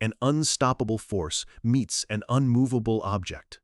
An unstoppable force meets an unmovable object.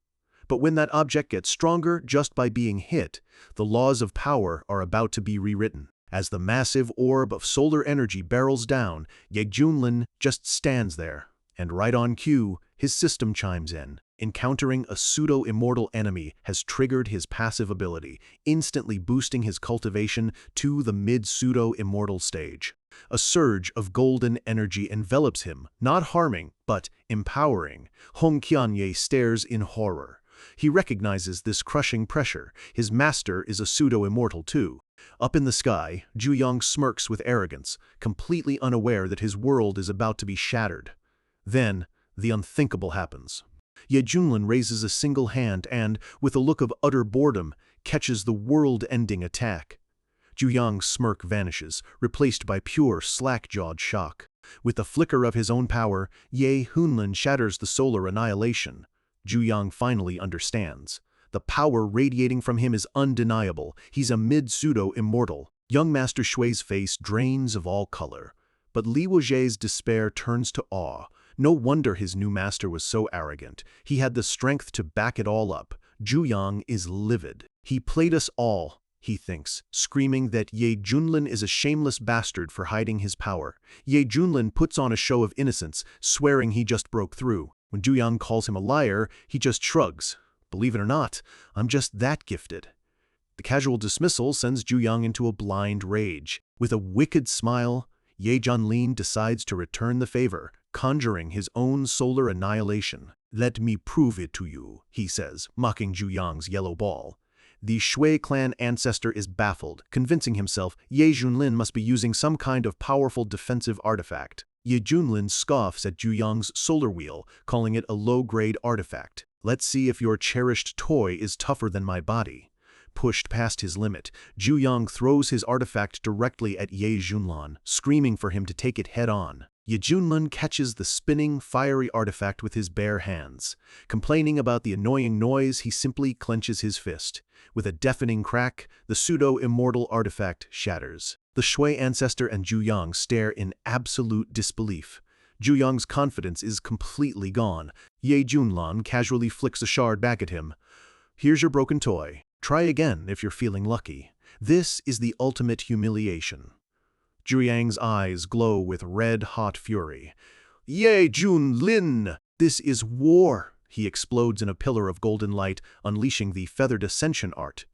But when that object gets stronger just by being hit, the laws of power are about to be rewritten. As the massive orb of solar energy barrels down, Ye Junlin just stands there. And right on cue, his system chimes in. Encountering a pseudo-immortal enemy has triggered his passive ability, instantly boosting his cultivation to the mid-pseudo-immortal stage. A surge of golden energy envelops him, not harming, but empowering. Hong Qianye stares in horror. He recognizes this crushing pressure. His master is a pseudo-immortal too. Up in the sky, Juyang smirks with arrogance, completely unaware that his world is about to be shattered. Then, the unthinkable happens. Ye Junlin raises a single hand and, with a look of utter boredom, catches the world-ending attack. Juyang's smirk vanishes, replaced by pure, slack-jawed shock. With the flicker of his own power, Ye Junlin shatters the solar annihilation. Juyang finally understands. The power radiating from him is undeniable. He's a mid-pseudo-immortal. Young Master Xue's face drains of all color. But Li Wuje's despair turns to awe. No wonder his new master was so arrogant. He had the strength to back it all up. Juyang is livid. He played us all, he thinks, screaming that Ye Junlin is a shameless bastard for hiding his power. Ye Junlin puts on a show of innocence, swearing he just broke through. When Juyang calls him a liar, he just shrugs. Believe it or not, I'm just that gifted. The casual dismissal sends Juyang into a blind rage. With a wicked smile, Ye Junlin decides to return the favor, conjuring his own solar annihilation. Let me prove it to you, he says, mocking Juyang's yellow ball. The Shui clan ancestor is baffled, convincing himself Ye Junlin must be using some kind of powerful defensive artifact. Ye Junlin scoffs at Juyang's solar wheel, calling it a low-grade artifact. Let's see if your cherished toy is tougher than my body. Pushed past his limit, Juyang throws his artifact directly at Ye Junlin, screaming for him to take it head-on. Ye Junlin catches the spinning, fiery artifact with his bare hands. Complaining about the annoying noise, he simply clenches his fist. With a deafening crack, the pseudo-immortal artifact shatters. The Shui ancestor and Juyang stare in absolute disbelief. Juyang's confidence is completely gone. Ye Junlin casually flicks a shard back at him. Here's your broken toy. Try again if you're feeling lucky. This is the ultimate humiliation. Juyang's eyes glow with red-hot fury. Ye Junlin! This is war! He explodes in a pillar of golden light, unleashing the feathered ascension art.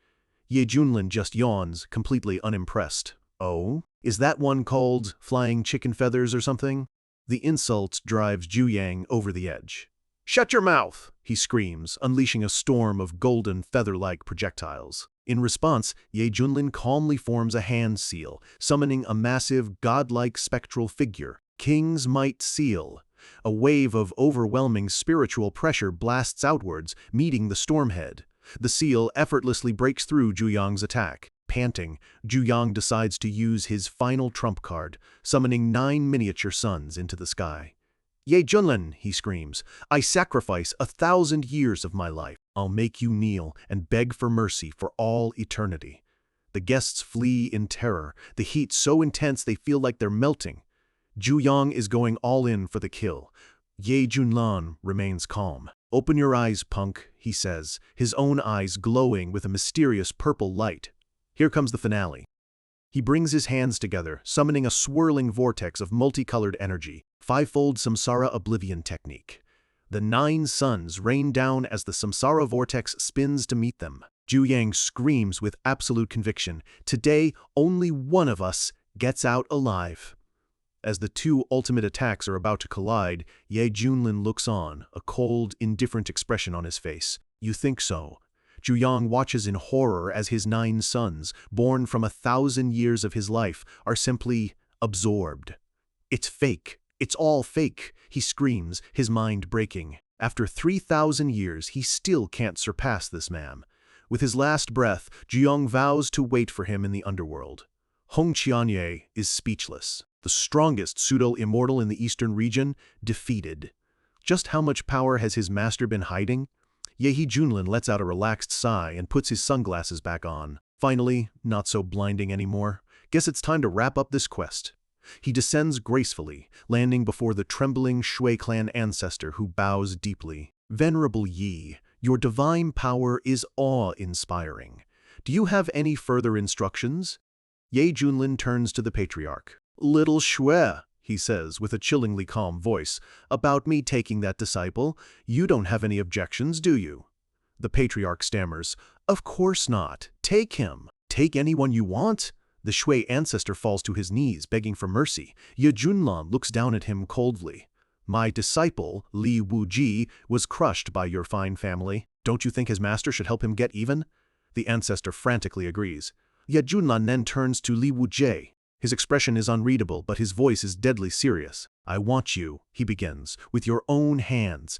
Ye Junlin just yawns, completely unimpressed. Oh? Is that one called flying chicken feathers or something? The insult drives Juyang over the edge. Shut your mouth! He screams, unleashing a storm of golden feather-like projectiles. In response, Ye Junlin calmly forms a hand seal, summoning a massive, godlike spectral figure, King's Might Seal. A wave of overwhelming spiritual pressure blasts outwards, meeting the stormhead. The seal effortlessly breaks through Juyang's attack. Panting, Juyang decides to use his final trump card, summoning 9 miniature suns into the sky. Ye Junlin, he screams, I sacrifice 1,000 years of my life. I'll make you kneel and beg for mercy for all eternity. The guests flee in terror, the heat so intense they feel like they're melting. Juyang is going all in for the kill. Ye Junlin remains calm. Open your eyes, punk, he says, his own eyes glowing with a mysterious purple light. Here comes the finale. He brings his hands together, summoning a swirling vortex of multicolored energy, fivefold Samsara Oblivion technique. The 9 suns rain down as the Samsara vortex spins to meet them. Juyang screams with absolute conviction, today only one of us gets out alive. As the 2 ultimate attacks are about to collide, Ye Junlin looks on, a cold, indifferent expression on his face. You think so? Juyang watches in horror as his 9 sons, born from 1,000 years of his life, are simply absorbed. It's fake. It's all fake, he screams, his mind breaking. After 3,000 years, he still can't surpass this man. With his last breath, Juyang vows to wait for him in the underworld. Hong Qianye is speechless. The strongest pseudo-immortal in the eastern region, defeated. Just how much power has his master been hiding? Ye Junlin lets out a relaxed sigh and puts his sunglasses back on. Finally, not so blinding anymore. Guess it's time to wrap up this quest. He descends gracefully, landing before the trembling Shui clan ancestor who bows deeply. Venerable Yi, your divine power is awe-inspiring. Do you have any further instructions? Ye Junlin turns to the patriarch. Little Shui, he says with a chillingly calm voice, about me taking that disciple, you don't have any objections, do you? The patriarch stammers, of course not. Take him. Take anyone you want. The Shui ancestor falls to his knees, begging for mercy. Ye Junlan looks down at him coldly. My disciple, Li Wuji, was crushed by your fine family. Don't you think his master should help him get even? The ancestor frantically agrees. Ye Junlan then turns to Li Wujie. His expression is unreadable, but his voice is deadly serious. I want you, he begins, with your own hands,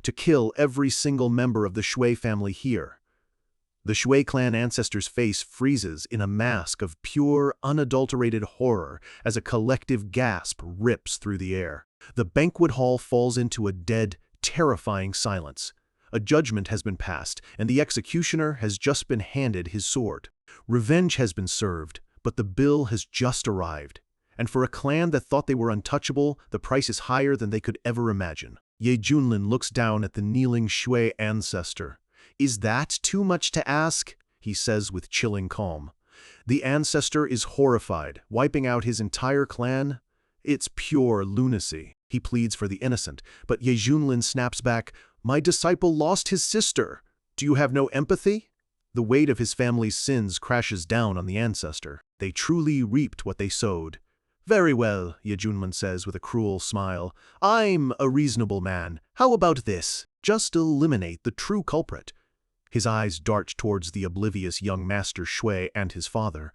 to kill every single member of the Shui family here. The Shui clan ancestor's face freezes in a mask of pure, unadulterated horror as a collective gasp rips through the air. The banquet hall falls into a dead, terrifying silence. A judgment has been passed, and the executioner has just been handed his sword. Revenge has been served, but the bill has just arrived. And for a clan that thought they were untouchable, the price is higher than they could ever imagine. Ye Junlin looks down at the kneeling Shui ancestor. Is that too much to ask? He says with chilling calm. The ancestor is horrified, wiping out his entire clan. It's pure lunacy. He pleads for the innocent, but Ye Junlin snaps back, my disciple lost his sister. Do you have no empathy? The weight of his family's sins crashes down on the ancestor. They truly reaped what they sowed. Very well, Ye Junlin says with a cruel smile. I'm a reasonable man. How about this? Just eliminate the true culprit. His eyes dart towards the oblivious young master Shui and his father.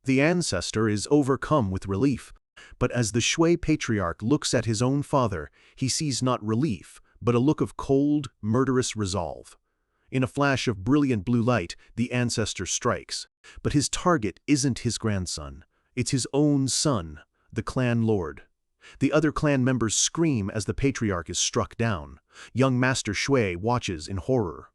The ancestor is overcome with relief, but as the Shui patriarch looks at his own father, he sees not relief, but a look of cold, murderous resolve. In a flash of brilliant blue light, the ancestor strikes. But his target isn't his grandson. It's his own son, the clan lord. The other clan members scream as the patriarch is struck down. Young Master Shui watches in horror.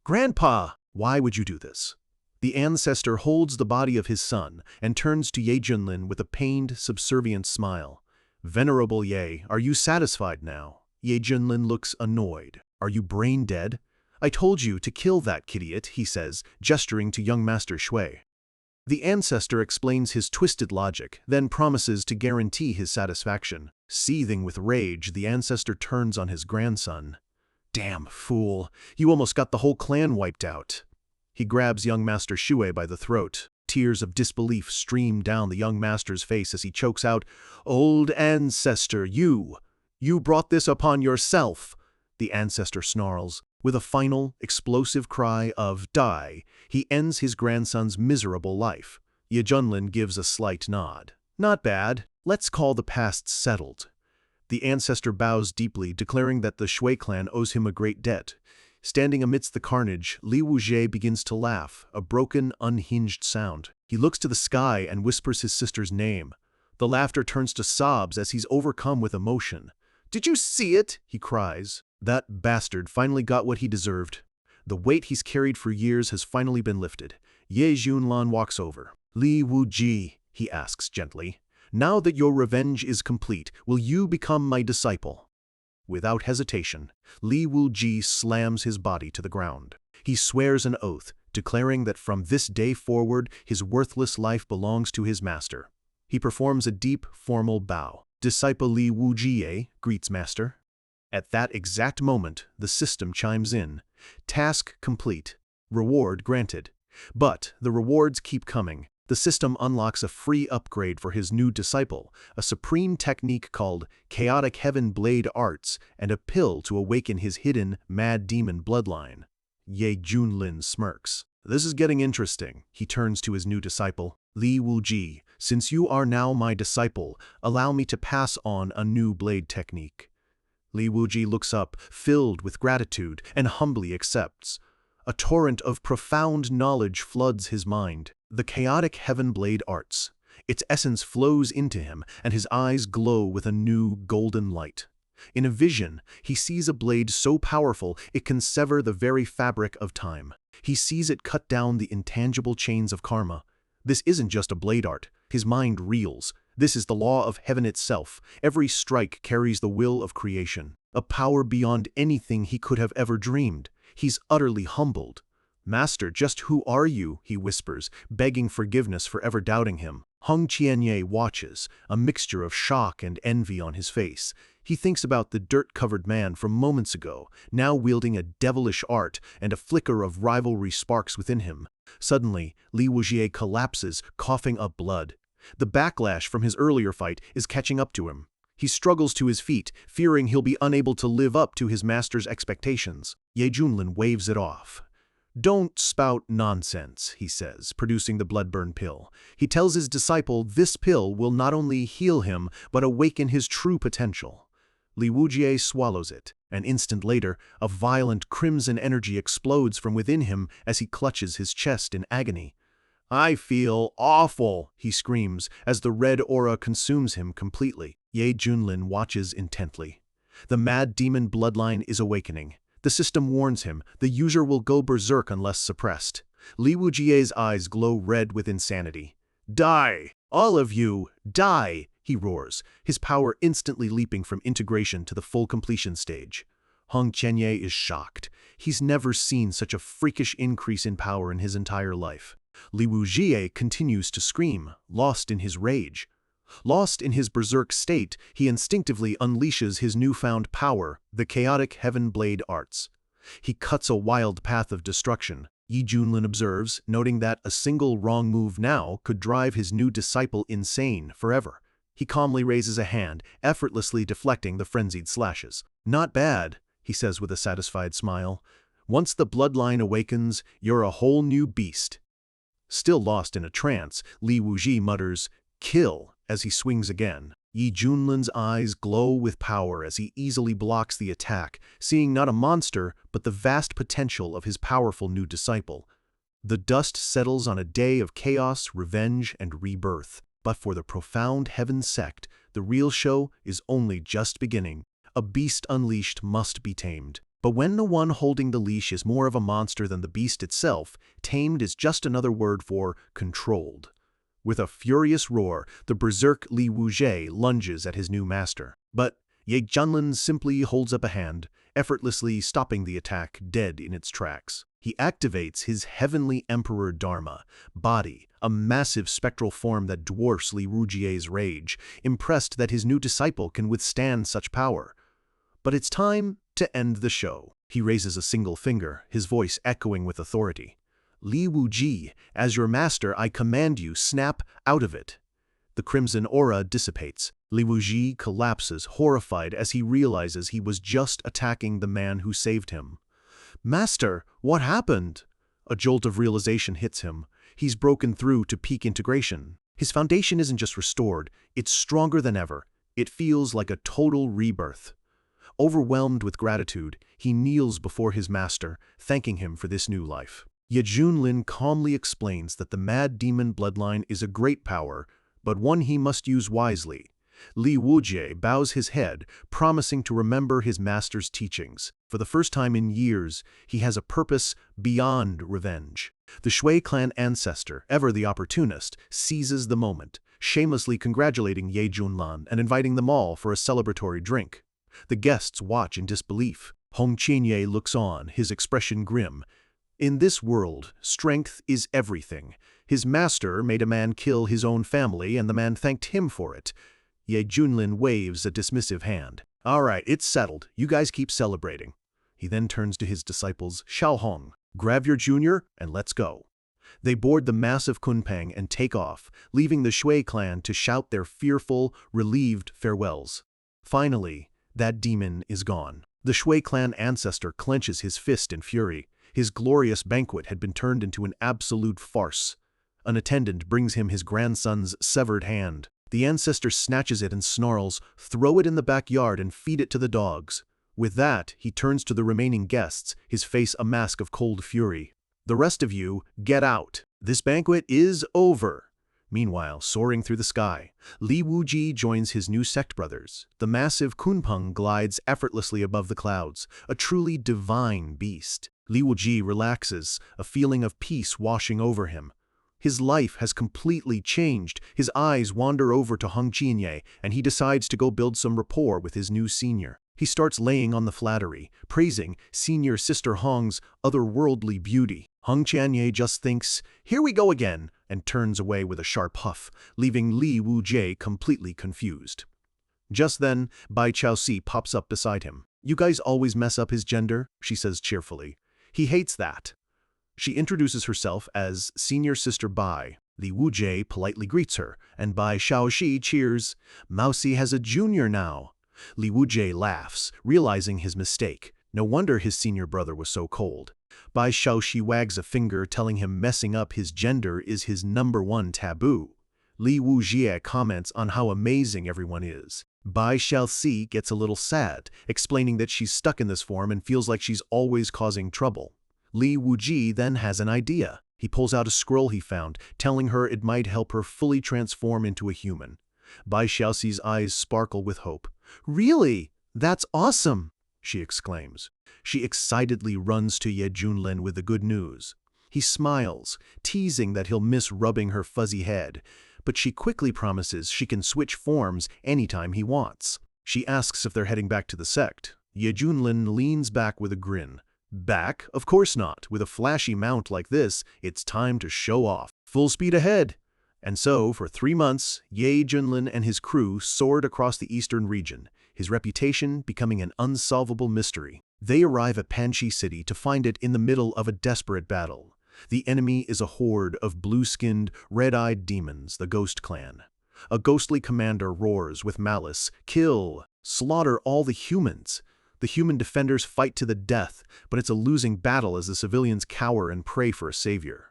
Grandpa, why would you do this? The ancestor holds the body of his son and turns to Ye Junlin with a pained, subservient smile. Venerable Ye, are you satisfied now? Ye Junlin looks annoyed. Are you brain dead? I told you to kill that idiot, he says, gesturing to young Master Shui. The ancestor explains his twisted logic, then promises to guarantee his satisfaction. Seething with rage, the ancestor turns on his grandson. Damn fool, you almost got the whole clan wiped out. He grabs young Master Shui by the throat. Tears of disbelief stream down the young master's face as he chokes out, Old ancestor, you brought this upon yourself. The ancestor snarls. With a final, explosive cry of die, he ends his grandson's miserable life. Ye Junlin gives a slight nod. Not bad. Let's call the past settled. The ancestor bows deeply, declaring that the Shui clan owes him a great debt. Standing amidst the carnage, Li Wujie begins to laugh, a broken, unhinged sound. He looks to the sky and whispers his sister's name. The laughter turns to sobs as he's overcome with emotion. Did you see it? He cries. That bastard finally got what he deserved. The weight he's carried for years has finally been lifted. Ye Junlan walks over. Li Wuji, he asks gently, now that your revenge is complete, will you become my disciple? Without hesitation, Li Wuji slams his body to the ground. He swears an oath, declaring that from this day forward, his worthless life belongs to his master. He performs a deep, formal bow. Disciple Li Wujie greets master. At that exact moment, the system chimes in. Task complete. Reward granted. But the rewards keep coming. The system unlocks a free upgrade for his new disciple, a supreme technique called Chaotic Heaven Blade Arts, and a pill to awaken his hidden Mad Demon bloodline. Ye Junlin smirks. This is getting interesting. He turns to his new disciple. Li Wuji, since you are now my disciple, allow me to pass on a new blade technique. Li Wuji looks up, filled with gratitude, and humbly accepts. A torrent of profound knowledge floods his mind. The chaotic heaven blade arts. Its essence flows into him, and his eyes glow with a new golden light. In a vision, he sees a blade so powerful it can sever the very fabric of time. He sees it cut down the intangible chains of karma. This isn't just a blade art. His mind reels. This is the law of heaven itself. Every strike carries the will of creation, a power beyond anything he could have ever dreamed. He's utterly humbled. "Master, just who are you?" he whispers, begging forgiveness for ever doubting him. Hong Qianye watches, a mixture of shock and envy on his face. He thinks about the dirt-covered man from moments ago, now wielding a devilish art, and a flicker of rivalry sparks within him. Suddenly, Li Wujie collapses, coughing up blood. The backlash from his earlier fight is catching up to him. He struggles to his feet, fearing he'll be unable to live up to his master's expectations. Ye Junlin waves it off. "Don't spout nonsense," he says, producing the blood-burn pill. He tells his disciple this pill will not only heal him, but awaken his true potential. Li Wujie swallows it. An instant later, a violent crimson energy explodes from within him as he clutches his chest in agony. "I feel awful," he screams, as the red aura consumes him completely. Ye Junlin watches intently. The mad demon bloodline is awakening. The system warns him, the user will go berserk unless suppressed. Li Wujie's eyes glow red with insanity. "Die! All of you, die!" he roars, his power instantly leaping from integration to the full completion stage. Hong Qianye is shocked. He's never seen such a freakish increase in power in his entire life. Li Wujie continues to scream, lost in his rage. Lost in his berserk state, he instinctively unleashes his newfound power, the chaotic Heaven Blade arts. He cuts a wild path of destruction. Ye Junlin observes, noting that a single wrong move now could drive his new disciple insane forever. He calmly raises a hand, effortlessly deflecting the frenzied slashes. "Not bad," he says with a satisfied smile. "Once the bloodline awakens, you're a whole new beast." Still lost in a trance, Li Wujie mutters, "Kill," as he swings again. Ye Junlin's eyes glow with power as he easily blocks the attack, seeing not a monster, but the vast potential of his powerful new disciple. The dust settles on a day of chaos, revenge, and rebirth. But for the profound Heaven sect, the real show is only just beginning. A beast unleashed must be tamed. But when the one holding the leash is more of a monster than the beast itself, tamed is just another word for controlled. With a furious roar, the berserk Li Wujie lunges at his new master. But Ye Junlin simply holds up a hand, effortlessly stopping the attack dead in its tracks. He activates his heavenly Emperor Dharma, body, a massive spectral form that dwarfs Li Wujie's rage, impressed that his new disciple can withstand such power. But it's time to end the show. He raises a single finger, his voice echoing with authority. "Li Wujie, as your master, I command you, snap out of it." The crimson aura dissipates. Li Wujie collapses, horrified as he realizes he was just attacking the man who saved him. "Master, what happened?" A jolt of realization hits him. He's broken through to peak integration. His foundation isn't just restored, it's stronger than ever. It feels like a total rebirth. Overwhelmed with gratitude, he kneels before his master, thanking him for this new life. Ye Junlin calmly explains that the mad demon bloodline is a great power, but one he must use wisely. Li Wujie bows his head, promising to remember his master's teachings. For the first time in years, he has a purpose beyond revenge. The Shui clan ancestor, ever the opportunist, seizes the moment, shamelessly congratulating Ye Junlin and inviting them all for a celebratory drink. The guests watch in disbelief. Hong Qianye looks on, his expression grim. In this world, strength is everything. His master made a man kill his own family, and the man thanked him for it. Ye Junlin waves a dismissive hand. "All right, it's settled. You guys keep celebrating." He then turns to his disciples, "Xiaohong, grab your junior and let's go." They board the massive Kunpeng and take off, leaving the Shui clan to shout their fearful, relieved farewells. Finally, that demon is gone. The Shui clan ancestor clenches his fist in fury. His glorious banquet had been turned into an absolute farce. An attendant brings him his grandson's severed hand. The ancestor snatches it and snarls, "Throw it in the backyard and feed it to the dogs." With that, he turns to the remaining guests, his face a mask of cold fury. "The rest of you, get out. This banquet is over." Meanwhile, soaring through the sky, Li Wujie joins his new sect brothers. The massive Kunpeng glides effortlessly above the clouds, a truly divine beast. Li Wujie relaxes, a feeling of peace washing over him. His life has completely changed. His eyes wander over to Hong Qianye, and he decides to go build some rapport with his new senior. He starts laying on the flattery, praising senior sister Hong's otherworldly beauty. Hong Qianye just thinks, "Here we go again," and turns away with a sharp huff, leaving Li Wujie completely confused. Just then, Bai Chaosi pops up beside him. "You guys always mess up his gender," she says cheerfully. "He hates that." She introduces herself as Senior Sister Bai. Li Wujie politely greets her, and Bai Shaoxi cheers. "Mousy has a junior now." Li Wujie laughs, realizing his mistake. No wonder his senior brother was so cold. Bai Shaoxi wags a finger, telling him messing up his gender is his #1 taboo. Li Wujie comments on how amazing everyone is. Bai Shaoxi gets a little sad, explaining that she's stuck in this form and feels like she's always causing trouble. Li Wujie then has an idea. He pulls out a scroll he found, telling her it might help her fully transform into a human. Bai Shaoxi's eyes sparkle with hope. "Really? That's awesome!" she exclaims. She excitedly runs to Ye Junlin with the good news. He smiles, teasing that he'll miss rubbing her fuzzy head, but she quickly promises she can switch forms anytime he wants. She asks if they're heading back to the sect. Ye Junlin leans back with a grin. "Back? Of course not. With a flashy mount like this, it's time to show off. Full speed ahead." And so, for 3 months, Ye Junlin and his crew soared across the eastern region, his reputation becoming an unsolvable mystery. They arrive at Panchi City to find it in the middle of a desperate battle. The enemy is a horde of blue-skinned, red-eyed demons, the Ghost Clan. A ghostly commander roars with malice, "Kill! Slaughter all the humans!" The human defenders fight to the death, but it's a losing battle as the civilians cower and pray for a savior.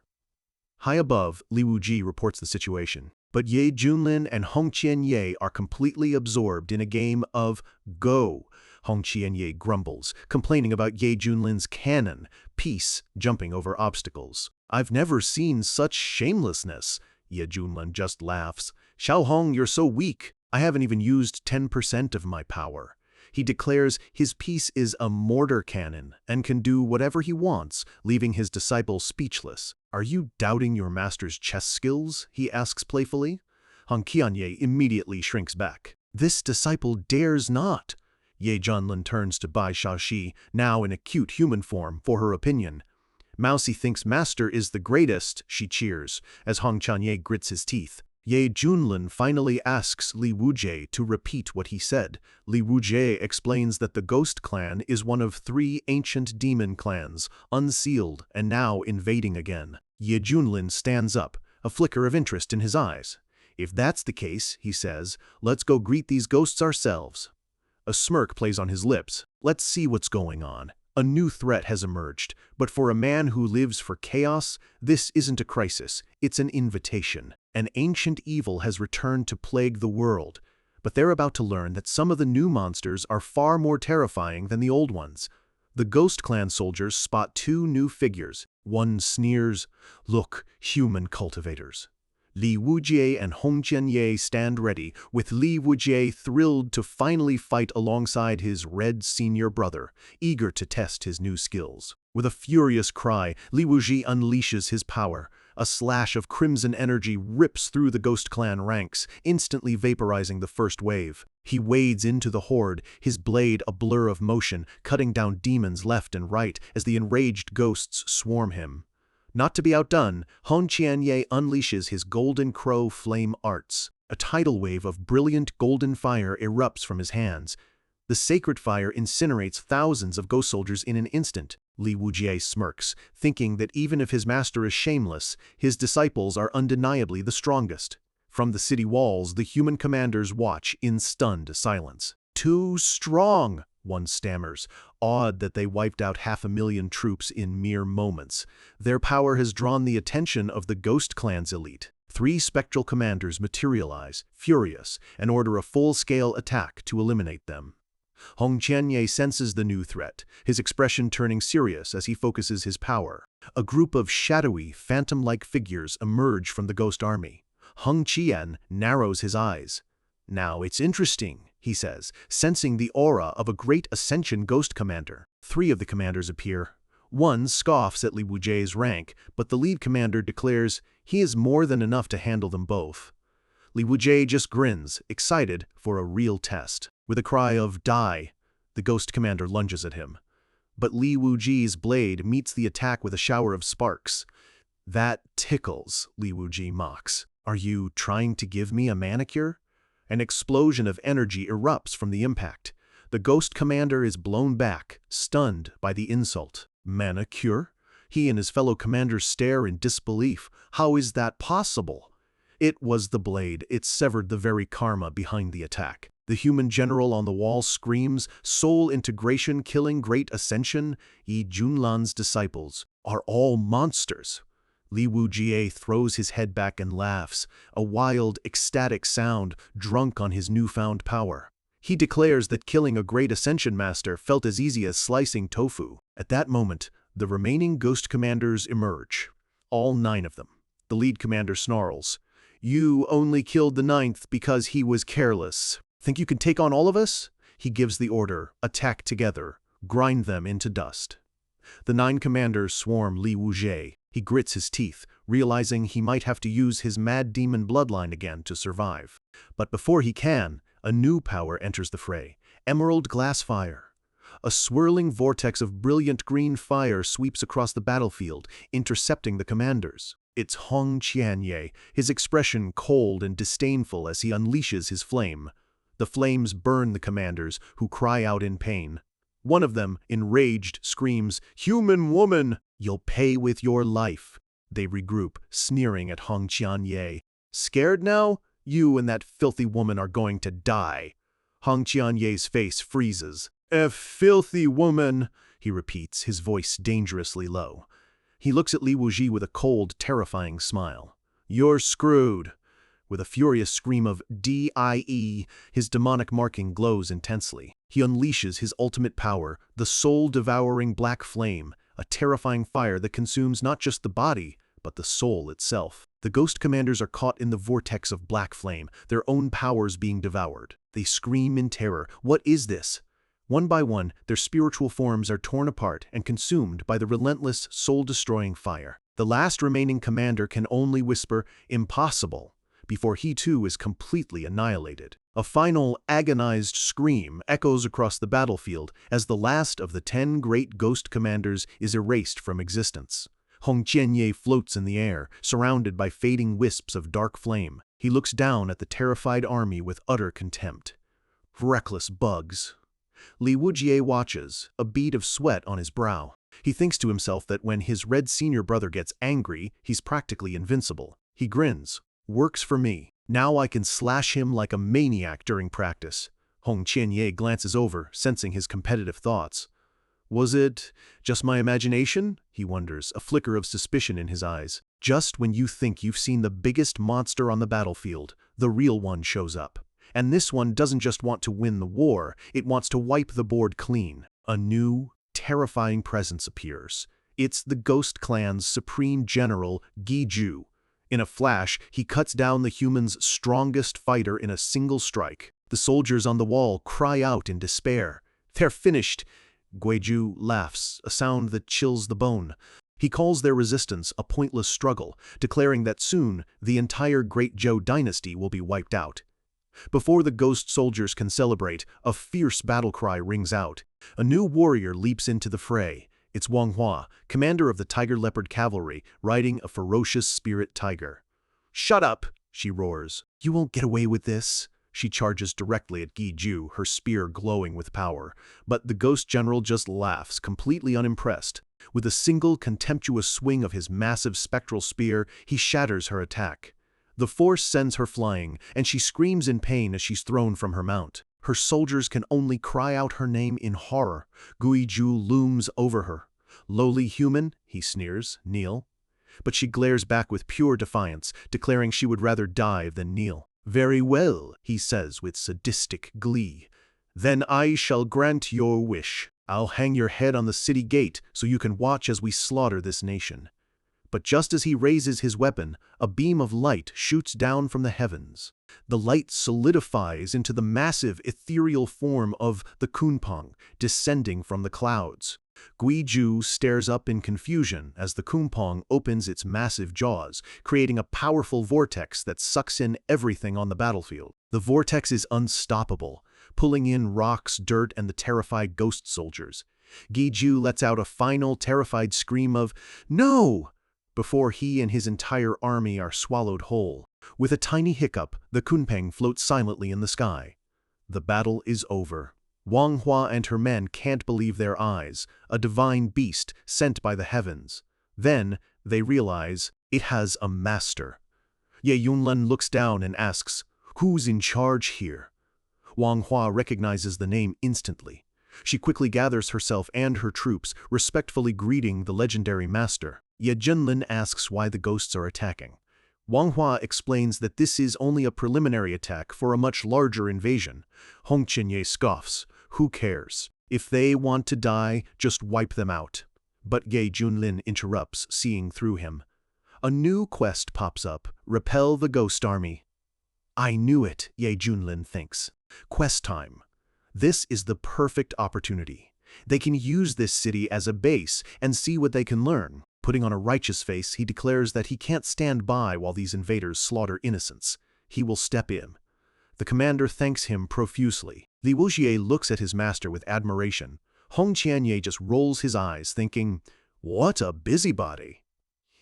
High above, Li Wujie reports the situation. But Ye Junlin and Hong Qianye are completely absorbed in a game of Go. Hong Qianye grumbles, complaining about Ye Junlin's cannon, peace, jumping over obstacles. "I've never seen such shamelessness." Ye Junlin just laughs. "Xiao Hong, you're so weak. I haven't even used 10% of my power." He declares his piece is a mortar cannon and can do whatever he wants, leaving his disciple speechless. "Are you doubting your master's chess skills?" he asks playfully. Hong Qianye immediately shrinks back. "This disciple dares not." Ye Junlin turns to Bai Shaoxi, now in acute human form, for her opinion. "Mousy thinks master is the greatest," she cheers, as Hong Qianye grits his teeth. Ye Junlin finally asks Li Wujie to repeat what he said. Li Wujie explains that the Ghost Clan is one of 3 ancient demon clans, unsealed and now invading again. Ye Junlin stands up, a flicker of interest in his eyes. "If that's the case," he says, "let's go greet these ghosts ourselves." A smirk plays on his lips. "Let's see what's going on." A new threat has emerged, but for a man who lives for chaos, this isn't a crisis, it's an invitation. An ancient evil has returned to plague the world, but they're about to learn that some of the new monsters are far more terrifying than the old ones. The Ghost Clan soldiers spot 2 new figures. One sneers, "Look, human cultivators." Li Wujie and Hong Qianye stand ready, with Li Wujie thrilled to finally fight alongside his red senior brother, eager to test his new skills. With a furious cry, Li Wujie unleashes his power. A slash of crimson energy rips through the Ghost Clan ranks, instantly vaporizing the first wave. He wades into the horde, his blade a blur of motion, cutting down demons left and right as the enraged ghosts swarm him. Not to be outdone, Hong Qianye unleashes his Golden Crow flame arts. A tidal wave of brilliant golden fire erupts from his hands. The sacred fire incinerates thousands of ghost soldiers in an instant. Li Wujie smirks, thinking that even if his master is shameless, his disciples are undeniably the strongest. From the city walls, the human commanders watch in stunned silence. "Too strong," one stammers, awed that they wiped out 500,000 troops in mere moments. Their power has drawn the attention of the Ghost Clan's elite. 3 spectral commanders materialize, furious, and order a full-scale attack to eliminate them. Hong Qianye senses the new threat, his expression turning serious as he focuses his power. A group of shadowy, phantom-like figures emerge from the ghost army. Hong Qian narrows his eyes. "Now it's interesting," he says, sensing the aura of a great Ascension ghost commander. 3 of the commanders appear. One scoffs at Li Wujie's rank, but the lead commander declares He is more than enough to handle them both. Li Wujie just grins, excited for a real test. With a cry of "Die!" the Ghost Commander lunges at him. But Li Wujie's blade meets the attack with a shower of sparks. "That tickles," Li Wujie mocks. "Are you trying to give me a manicure?" An explosion of energy erupts from the impact. The Ghost Commander is blown back, stunned by the insult. Manicure? He and his fellow commanders stare in disbelief. How is that possible? It was the blade. It severed the very karma behind the attack. The human general on the wall screams, "Soul integration killing great ascension? Yi Junlan's disciples are all monsters." Li Wujie throws his head back and laughs, a wild, ecstatic sound, drunk on his newfound power. He declares that killing a great ascension master felt as easy as slicing tofu. At that moment, the remaining Ghost Commanders emerge. All 9 of them. The lead commander snarls, "You only killed the 9th because he was careless. Think you can take on all of us?" He gives the order, "Attack together, grind them into dust." The 9 commanders swarm Li Wujie. He grits his teeth, realizing he might have to use his mad demon bloodline again to survive. But before he can, a new power enters the fray, emerald glass fire. A swirling vortex of brilliant green fire sweeps across the battlefield, intercepting the commanders. It's Hong Qianye, his expression cold and disdainful as he unleashes his flame. The flames burn the commanders, who cry out in pain. One of them, enraged, screams, "Human woman! You'll pay with your life." They regroup, sneering at Hong Qianye. "Scared now? You and that filthy woman are going to die." Hong Qianye's face freezes. "A filthy woman," he repeats, his voice dangerously low. He looks at Li Wujie with a cold, terrifying smile. "You're screwed." With a furious scream of "Die!" his demonic marking glows intensely. He unleashes his ultimate power, the soul-devouring black flame, a terrifying fire that consumes not just the body, but the soul itself. The Ghost Commanders are caught in the vortex of black flame, their own powers being devoured. They scream in terror. What is this? One by one, their spiritual forms are torn apart and consumed by the relentless, soul-destroying fire. The last remaining commander can only whisper, "Impossible," before he too is completely annihilated. A final, agonized scream echoes across the battlefield as the last of the 10 great Ghost Commanders is erased from existence. Hong Qianye floats in the air, surrounded by fading wisps of dark flame. He looks down at the terrified army with utter contempt. Reckless bugs. Li Wujie watches, a bead of sweat on his brow. He thinks to himself that when his red senior brother gets angry, he's practically invincible. He grins. "Works for me. Now I can slash him like a maniac during practice." Hong Qianye glances over, sensing his competitive thoughts. Was it just my imagination? He wonders, a flicker of suspicion in his eyes. Just when you think you've seen the biggest monster on the battlefield, the real one shows up. And this one doesn't just want to win the war, it wants to wipe the board clean. A new, terrifying presence appears. It's the Ghost Clan's supreme general, Giju. In a flash, he cuts down the humans' strongest fighter in a single strike. The soldiers on the wall cry out in despair. They're finished. Guiju laughs, a sound that chills the bone. He calls their resistance a pointless struggle, declaring that soon the entire Great Zhou dynasty will be wiped out. Before the ghost soldiers can celebrate, a fierce battle cry rings out. A new warrior leaps into the fray. It's Manhwa, commander of the Tiger Leopard Cavalry, riding a ferocious spirit tiger. "Shut up!" she roars. "You won't get away with this." She charges directly at Giju, her spear glowing with power. But the ghost general just laughs, completely unimpressed. With a single contemptuous swing of his massive spectral spear, he shatters her attack. The force sends her flying, and she screams in pain as she's thrown from her mount. Her soldiers can only cry out her name in horror. Guiju looms over her. "Lowly human," he sneers, "kneel." But she glares back with pure defiance, declaring she would rather die than kneel. "Very well," he says with sadistic glee. "Then I shall grant your wish. I'll hang your head on the city gate so you can watch as we slaughter this nation." But just as he raises his weapon, a beam of light shoots down from the heavens. The light solidifies into the massive ethereal form of the Kunpeng, descending from the clouds. Guiju stares up in confusion as the kumpong opens its massive jaws, creating a powerful vortex that sucks in everything on the battlefield. The vortex is unstoppable, pulling in rocks, dirt, and the terrified ghost soldiers. Guiju lets out a final terrified scream of "No!" before he and his entire army are swallowed whole. With a tiny hiccup, the kunpeng floats silently in the sky. The battle is over. Manhwa and her men can't believe their eyes, a divine beast sent by the heavens. Then, they realize it has a master. Ye Yunlin looks down and asks, "Who's in charge here?" Manhwa recognizes the name instantly. She quickly gathers herself and her troops, respectfully greeting the legendary master. Ye Junlin asks why the ghosts are attacking. Manhwa explains that this is only a preliminary attack for a much larger invasion. Hongqinye scoffs. Who cares? If they want to die, just wipe them out. But Ye Junlin interrupts, seeing through him. A new quest pops up, repel the ghost army. I knew it, Ye Junlin thinks. Quest time. This is the perfect opportunity. They can use this city as a base and see what they can learn. Putting on a righteous face, he declares that he can't stand by while these invaders slaughter innocents. He will step in. The commander thanks him profusely. Li Wujie looks at his master with admiration. Hong Qianye just rolls his eyes, thinking, "What a busybody."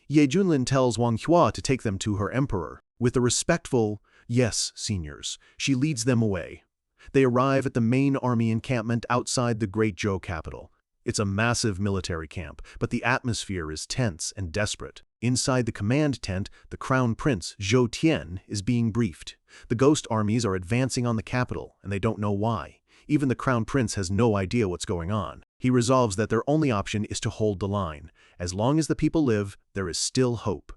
Ye Junlin tells Wang Hua to take them to her emperor. With a respectful, "Yes, seniors," she leads them away. They arrive at the main army encampment outside the Great Zhou capital. It's a massive military camp, but the atmosphere is tense and desperate. Inside the command tent, the crown prince, Zhou Tian, is being briefed. The ghost armies are advancing on the capital, and they don't know why. Even the crown prince has no idea what's going on. He resolves that their only option is to hold the line. As long as the people live, there is still hope.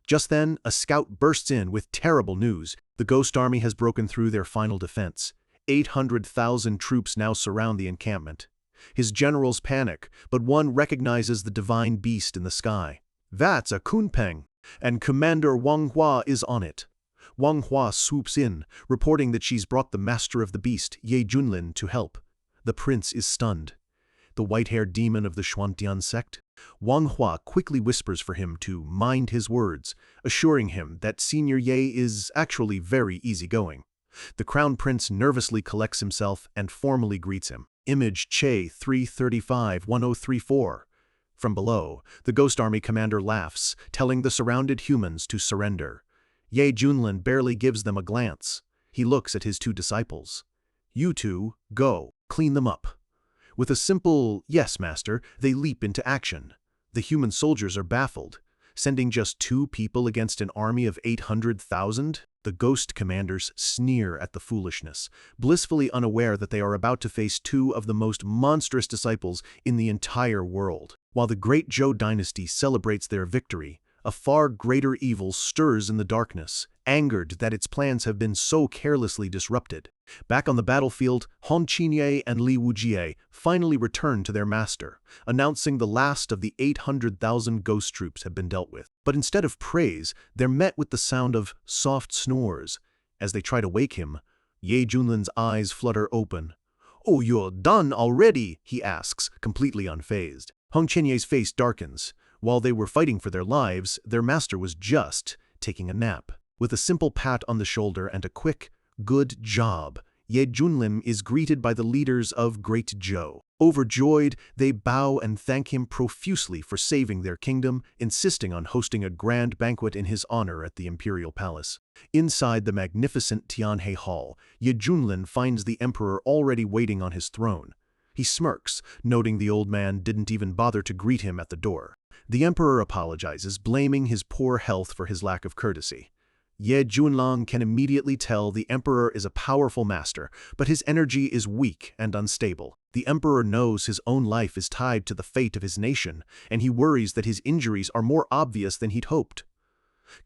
Just then, a scout bursts in with terrible news. The ghost army has broken through their final defense. 800,000 troops now surround the encampment. His generals panic, but one recognizes the divine beast in the sky. That's a kunpeng, and Commander Wang Hua is on it. Wang Hua swoops in, reporting that she's brought the master of the beast, Ye Junlin, to help. The prince is stunned. The white-haired demon of the Xuantian sect? Wang Hua quickly whispers for him to mind his words, assuring him that Senior Ye is actually very easygoing. The crown prince nervously collects himself and formally greets him. Image Che 335-1034. From below, the ghost army commander laughs, telling the surrounded humans to surrender. Ye Junlin barely gives them a glance. He looks at his two disciples. You two, go, clean them up. With a simple, "Yes, master," they leap into action. The human soldiers are baffled. Sending just 2 people against an army of 800,000? The ghost commanders sneer at the foolishness, blissfully unaware that they are about to face 2 of the most monstrous disciples in the entire world. While the great Zhou dynasty celebrates their victory, a far greater evil stirs in the darkness, angered that its plans have been so carelessly disrupted. Back on the battlefield, Han Qinye and Li Wujie finally return to their master, announcing the last of the 800,000 ghost troops have been dealt with. But instead of praise, they're met with the sound of soft snores. As they try to wake him, Ye Junlin's eyes flutter open. "Oh, you're done already?" he asks, completely unfazed. Hong Qinye's face darkens. While they were fighting for their lives, their master was just taking a nap. With a simple pat on the shoulder and a quick, "Good job," Ye Junlin is greeted by the leaders of Great Zhou. Overjoyed, they bow and thank him profusely for saving their kingdom, insisting on hosting a grand banquet in his honor at the imperial palace. Inside the magnificent Tianhe Hall, Ye Junlin finds the emperor already waiting on his throne. He smirks, noting the old man didn't even bother to greet him at the door. The emperor apologizes, blaming his poor health for his lack of courtesy. Ye Junlang can immediately tell the emperor is a powerful master, but his energy is weak and unstable. The emperor knows his own life is tied to the fate of his nation, and he worries that his injuries are more obvious than he'd hoped.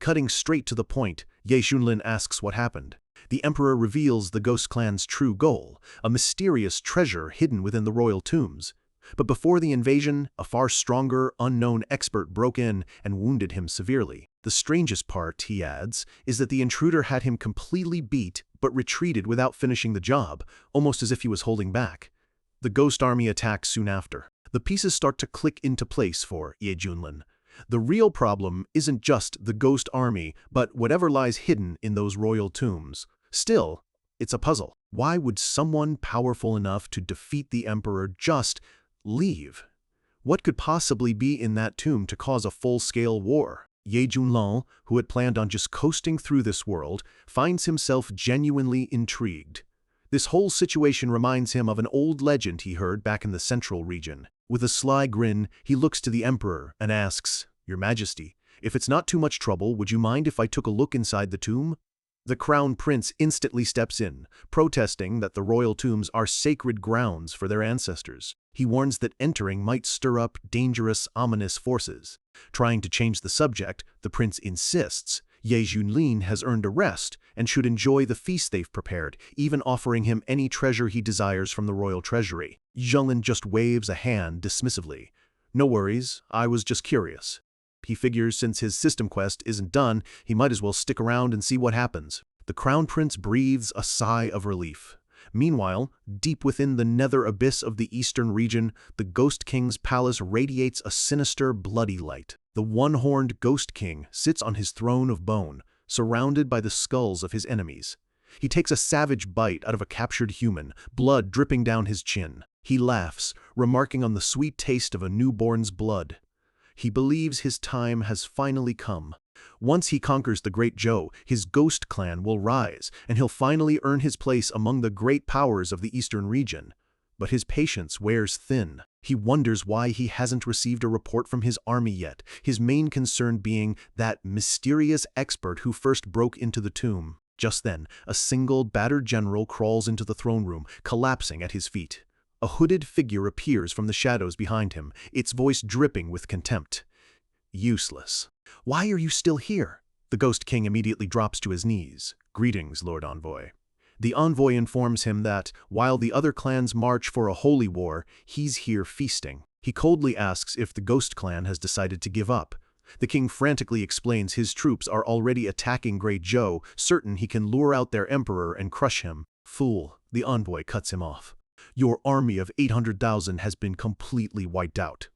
Cutting straight to the point, Ye Junlin asks what happened. The emperor reveals the ghost clan's true goal, a mysterious treasure hidden within the royal tombs. But before the invasion, a far stronger, unknown expert broke in and wounded him severely. The strangest part, he adds, is that the intruder had him completely beat but retreated without finishing the job, almost as if he was holding back. The ghost army attacks soon after. The pieces start to click into place for Ye Junlin. The real problem isn't just the ghost army, but whatever lies hidden in those royal tombs. Still, it's a puzzle. Why would someone powerful enough to defeat the emperor just leave? What could possibly be in that tomb to cause a full-scale war? Ye Junlin, who had planned on just coasting through this world, finds himself genuinely intrigued. This whole situation reminds him of an old legend he heard back in the central region. With a sly grin, he looks to the emperor and asks, "Your Majesty, if it's not too much trouble, would you mind if I took a look inside the tomb?" The crown prince instantly steps in, protesting that the royal tombs are sacred grounds for their ancestors. He warns that entering might stir up dangerous, ominous forces. Trying to change the subject, the prince insists Ye Junlin has earned a rest and should enjoy the feast they've prepared, even offering him any treasure he desires from the royal treasury. Junlin just waves a hand dismissively. "No worries, I was just curious." He figures since his system quest isn't done, he might as well stick around and see what happens. The crown prince breathes a sigh of relief. Meanwhile, deep within the nether abyss of the eastern region, the Ghost King's palace radiates a sinister, bloody light. The one-horned Ghost King sits on his throne of bone, surrounded by the skulls of his enemies. He takes a savage bite out of a captured human, blood dripping down his chin. He laughs, remarking on the sweet taste of a newborn's blood. He believes his time has finally come. Once he conquers the Great Zhou, his ghost clan will rise, and he'll finally earn his place among the great powers of the eastern region. But his patience wears thin. He wonders why he hasn't received a report from his army yet, his main concern being that mysterious expert who first broke into the tomb. Just then, a single battered general crawls into the throne room, collapsing at his feet. A hooded figure appears from the shadows behind him, its voice dripping with contempt. "Useless. Why are you still here?" The Ghost King immediately drops to his knees. "Greetings, Lord Envoy." The envoy informs him that, while the other clans march for a holy war, he's here feasting. He coldly asks if the Ghost Clan has decided to give up. The king frantically explains his troops are already attacking Great Zhou, certain he can lure out their emperor and crush him. "Fool," the envoy cuts him off. "Your army of 800,000 has been completely wiped out."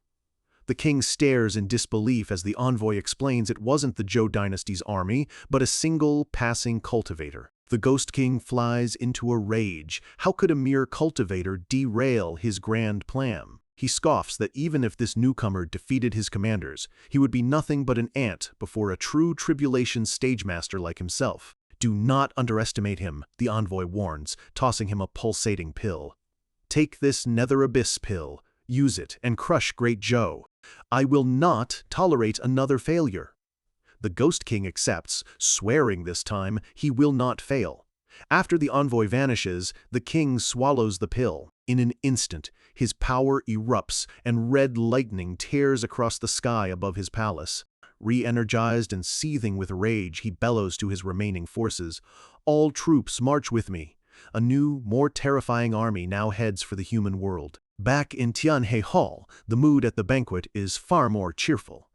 The king stares in disbelief as the envoy explains it wasn't the Zhou dynasty's army, but a single passing cultivator. The Ghost King flies into a rage. How could a mere cultivator derail his grand plan? He scoffs that even if this newcomer defeated his commanders, he would be nothing but an ant before a true tribulation stagemaster like himself. "Do not underestimate him," the envoy warns, tossing him a pulsating pill. "Take this nether abyss pill, use it, and crush Great Zhou. I will not tolerate another failure." The Ghost King accepts, swearing this time he will not fail. After the envoy vanishes, the king swallows the pill. In an instant, his power erupts and red lightning tears across the sky above his palace. Re-energized and seething with rage, he bellows to his remaining forces, "All troops march with me." A new, more terrifying army now heads for the human world. Back in Tianhe Hall, the mood at the banquet is far more cheerful.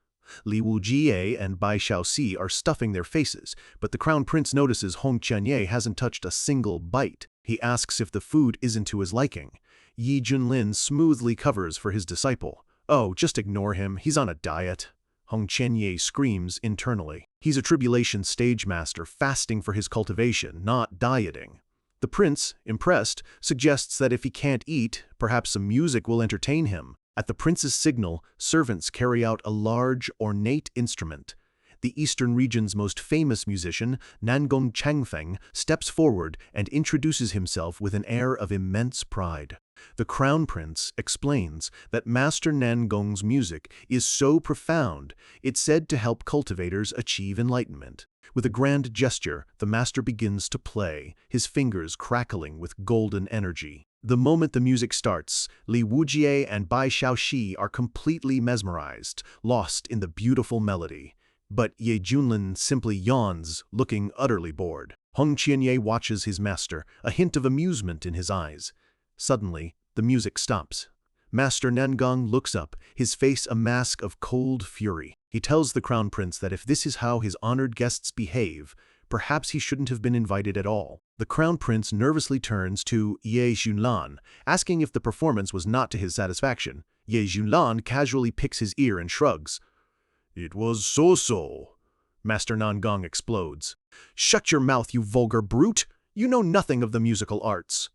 Li Wujie and Bai Shaoxi are stuffing their faces, but the crown prince notices Hong Qianye hasn't touched a single bite. He asks if the food isn't to his liking. Ye Junlin smoothly covers for his disciple. "Oh, just ignore him, he's on a diet." Hong Qianye screams internally. He's a tribulation stage master fasting for his cultivation, not dieting. The prince, impressed, suggests that if he can't eat, perhaps some music will entertain him. At the prince's signal, servants carry out a large, ornate instrument. The eastern region's most famous musician, Nangong Changfeng, steps forward and introduces himself with an air of immense pride. The crown prince explains that Master Nangong's music is so profound, it's said to help cultivators achieve enlightenment. With a grand gesture, the master begins to play, his fingers crackling with golden energy. The moment the music starts, Li Wujie and Bai Shaoxi are completely mesmerized, lost in the beautiful melody. But Ye Junlin simply yawns, looking utterly bored. Hong Qianye watches his master, a hint of amusement in his eyes. Suddenly, the music stops. Master Nangong looks up, his face a mask of cold fury. He tells the crown prince that if this is how his honored guests behave, perhaps he shouldn't have been invited at all. The crown prince nervously turns to Ye Junlin, asking if the performance was not to his satisfaction. Ye Junlan casually picks his ear and shrugs. It was so-so. Master Nangong explodes. Shut your mouth, you vulgar brute! You know nothing of the musical arts.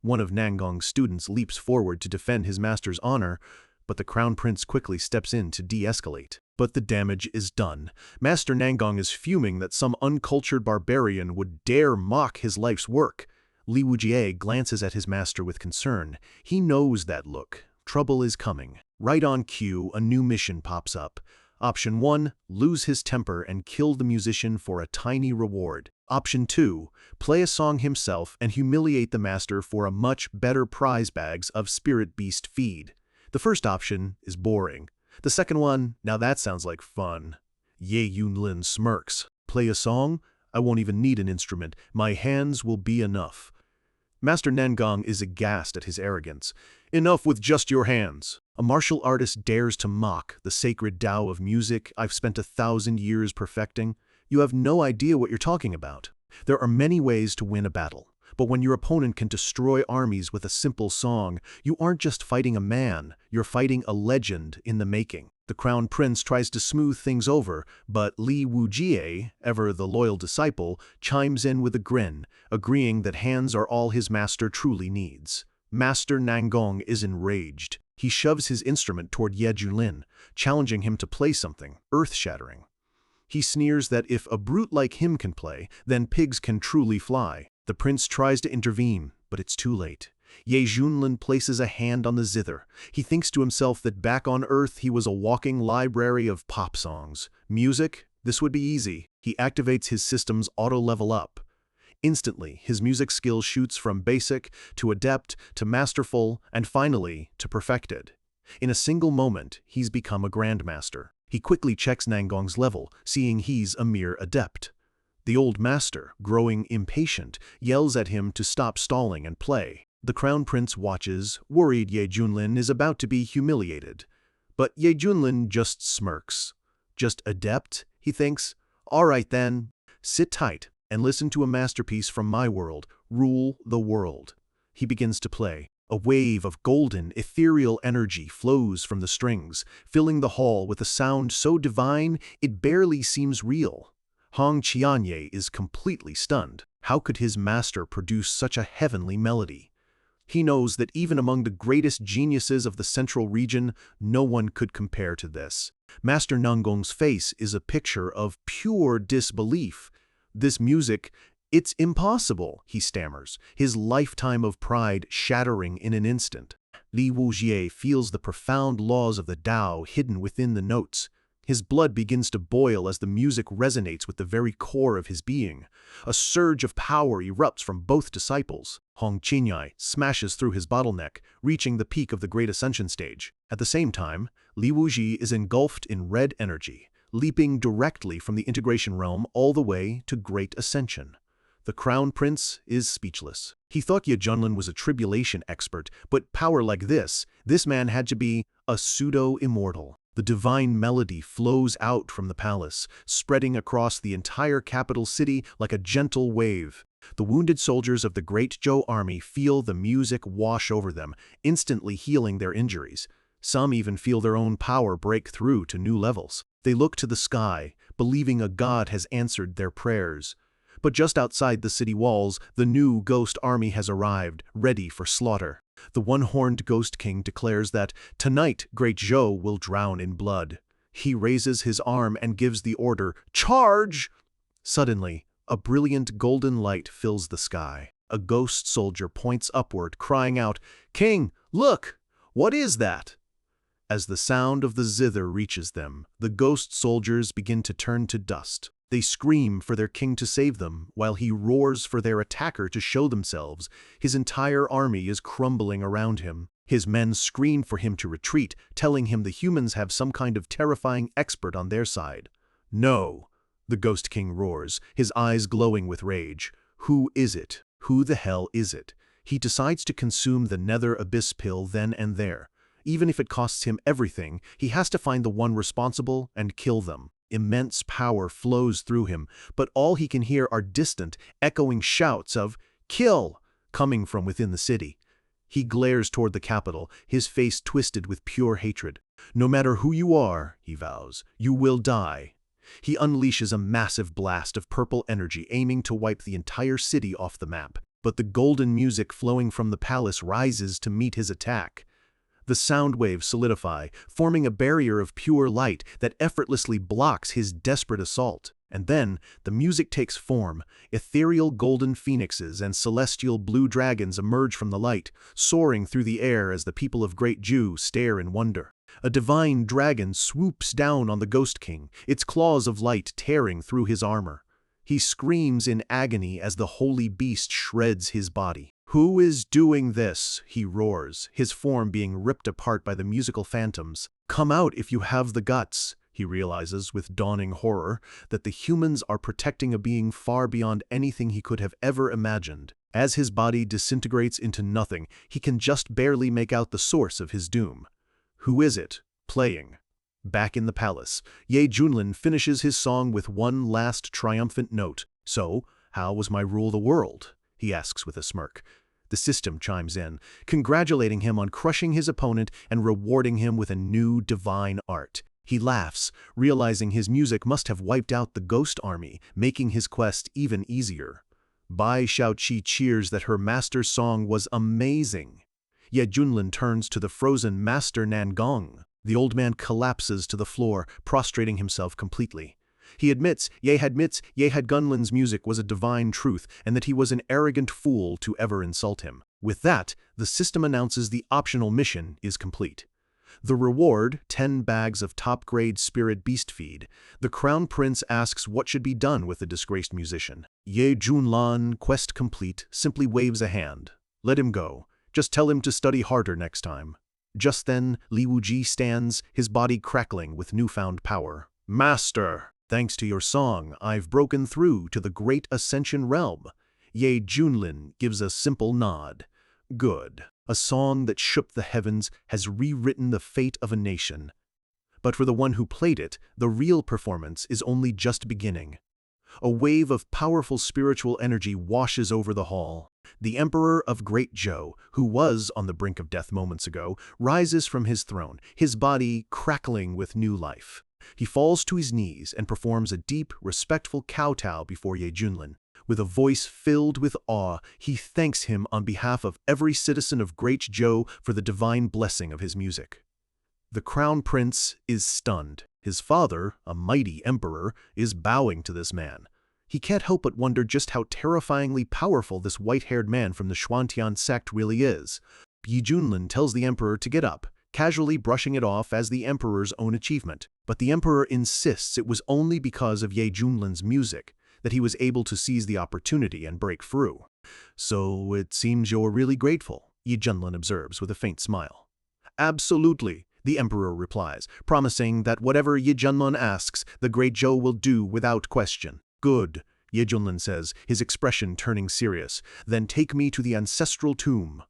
One of Nangong's students leaps forward to defend his master's honor, but the Crown Prince quickly steps in to de-escalate. But the damage is done. Master Nangong is fuming that some uncultured barbarian would dare mock his life's work. Li Wujie glances at his master with concern. He knows that look. Trouble is coming. Right on cue, a new mission pops up. Option 1, lose his temper and kill the musician for a tiny reward. Option 2, play a song himself and humiliate the master for a much better prize bags of spirit beast feed. The first option is boring. The second one, now that sounds like fun. Ye Yunlin smirks. Play a song? I won't even need an instrument. My hands will be enough. Master Nangong is aghast at his arrogance. Enough with just your hands. A martial artist dares to mock the sacred Tao of music I've spent 1,000 years perfecting. You have no idea what you're talking about. There are many ways to win a battle, but when your opponent can destroy armies with a simple song, you aren't just fighting a man, you're fighting a legend in the making. The Crown Prince tries to smooth things over, but Li Wujie, ever the loyal disciple, chimes in with a grin, agreeing that hands are all his master truly needs. Master Nangong is enraged. He shoves his instrument toward Ye Junlin, challenging him to play something earth-shattering. He sneers that if a brute like him can play, then pigs can truly fly. The prince tries to intervene, but it's too late. Ye Junlin places a hand on the zither. He thinks to himself that back on Earth he was a walking library of pop songs. Music? This would be easy. He activates his system's auto-level up. Instantly, his music skill shoots from basic to adept to masterful and finally to perfected. In a single moment, he's become a grandmaster. He quickly checks Nangong's level, seeing he's a mere adept. The old master, growing impatient, yells at him to stop stalling and play. The Crown Prince watches, worried Ye Junlin is about to be humiliated. But Ye Junlin just smirks. Just adept, he thinks. All right then, sit tight and listen to a masterpiece from my world, Rule the World. He begins to play. A wave of golden, ethereal energy flows from the strings, filling the hall with a sound so divine it barely seems real. Hong Qianye is completely stunned. How could his master produce such a heavenly melody? He knows that even among the greatest geniuses of the central region, no one could compare to this. Master Nangong's face is a picture of pure disbelief. This music, it's impossible, he stammers, his lifetime of pride shattering in an instant. Li Wujie feels the profound laws of the Tao hidden within the notes. His blood begins to boil as the music resonates with the very core of his being. A surge of power erupts from both disciples. Hong Qianye smashes through his bottleneck, reaching the peak of the Great Ascension stage. At the same time, Li Wuji is engulfed in red energy, leaping directly from the integration realm all the way to Great Ascension. The Crown Prince is speechless. He thought Ye Junlin was a tribulation expert, but power like this man had to be a pseudo-immortal. The divine melody flows out from the palace, spreading across the entire capital city like a gentle wave. The wounded soldiers of the Great Zhou army feel the music wash over them, instantly healing their injuries. Some even feel their own power break through to new levels. They look to the sky, believing a god has answered their prayers. But just outside the city walls, the new ghost army has arrived, ready for slaughter. The one-horned Ghost King declares that tonight Great Zhou will drown in blood. He raises his arm and gives the order, "Charge!" Suddenly, a brilliant golden light fills the sky. A ghost soldier points upward, crying out, "King, look! What is that?" As the sound of the zither reaches them, the ghost soldiers begin to turn to dust. They scream for their king to save them, while he roars for their attacker to show themselves. His entire army is crumbling around him. His men scream for him to retreat, telling him the humans have some kind of terrifying expert on their side. "No," the Ghost King roars, his eyes glowing with rage. "Who is it? Who the hell is it?" He decides to consume the Nether Abyss pill then and there. Even if it costs him everything, he has to find the one responsible and kill them. Immense power flows through him, but all he can hear are distant, echoing shouts of "Kill!" coming from within the city. He glares toward the capital, his face twisted with pure hatred. "No matter who you are," he vows, "you will die." He unleashes a massive blast of purple energy aiming to wipe the entire city off the map. But the golden music flowing from the palace rises to meet his attack. The sound waves solidify, forming a barrier of pure light that effortlessly blocks his desperate assault. And then, the music takes form. Ethereal golden phoenixes and celestial blue dragons emerge from the light, soaring through the air as the people of Great Jew stare in wonder. A divine dragon swoops down on the Ghost King, its claws of light tearing through his armor. He screams in agony as the holy beast shreds his body. "Who is doing this?" he roars, his form being ripped apart by the musical phantoms. "Come out if you have the guts." He realizes with dawning horror that the humans are protecting a being far beyond anything he could have ever imagined. As his body disintegrates into nothing, he can just barely make out the source of his doom. Who is it? Playing. Back in the palace, Ye Junlin finishes his song with one last triumphant note. "So, how was my rule the world?" he asks with a smirk. The system chimes in, congratulating him on crushing his opponent and rewarding him with a new divine art. He laughs, realizing his music must have wiped out the ghost army, making his quest even easier. Bai Xiaoqi cheers that her master's song was amazing. Ye Junlin turns to the frozen master Nangong. The old man collapses to the floor, prostrating himself completely. He admits Ye Gunlin's music was a divine truth and that he was an arrogant fool to ever insult him. With that, the system announces the optional mission is complete. The reward, 10 bags of top-grade spirit beast feed. The crown prince asks what should be done with the disgraced musician. Ye Junlan, quest complete, simply waves a hand. "Let him go. Just tell him to study harder next time." Just then, Li Wuji stands, his body crackling with newfound power. "Master, thanks to your song, I've broken through to the great Ascension realm." Ye Junlin gives a simple nod. "Good. A song that shook the heavens has rewritten the fate of a nation." But for the one who played it, the real performance is only just beginning. A wave of powerful spiritual energy washes over the hall. The Emperor of Great Zhou, who was on the brink of death moments ago, rises from his throne, his body crackling with new life. He falls to his knees and performs a deep, respectful kowtow before Ye Junlin. With a voice filled with awe, he thanks him on behalf of every citizen of Great Zhou for the divine blessing of his music. The crown prince is stunned. His father, a mighty emperor, is bowing to this man. He can't help but wonder just how terrifyingly powerful this white-haired man from the Xuantian sect really is. Ye Junlin tells the emperor to get up, casually brushing it off as the emperor's own achievement. But the emperor insists it was only because of Ye Junlin's music that he was able to seize the opportunity and break through. "So it seems you're really grateful," Ye Junlin observes with a faint smile. "Absolutely," the emperor replies, promising that whatever Ye Junlin asks, the Great Zhou will do without question. "Good," Ye Junlin says, his expression turning serious. "Then take me to the ancestral tomb."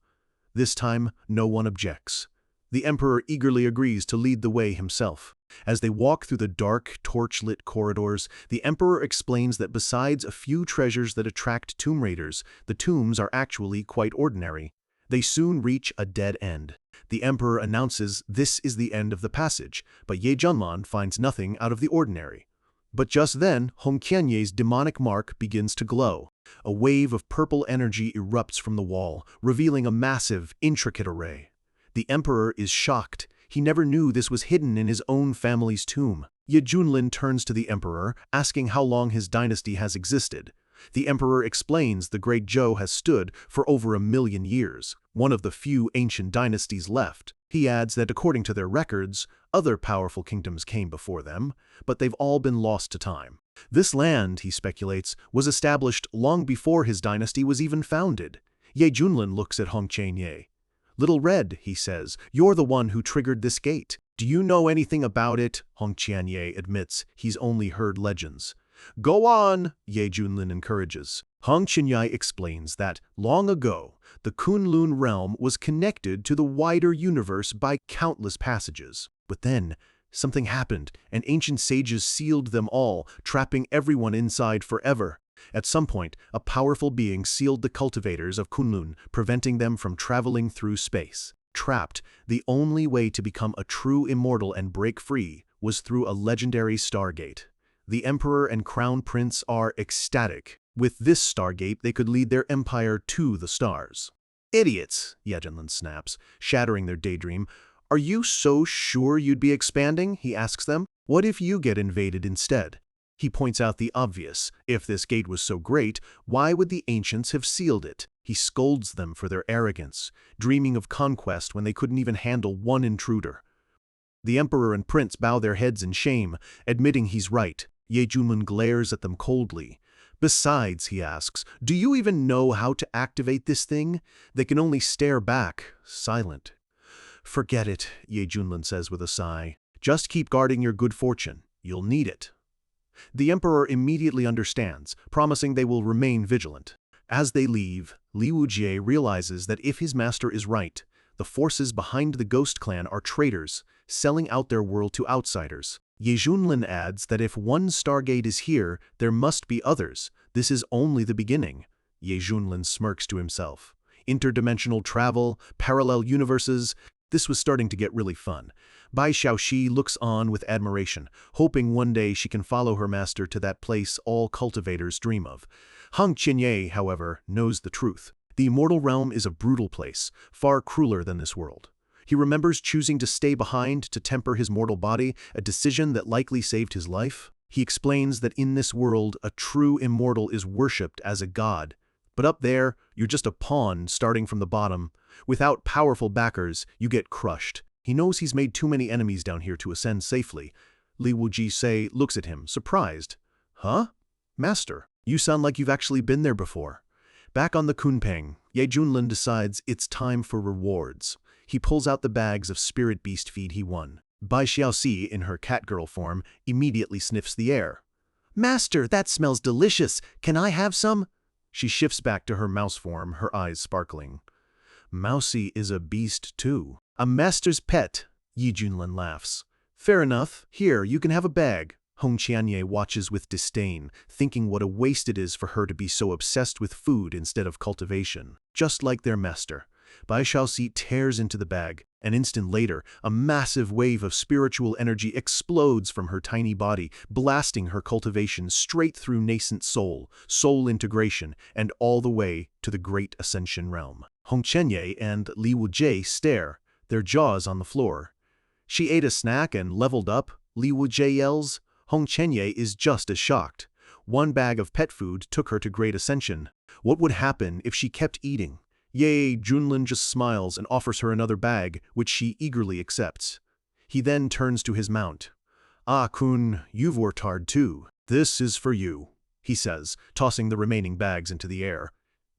This time, no one objects. The emperor eagerly agrees to lead the way himself. As they walk through the dark, torch-lit corridors, the emperor explains that besides a few treasures that attract tomb raiders, the tombs are actually quite ordinary. They soon reach a dead end. The emperor announces this is the end of the passage, but Ye Junlin finds nothing out of the ordinary. But just then, Hong Qianye's demonic mark begins to glow. A wave of purple energy erupts from the wall, revealing a massive, intricate array. The emperor is shocked. He never knew this was hidden in his own family's tomb. Ye Junlin turns to the emperor, asking how long his dynasty has existed. The emperor explains the Great Zhou has stood for over 1,000,000 years, one of the few ancient dynasties left. He adds that according to their records, other powerful kingdoms came before them, but they've all been lost to time. This land, he speculates, was established long before his dynasty was even founded. Ye Junlin looks at Hong Qianye. "Little Red," he says, "you're the one who triggered this gate. Do you know anything about it?" Hong Qianye admits he's only heard legends. "Go on," Ye Junlin encourages. Hong Qianye explains that, long ago, the Kunlun realm was connected to the wider universe by countless passages. But then, something happened, and ancient sages sealed them all, trapping everyone inside forever. At some point, a powerful being sealed the cultivators of Kunlun, preventing them from traveling through space. Trapped, the only way to become a true immortal and break free was through a legendary stargate. The Emperor and Crown Prince are ecstatic. With this stargate, they could lead their empire to the stars. "Idiots," Yejunlin snaps, shattering their daydream. "Are you so sure you'd be expanding?" he asks them. "What if you get invaded instead?" He points out the obvious. If this gate was so great, why would the ancients have sealed it? He scolds them for their arrogance, dreaming of conquest when they couldn't even handle one intruder. The Emperor and Prince bow their heads in shame, admitting he's right. Yejunlin glares at them coldly. "Besides," he asks, "do you even know how to activate this thing?" They can only stare back, silent. "Forget it," Yejunlin says with a sigh. "Just keep guarding your good fortune. You'll need it." The Emperor immediately understands, promising they will remain vigilant. As they leave, Li Wujie realizes that if his master is right, the forces behind the Ghost Clan are traitors, selling out their world to outsiders. Yejunlin adds that if one Stargate is here, there must be others. This is only the beginning. Yejunlin smirks to himself. Interdimensional travel, parallel universes. This was starting to get really fun. Bai Xiaoxi looks on with admiration, hoping one day she can follow her master to that place all cultivators dream of. Hong Qianye, however, knows the truth. The immortal realm is a brutal place, far crueler than this world. He remembers choosing to stay behind to temper his mortal body, a decision that likely saved his life. He explains that in this world, a true immortal is worshipped as a god. But up there, you're just a pawn starting from the bottom. Without powerful backers, you get crushed. He knows he's made too many enemies down here to ascend safely. Li Wujie looks at him, surprised. "Huh? Master, you sound like you've actually been there before." Back on the Kunpeng, Yejunlin decides it's time for rewards. He pulls out the bags of spirit beast feed he won. Bai Xiaoxi, in her catgirl form, immediately sniffs the air. "Master, that smells delicious. Can I have some?" She shifts back to her mouse form, her eyes sparkling. "Mousy is a beast too." "A master's pet," Yejunlin laughs. "Fair enough. Here, you can have a bag." Hong Qianye watches with disdain, thinking what a waste it is for her to be so obsessed with food instead of cultivation. Just like their master. Bai Xiaoxi tears into the bag. An instant later, a massive wave of spiritual energy explodes from her tiny body, blasting her cultivation straight through nascent soul integration, and all the way to the Great Ascension Realm. Hong Qianye and Li Wujie stare, their jaws on the floor. "She ate a snack and leveled up," Li Wujie yells. Hong Qianye is just as shocked. One bag of pet food took her to Great Ascension. What would happen if she kept eating? Yejunlin just smiles and offers her another bag, which she eagerly accepts. He then turns to his mount. "Ah, Kun, you've worked hard too. This is for you," he says, tossing the remaining bags into the air.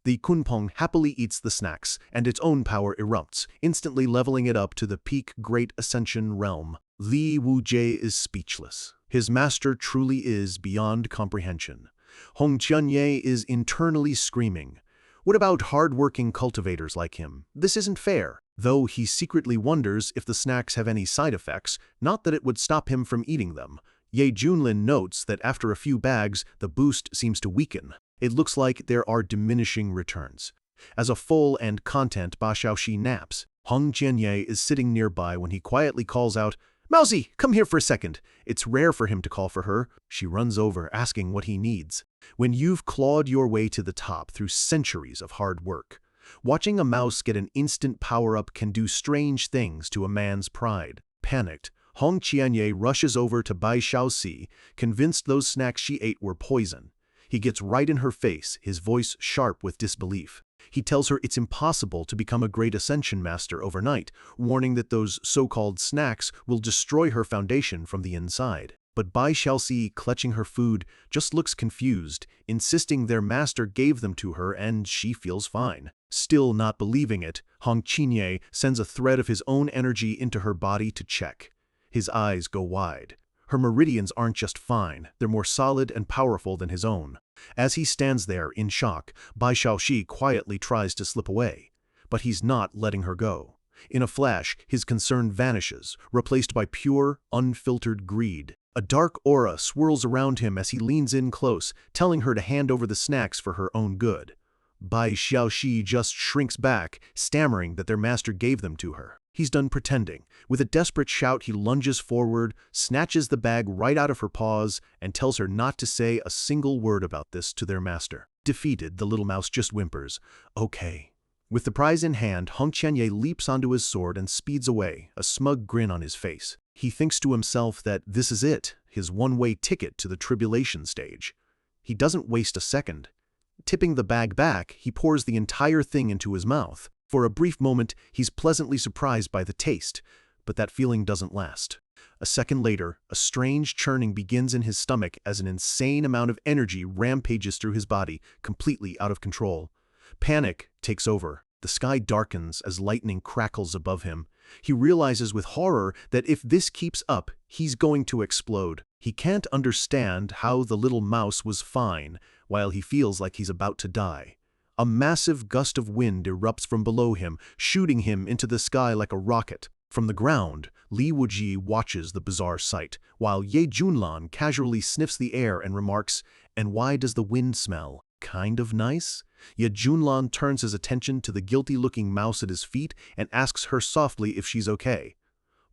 The Kunpeng happily eats the snacks, and its own power erupts, instantly leveling it up to the peak Great Ascension realm. Li Wujie is speechless. His master truly is beyond comprehension. Hong Qianye is internally screaming. What about hard-working cultivators like him? This isn't fair. Though he secretly wonders if the snacks have any side effects, not that it would stop him from eating them. Yejunlin notes that after a few bags, the boost seems to weaken. It looks like there are diminishing returns. As a full and content Bai Xiaoxi naps, Hong Qianye is sitting nearby when he quietly calls out, "Mousy, come here for a second." It's rare for him to call for her. She runs over, asking what he needs. When you've clawed your way to the top through centuries of hard work, watching a mouse get an instant power-up can do strange things to a man's pride. Panicked, Hong Qianye rushes over to Bai Xiaoxi, convinced those snacks she ate were poison. He gets right in her face, his voice sharp with disbelief. He tells her it's impossible to become a Great Ascension Master overnight, warning that those so-called snacks will destroy her foundation from the inside. But Bai Xiaoxi, clutching her food, just looks confused, insisting their master gave them to her and she feels fine. Still not believing it, Hong Qianye sends a thread of his own energy into her body to check. His eyes go wide. Her meridians aren't just fine, they're more solid and powerful than his own. As he stands there in shock, Bai Xiaoxi quietly tries to slip away. But he's not letting her go. In a flash, his concern vanishes, replaced by pure, unfiltered greed. A dark aura swirls around him as he leans in close, telling her to hand over the snacks for her own good. Bai Xiaoxi just shrinks back, stammering that their master gave them to her. He's done pretending. With a desperate shout, he lunges forward, snatches the bag right out of her paws, and tells her not to say a single word about this to their master. Defeated, the little mouse just whimpers, "Okay." With the prize in hand, Hong Qianye leaps onto his sword and speeds away, a smug grin on his face. He thinks to himself that this is it, his one-way ticket to the tribulation stage. He doesn't waste a second. Tipping the bag back, he pours the entire thing into his mouth. For a brief moment, he's pleasantly surprised by the taste, but that feeling doesn't last. A second later, a strange churning begins in his stomach as an insane amount of energy rampages through his body, completely out of control. Panic takes over. The sky darkens as lightning crackles above him. He realizes with horror that if this keeps up, he's going to explode. He can't understand how the little mouse was fine, while he feels like he's about to die. A massive gust of wind erupts from below him, shooting him into the sky like a rocket. From the ground, Li Wuji watches the bizarre sight, while Ye Junlan casually sniffs the air and remarks, "And why does the wind smell? Kind of nice?" Ye Junlan turns his attention to the guilty-looking mouse at his feet and asks her softly if she's okay.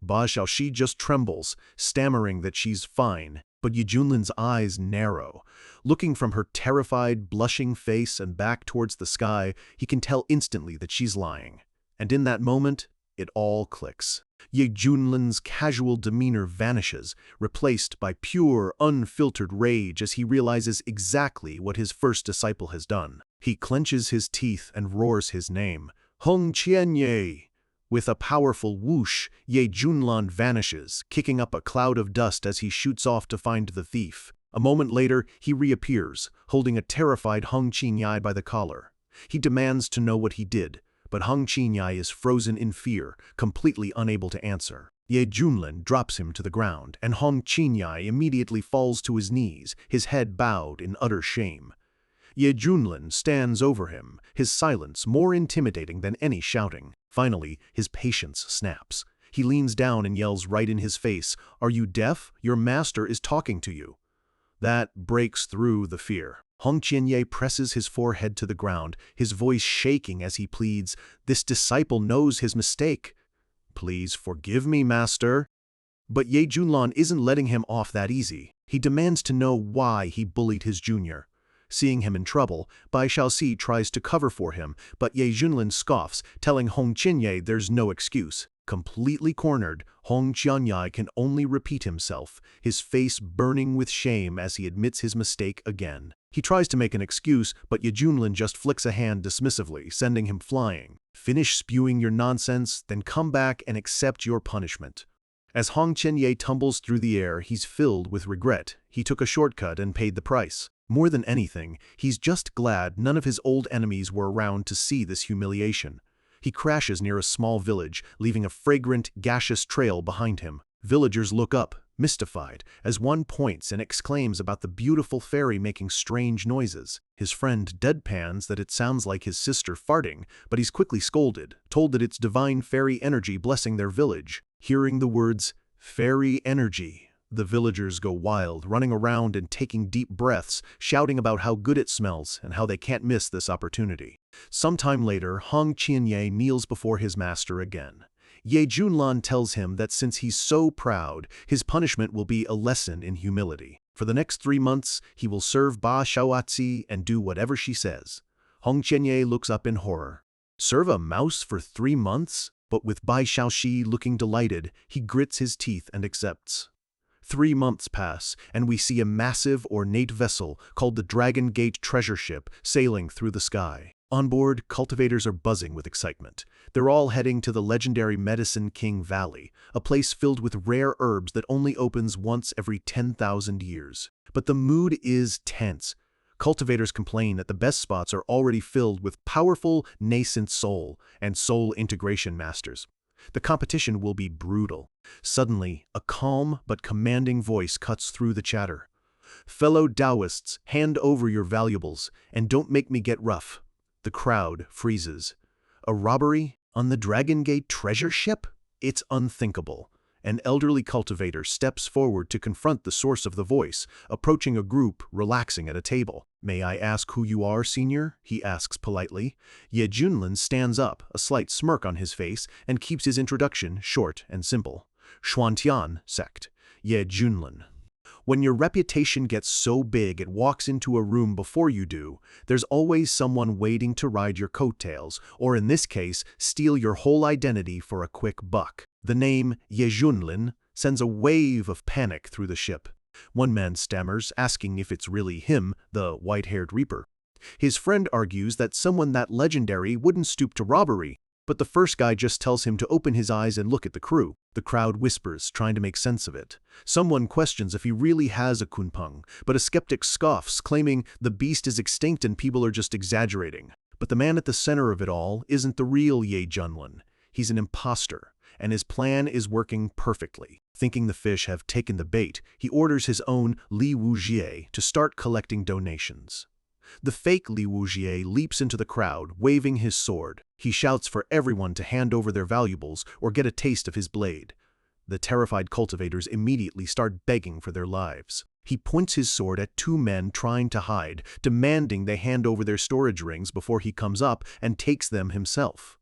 Ba Xiaoxi just trembles, stammering that she's fine, but Ye Junlan's eyes narrow. Looking from her terrified, blushing face and back towards the sky, he can tell instantly that she's lying. And in that moment, it all clicks. Ye Junlan's casual demeanor vanishes, replaced by pure, unfiltered rage as he realizes exactly what his first disciple has done. He clenches his teeth and roars his name, Hong Qianye. With a powerful whoosh, Ye Junlan vanishes, kicking up a cloud of dust as he shoots off to find the thief. A moment later, he reappears, holding a terrified Hong Qianye by the collar. He demands to know what he did, but Hong Qianye is frozen in fear, completely unable to answer. Ye Junlan drops him to the ground, and Hong Qianye immediately falls to his knees, his head bowed in utter shame. Ye Junlan stands over him, his silence more intimidating than any shouting. Finally, his patience snaps. He leans down and yells right in his face, "Are you deaf? Your master is talking to you." That breaks through the fear. Hong Qianye presses his forehead to the ground, his voice shaking as he pleads, "This disciple knows his mistake. Please forgive me, master." But Ye Junlan isn't letting him off that easy. He demands to know why he bullied his junior. Seeing him in trouble, Bai Xiaoxi tries to cover for him, but Ye Junlan scoffs, telling Hong Qianye there's no excuse. Completely cornered, Hong Qianye can only repeat himself, his face burning with shame as he admits his mistake again. He tries to make an excuse, but Ye Junlan just flicks a hand dismissively, sending him flying. "Finish spewing your nonsense, then come back and accept your punishment." As Hong Qianye tumbles through the air, he's filled with regret. He took a shortcut and paid the price. More than anything, he's just glad none of his old enemies were around to see this humiliation. He crashes near a small village, leaving a fragrant, gaseous trail behind him. Villagers look up, mystified, as one points and exclaims about the beautiful fairy making strange noises. His friend deadpans that it sounds like his sister farting, but he's quickly scolded, told that it's divine fairy energy blessing their village. Hearing the words, "fairy energy," the villagers go wild, running around and taking deep breaths, shouting about how good it smells and how they can't miss this opportunity. Sometime later, Hong Qianye kneels before his master again. Ye Junlan tells him that since he's so proud, his punishment will be a lesson in humility. For the next 3 months, he will serve Ba Xiaoxi and do whatever she says. Hong Qianye looks up in horror. Serve a mouse for 3 months? But with Bai Xiaoxi looking delighted, he grits his teeth and accepts. 3 months pass, and we see a massive, ornate vessel called the Dragon Gate treasure ship sailing through the sky. On board, cultivators are buzzing with excitement. They're all heading to the legendary Medicine King Valley, a place filled with rare herbs that only opens once every 10,000 years. But the mood is tense. Cultivators complain that the best spots are already filled with powerful, nascent soul and soul integration masters. The competition will be brutal. Suddenly, a calm but commanding voice cuts through the chatter. "Fellow Taoists, hand over your valuables, and don't make me get rough." The crowd freezes. A robbery on the Dragon Gate treasure ship? It's unthinkable. An elderly cultivator steps forward to confront the source of the voice, approaching a group relaxing at a table. "May I ask who you are, senior?" he asks politely. Ye Junlin stands up, a slight smirk on his face, and keeps his introduction short and simple. Xuantian sect. Ye Junlin. When your reputation gets so big it walks into a room before you do, there's always someone waiting to ride your coattails, or in this case, steal your whole identity for a quick buck. The name Ye Junlin sends a wave of panic through the ship. One man stammers, asking if it's really him, the white-haired reaper. His friend argues that someone that legendary wouldn't stoop to robbery, but the first guy just tells him to open his eyes and look at the crew. The crowd whispers, trying to make sense of it. Someone questions if he really has a kunpeng, but a skeptic scoffs, claiming the beast is extinct and people are just exaggerating. But the man at the center of it all isn't the real Ye Junlin. He's an imposter, and his plan is working perfectly. Thinking the fish have taken the bait, he orders his own Li Wujie to start collecting donations. The fake Li Wujie leaps into the crowd, waving his sword. He shouts for everyone to hand over their valuables or get a taste of his blade. The terrified cultivators immediately start begging for their lives. He points his sword at two men trying to hide, demanding they hand over their storage rings before he comes up and takes them himself.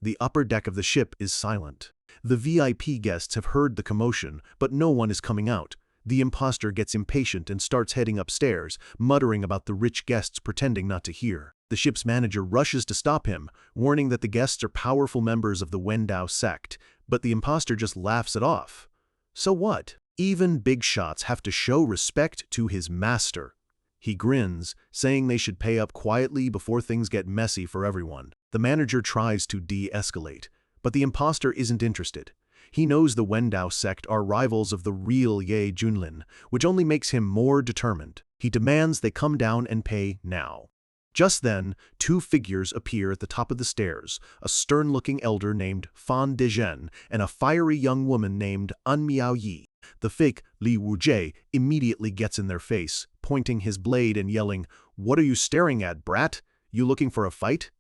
The upper deck of the ship is silent. The VIP guests have heard the commotion, but no one is coming out. The imposter gets impatient and starts heading upstairs, muttering about the rich guests pretending not to hear. The ship's manager rushes to stop him, warning that the guests are powerful members of the Wendao sect, but the imposter just laughs it off. So what? Even big shots have to show respect to his master. He grins, saying they should pay up quietly before things get messy for everyone. The manager tries to de-escalate, but the imposter isn't interested. He knows the Wendao sect are rivals of the real Ye Junlin, which only makes him more determined. He demands they come down and pay now. Just then, two figures appear at the top of the stairs, a stern-looking elder named Fan Dezhen and a fiery young woman named An Miaoyi. The fake Li Wujie immediately gets in their face, pointing his blade and yelling, "What are you staring at, brat? You looking for a fight?"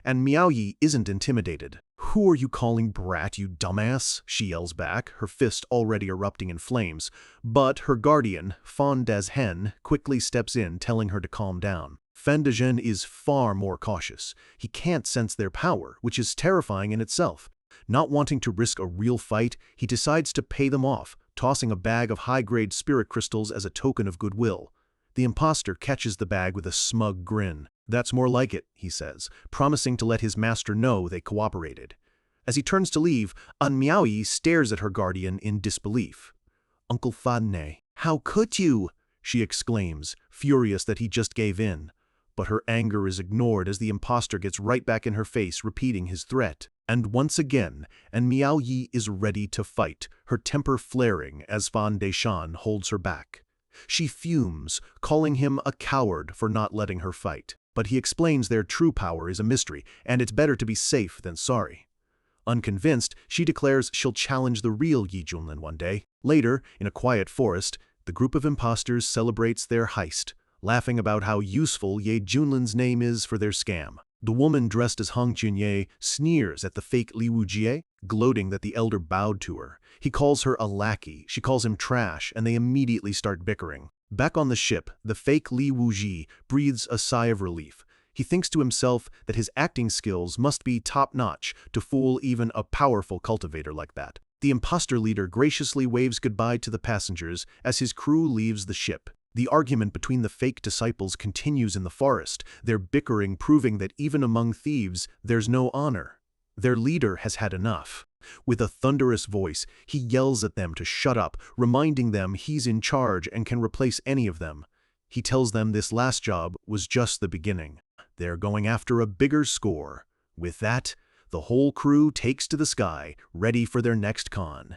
And Miaoyi isn't intimidated. "Who are you calling brat, you dumbass?" she yells back, her fist already erupting in flames. But her guardian, Fan Dezhen, quickly steps in, telling her to calm down. Fan Dezhen is far more cautious. He can't sense their power, which is terrifying in itself. Not wanting to risk a real fight, he decides to pay them off, tossing a bag of high-grade spirit crystals as a token of goodwill. The imposter catches the bag with a smug grin. "That's more like it," he says, promising to let his master know they cooperated. As he turns to leave, An Miaoyi stares at her guardian in disbelief. "Uncle Fadne, how could you?" she exclaims, furious that he just gave in. But her anger is ignored as the imposter gets right back in her face, repeating his threat. And once again, An Miaoyi is ready to fight, her temper flaring as Fan Dezhen holds her back. She fumes, calling him a coward for not letting her fight. But he explains their true power is a mystery, and it's better to be safe than sorry. Unconvinced, she declares she'll challenge the real Ye Junlin one day. Later, in a quiet forest, the group of imposters celebrates their heist, laughing about how useful Ye Junlin's name is for their scam. The woman dressed as Hong Junye sneers at the fake Li Wujie, gloating that the elder bowed to her. He calls her a lackey, she calls him trash, and they immediately start bickering. Back on the ship, the fake Li Wujie breathes a sigh of relief. He thinks to himself that his acting skills must be top-notch to fool even a powerful cultivator like that. The imposter leader graciously waves goodbye to the passengers as his crew leaves the ship. The argument between the fake disciples continues in the forest, their bickering proving that even among thieves, there's no honor. Their leader has had enough. With a thunderous voice, he yells at them to shut up, reminding them he's in charge and can replace any of them. He tells them this last job was just the beginning. They're going after a bigger score. With that, the whole crew takes to the sky, ready for their next con.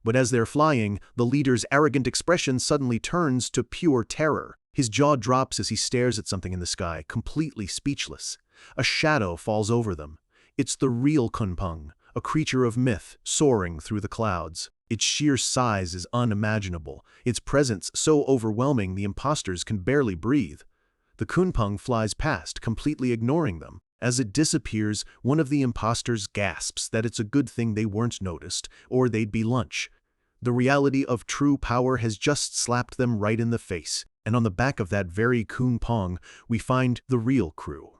But as they're flying, the leader's arrogant expression suddenly turns to pure terror. His jaw drops as he stares at something in the sky, completely speechless. A shadow falls over them. It's the real Kunpeng, a creature of myth, soaring through the clouds. Its sheer size is unimaginable, its presence so overwhelming the imposters can barely breathe. The Kunpeng flies past, completely ignoring them. As it disappears, one of the imposters gasps that it's a good thing they weren't noticed, or they'd be lunch. The reality of true power has just slapped them right in the face, and on the back of that very Kun Pong, we find the real crew.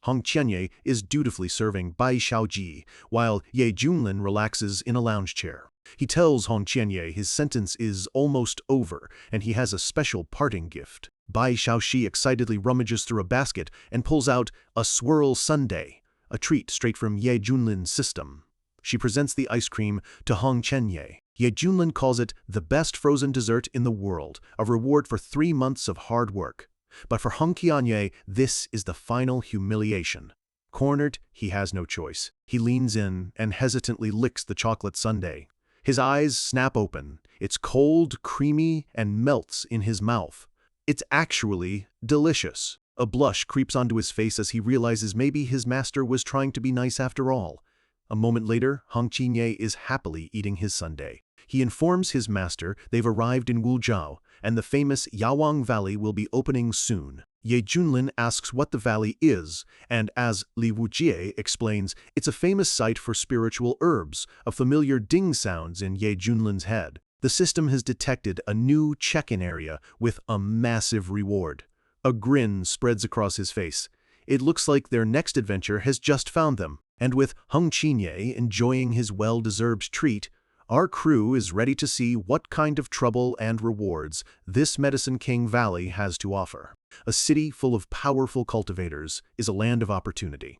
Hong Qianye is dutifully serving Bai Xiaoji, while Ye Junlin relaxes in a lounge chair. He tells Hong Qianye his sentence is almost over, and he has a special parting gift. Bai Xiaoxi excitedly rummages through a basket and pulls out a swirl sundae, a treat straight from Ye Junlin's system. She presents the ice cream to Hong Qianye. Ye Junlin calls it the best frozen dessert in the world, a reward for 3 months of hard work. But for Hong Qianye, this is the final humiliation. Cornered, he has no choice. He leans in and hesitantly licks the chocolate sundae. His eyes snap open. It's cold, creamy, and melts in his mouth. It's actually delicious. A blush creeps onto his face as he realizes maybe his master was trying to be nice after all. A moment later, Hong Qianye is happily eating his sundae. He informs his master they've arrived in Wuzhou, and the famous Yawang Valley will be opening soon. Ye Junlin asks what the valley is, and as Li Wujie explains, it's a famous site for spiritual herbs, a familiar ding sounds in Ye Junlin's head. The system has detected a new check-in area with a massive reward. A grin spreads across his face. It looks like their next adventure has just found them, and with Hong Qianye enjoying his well-deserved treat, our crew is ready to see what kind of trouble and rewards this Medicine King Valley has to offer. A city full of powerful cultivators is a land of opportunity.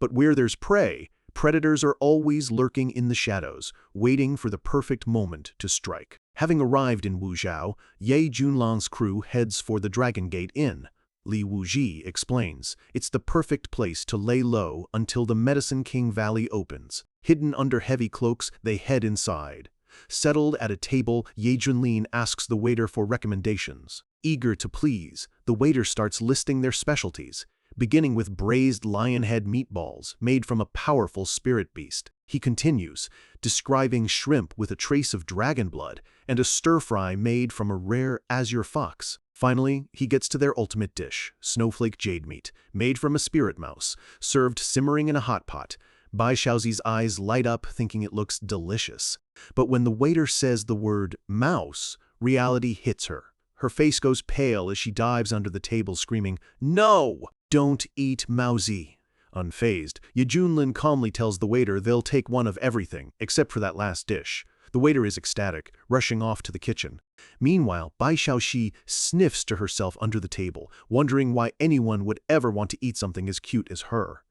But where there's prey, predators are always lurking in the shadows, waiting for the perfect moment to strike. Having arrived in Wuzhou, Ye Junlin's crew heads for the Dragon Gate Inn. Li Wuji explains, it's the perfect place to lay low until the Medicine King Valley opens. Hidden under heavy cloaks, they head inside. Settled at a table, Ye Junlin asks the waiter for recommendations. Eager to please, the waiter starts listing their specialties, beginning with braised lion head meatballs made from a powerful spirit beast. He continues, describing shrimp with a trace of dragon blood and a stir-fry made from a rare azure fox. Finally, he gets to their ultimate dish, snowflake jade meat, made from a spirit mouse, served simmering in a hot pot. Bai Xiaozi's eyes light up, thinking it looks delicious. But when the waiter says the word mouse, reality hits her. Her face goes pale as she dives under the table, screaming, "No! Don't eat mousy!" Unfazed, Ye Junlin calmly tells the waiter they'll take one of everything, except for that last dish. The waiter is ecstatic, rushing off to the kitchen. Meanwhile, Bai Xiaoxi sniffs to herself under the table, wondering why anyone would ever want to eat something as cute as her.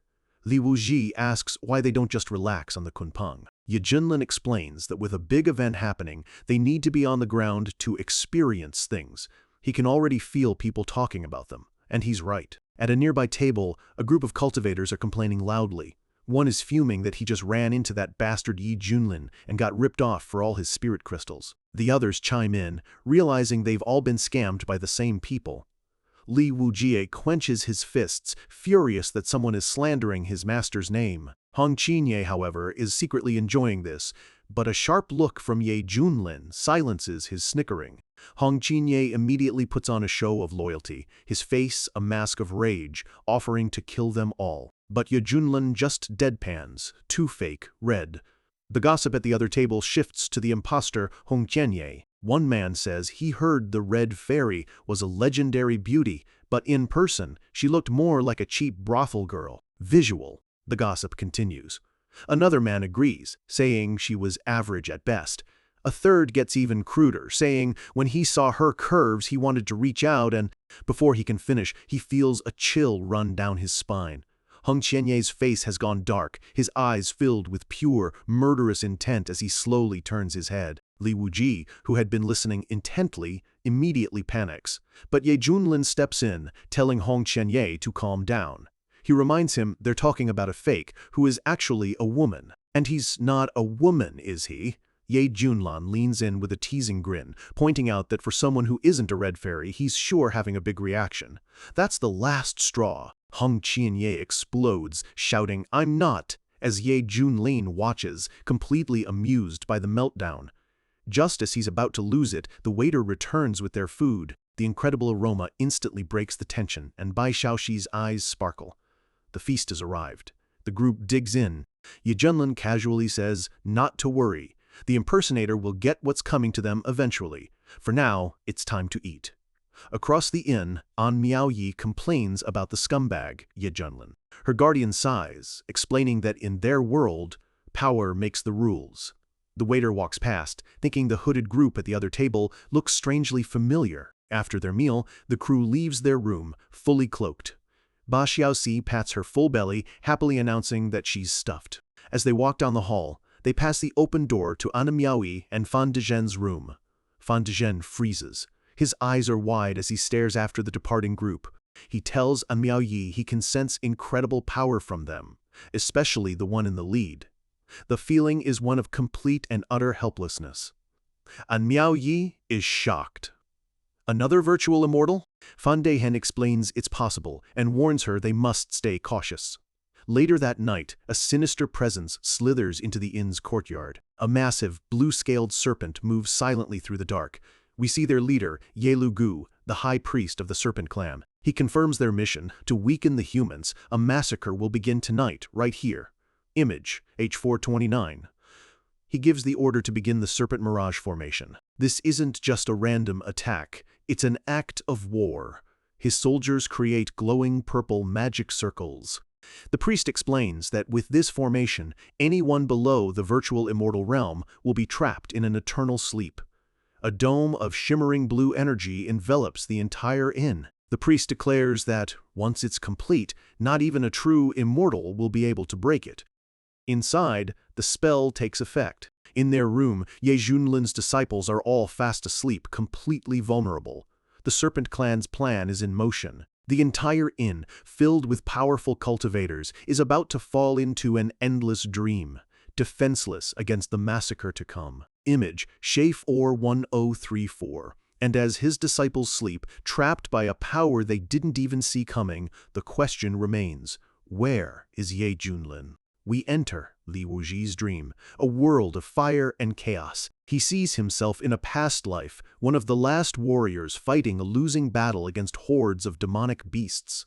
Li Wuji asks why they don't just relax on the Kunpeng. Ye Junlin explains that with a big event happening, they need to be on the ground to experience things. He can already feel people talking about them, and he's right. At a nearby table, a group of cultivators are complaining loudly. One is fuming that he just ran into that bastard Ye Junlin and got ripped off for all his spirit crystals. The others chime in, realizing they've all been scammed by the same people. Li Wujie quenches his fists, furious that someone is slandering his master's name. Hong Qianye, however, is secretly enjoying this, but a sharp look from Ye Junlin silences his snickering. Hong Qianye immediately puts on a show of loyalty, his face a mask of rage, offering to kill them all. But Ye Junlin just deadpans, too fake, red. The gossip at the other table shifts to the imposter Hong Qianye. One man says he heard the Red Fairy was a legendary beauty, but in person, she looked more like a cheap brothel girl. Visual, the gossip continues. Another man agrees, saying she was average at best. A third gets even cruder, saying when he saw her curves he wanted to reach out and, before he can finish, he feels a chill run down his spine. Hong Qianye's face has gone dark, his eyes filled with pure, murderous intent as he slowly turns his head. Li Wuji, who had been listening intently, immediately panics. But Ye Junlin steps in, telling Hong Qianye to calm down. He reminds him they're talking about a fake, who is actually a woman. And he's not a woman, is he? Ye Junlin leans in with a teasing grin, pointing out that for someone who isn't a red fairy, he's sure having a big reaction. That's the last straw. Hong Qianye explodes, shouting, "I'm not," as Ye Junlin watches, completely amused by the meltdown. Just as he's about to lose it, the waiter returns with their food. The incredible aroma instantly breaks the tension, and Bai Xiaoxi's eyes sparkle. The feast has arrived. The group digs in. Ye Junlin casually says, "Not to worry. The impersonator will get what's coming to them eventually. For now, it's time to eat. Across the inn, An Miaoyi complains about the scumbag, Ye Junlin. Her guardian sighs, explaining that in their world, power makes the rules. The waiter walks past, thinking the hooded group at the other table looks strangely familiar. After their meal, the crew leaves their room, fully cloaked. Ba Xiaoxi pats her full belly, happily announcing that she's stuffed. As they walk down the hall, they pass the open door to An Miaoyi and Fan Dezhen's room. Fan Dezhen freezes. His eyes are wide as he stares after the departing group. He tells An Miaoyi he can sense incredible power from them, especially the one in the lead. The feeling is one of complete and utter helplessness. An Miaoyi is shocked. Another virtual immortal? Fan Dezhen explains it's possible and warns her they must stay cautious. Later that night, a sinister presence slithers into the inn's courtyard. A massive, blue-scaled serpent moves silently through the dark. We see their leader, Ye Lugu, the high priest of the serpent clan. He confirms their mission to weaken the humans. A massacre will begin tonight, right here. Image, H429. He gives the order to begin the serpent mirage formation. This isn't just a random attack, it's an act of war. His soldiers create glowing purple magic circles. The priest explains that with this formation, anyone below the virtual immortal realm will be trapped in an eternal sleep. A dome of shimmering blue energy envelops the entire inn. The priest declares that, once it's complete, not even a true immortal will be able to break it. Inside, the spell takes effect. In their room, Ye Junlin's disciples are all fast asleep, completely vulnerable. The Serpent Clan's plan is in motion. The entire inn, filled with powerful cultivators, is about to fall into an endless dream, defenseless against the massacre to come. Image, Shaf1034. And as his disciples sleep, trapped by a power they didn't even see coming, the question remains, where is Ye Junlin? We enter Li Wuji's dream, a world of fire and chaos. He sees himself in a past life, one of the last warriors fighting a losing battle against hordes of demonic beasts.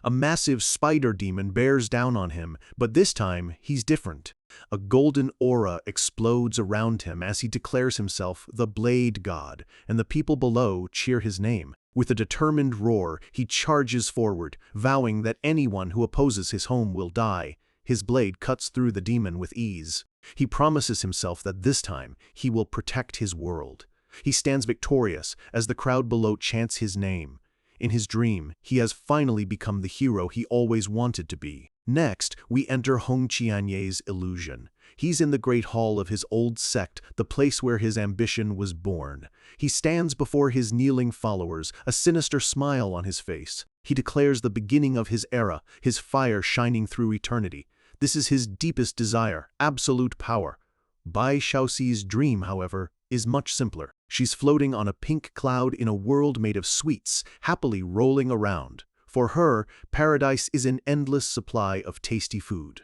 A massive spider demon bears down on him, but this time he's different. A golden aura explodes around him as he declares himself the Blade God, and the people below cheer his name. With a determined roar, he charges forward, vowing that anyone who opposes his home will die. His blade cuts through the demon with ease. He promises himself that this time he will protect his world. He stands victorious as the crowd below chants his name. In his dream, he has finally become the hero he always wanted to be. Next, we enter Hong Qianye's illusion. He's in the great hall of his old sect, the place where his ambition was born. He stands before his kneeling followers, a sinister smile on his face. He declares the beginning of his era, his fire shining through eternity. This is his deepest desire, absolute power. Bai Xiaoxi's dream, however, is much simpler. She's floating on a pink cloud in a world made of sweets, happily rolling around. For her, paradise is an endless supply of tasty food.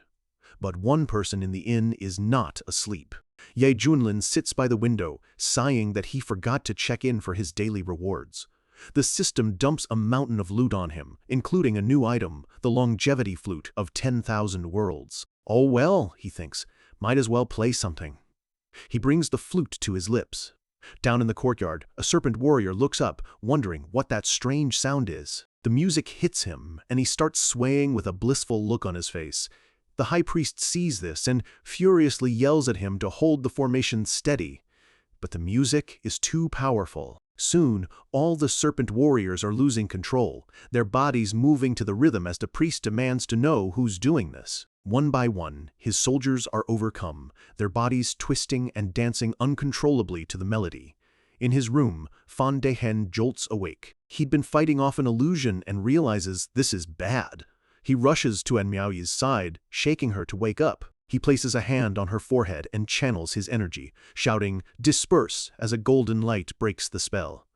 But one person in the inn is not asleep. Ye Junlin sits by the window, sighing that he forgot to check in for his daily rewards. The system dumps a mountain of loot on him, including a new item, the longevity flute of 10,000 worlds. Oh well, he thinks, might as well play something. He brings the flute to his lips. Down in the courtyard, a serpent warrior looks up, wondering what that strange sound is. The music hits him, and he starts swaying with a blissful look on his face. The high priest sees this and furiously yells at him to hold the formation steady. But the music is too powerful. Soon, all the serpent warriors are losing control, their bodies moving to the rhythm as the priest demands to know who's doing this. One by one, his soldiers are overcome, their bodies twisting and dancing uncontrollably to the melody. In his room, Fan Dezhen jolts awake. He'd been fighting off an illusion and realizes this is bad. He rushes to An Miaoyi's side, shaking her to wake up. He places a hand on her forehead and channels his energy, shouting, "Disperse," as a golden light breaks the spell.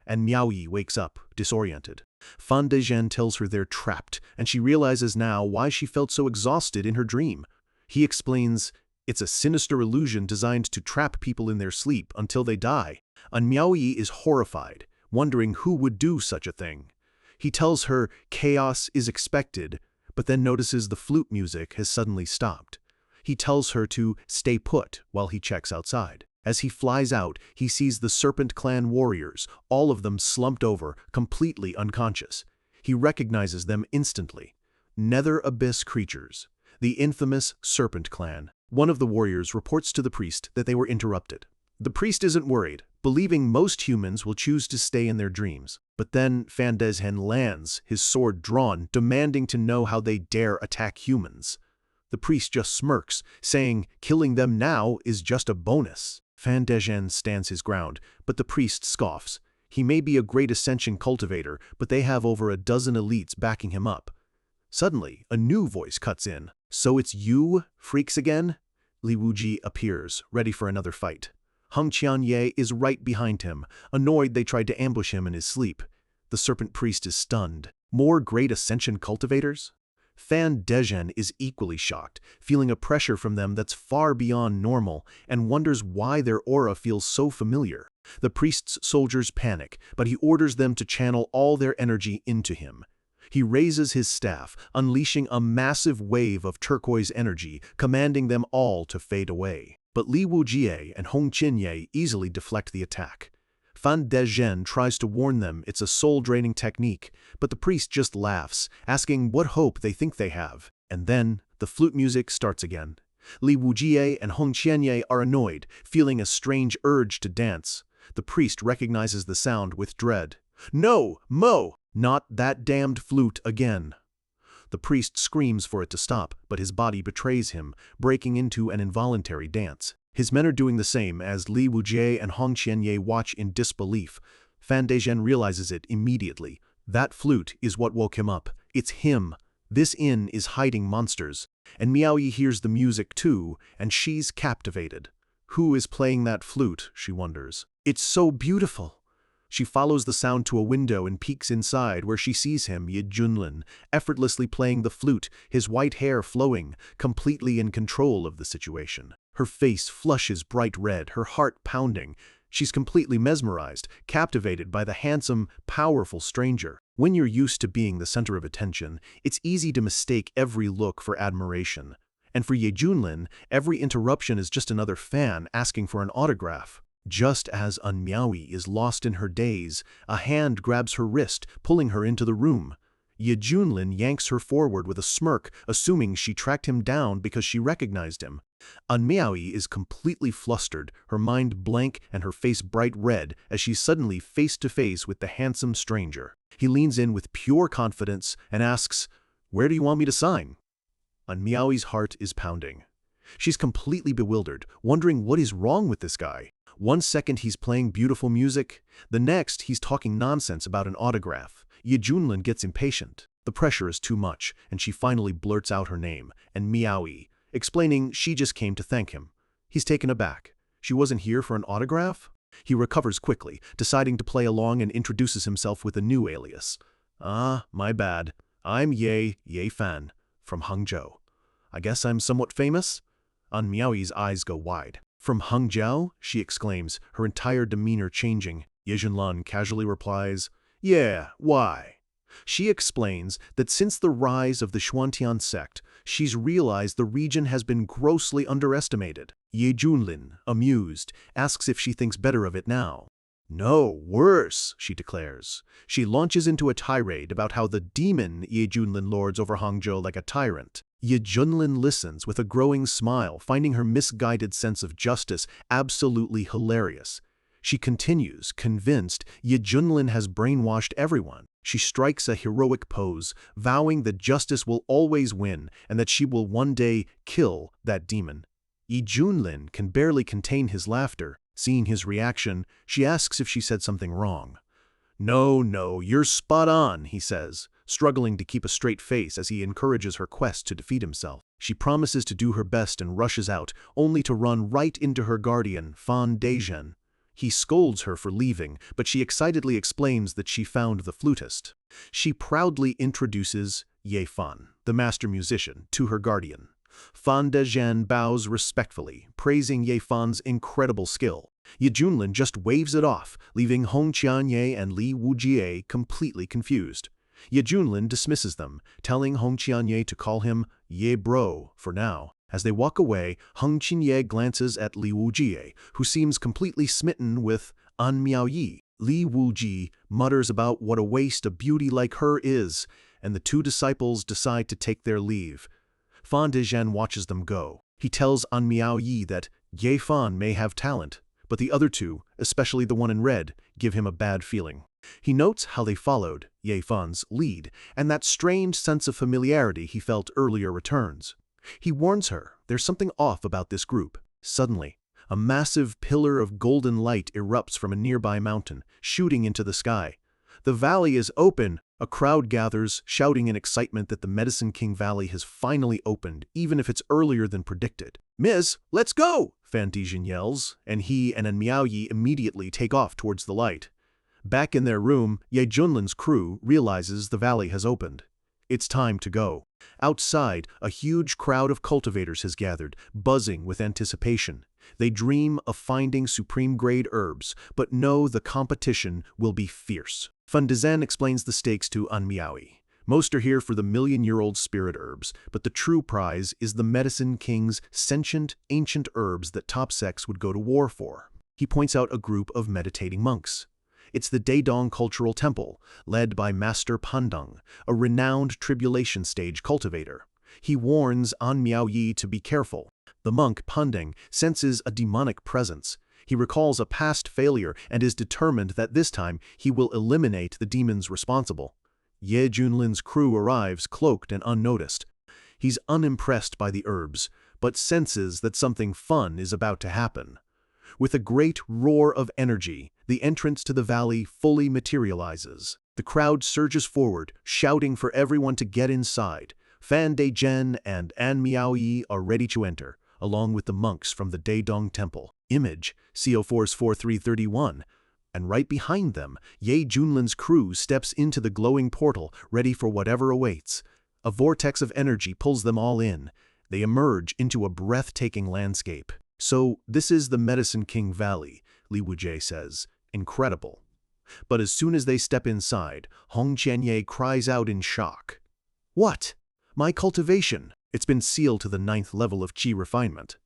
An Miaoyi wakes up, disoriented. Fan Dezhen tells her they're trapped, and she realizes now why she felt so exhausted in her dream. He explains, it's a sinister illusion designed to trap people in their sleep until they die. An Miaoyi is horrified, wondering who would do such a thing. He tells her chaos is expected, but then notices the flute music has suddenly stopped. He tells her to stay put while he checks outside. As he flies out, he sees the Serpent Clan warriors, all of them slumped over, completely unconscious. He recognizes them instantly. Nether Abyss creatures. The infamous Serpent Clan. One of the warriors reports to the priest that they were interrupted. The priest isn't worried, believing most humans will choose to stay in their dreams. But then Fan Dezhen lands, his sword drawn, demanding to know how they dare attack humans. The priest just smirks, saying killing them now is just a bonus. Fan Dezhen stands his ground, but the priest scoffs. He may be a great ascension cultivator, but they have over a dozen elites backing him up. Suddenly, a new voice cuts in. So it's you, freaks again? Li Wuji appears, ready for another fight. Heng Qianye is right behind him, annoyed they tried to ambush him in his sleep. The serpent priest is stunned. More great ascension cultivators? Fan Dezhen is equally shocked, feeling a pressure from them that's far beyond normal, and wonders why their aura feels so familiar. The priest's soldiers panic, but he orders them to channel all their energy into him. He raises his staff, unleashing a massive wave of turquoise energy, commanding them all to fade away. But Li Wujie and Heng Qianye easily deflect the attack. Fan Dezhen tries to warn them it's a soul-draining technique, but the priest just laughs, asking what hope they think they have. And then, the flute music starts again. Li Wujie and Heng Qianye are annoyed, feeling a strange urge to dance. The priest recognizes the sound with dread. "No, Mo! Not that damned flute again!" The priest screams for it to stop, but his body betrays him, breaking into an involuntary dance. His men are doing the same as Li Wujie and Heng Qianye watch in disbelief. Fan Dezhen realizes it immediately. That flute is what woke him up. It's him. This inn is hiding monsters. And Miaoyi hears the music too, and she's captivated. Who is playing that flute, she wonders. It's so beautiful. She follows the sound to a window and peeks inside, where she sees him, Ye Junlin, effortlessly playing the flute, his white hair flowing, completely in control of the situation. Her face flushes bright red, her heart pounding. She's completely mesmerized, captivated by the handsome, powerful stranger. When you're used to being the center of attention, it's easy to mistake every look for admiration. And for Ye Junlin, every interruption is just another fan asking for an autograph. Just as Miaoyi is lost in her daze, a hand grabs her wrist, pulling her into the room. Ye Junlin yanks her forward with a smirk, assuming she tracked him down because she recognized him. Miaoyi is completely flustered, her mind blank and her face bright red as she's suddenly face to face with the handsome stranger. He leans in with pure confidence and asks, "Where do you want me to sign?" Miaoyi's heart is pounding. She's completely bewildered, wondering what is wrong with this guy. One second he's playing beautiful music, the next he's talking nonsense about an autograph. Ye Junlin gets impatient. The pressure is too much, and she finally blurts out her name, and Miaoyi, explaining she just came to thank him. He's taken aback. She wasn't here for an autograph? He recovers quickly, deciding to play along and introduces himself with a new alias. My bad. I'm Ye Fan, from Hangzhou. I guess I'm somewhat famous? Miaoyi's eyes go wide. From Hangzhou? She exclaims, her entire demeanor changing. Ye Junlin casually replies, "Yeah, why?" She explains that since the rise of the Xuantian sect, she's realized the region has been grossly underestimated. Ye Junlin, amused, asks if she thinks better of it now. "No, worse," she declares. She launches into a tirade about how the demon Ye Junlin lords over Hangzhou like a tyrant. Ye Junlin listens with a growing smile, finding her misguided sense of justice absolutely hilarious. She continues, convinced Ye Junlin has brainwashed everyone. She strikes a heroic pose, vowing that justice will always win and that she will one day kill that demon. Ye Junlin can barely contain his laughter. Seeing his reaction, she asks if she said something wrong. No, you're spot on," he says, struggling to keep a straight face as he encourages her quest to defeat himself. She promises to do her best and rushes out, only to run right into her guardian, Fan Dezhen. He scolds her for leaving, but she excitedly explains that she found the flutist. She proudly introduces Ye Fan, the master musician, to her guardian. Fan Dezhen bows respectfully, praising Ye Fan's incredible skill. Ye Junlin just waves it off, leaving Heng Qianye and Li Wujie completely confused. Ye Junlin dismisses them, telling Heng Qianye to call him Ye Bro for now. As they walk away, Heng Qinye glances at Li Wujie, who seems completely smitten with An Miaoyi. Li Wujie mutters about what a waste a beauty like her is, and the two disciples decide to take their leave. Fan Dezhen watches them go. He tells An Miaoyi that Ye Fan may have talent, but the other two, especially the one in red, give him a bad feeling. He notes how they followed Ye Fan's lead, and that strange sense of familiarity he felt earlier returns. He warns her there's something off about this group. Suddenly, a massive pillar of golden light erupts from a nearby mountain, shooting into the sky. The valley is open. A crowd gathers, shouting in excitement that the Medicine King Valley has finally opened, even if it's earlier than predicted. "Miss, let's go!" Fan Dezhen yells, and he and An Miaoyi immediately take off towards the light. Back in their room, Ye Junlin's crew realizes the valley has opened. It's time to go. Outside, a huge crowd of cultivators has gathered, buzzing with anticipation. They dream of finding supreme-grade herbs, but know the competition will be fierce. Fan Dezhen explains the stakes to An Miaoyi. Most are here for the million-year-old spirit herbs, but the true prize is the Medicine King's sentient, ancient herbs that top sects would go to war for. He points out a group of meditating monks. It's the Daedong Cultural Temple, led by Master Pandang, a renowned tribulation stage cultivator. He warns An Miaoyi to be careful. The monk, Pandang, senses a demonic presence. He recalls a past failure and is determined that this time he will eliminate the demons responsible. Ye Junlin's crew arrives cloaked and unnoticed. He's unimpressed by the herbs, but senses that something fun is about to happen. With a great roar of energy, the entrance to the valley fully materializes. The crowd surges forward, shouting for everyone to get inside. Fan Dezhen and An Miaoyi are ready to enter, along with the monks from the Daedong Temple. Image, CO Force 4331. And right behind them, Ye Junlin's crew steps into the glowing portal, ready for whatever awaits. A vortex of energy pulls them all in. They emerge into a breathtaking landscape. "So, this is the Medicine King Valley," Li Wujie says. "Incredible." But as soon as they step inside, Heng Qinye cries out in shock. "What? My cultivation? It's been sealed to the 9th level of qi refinement."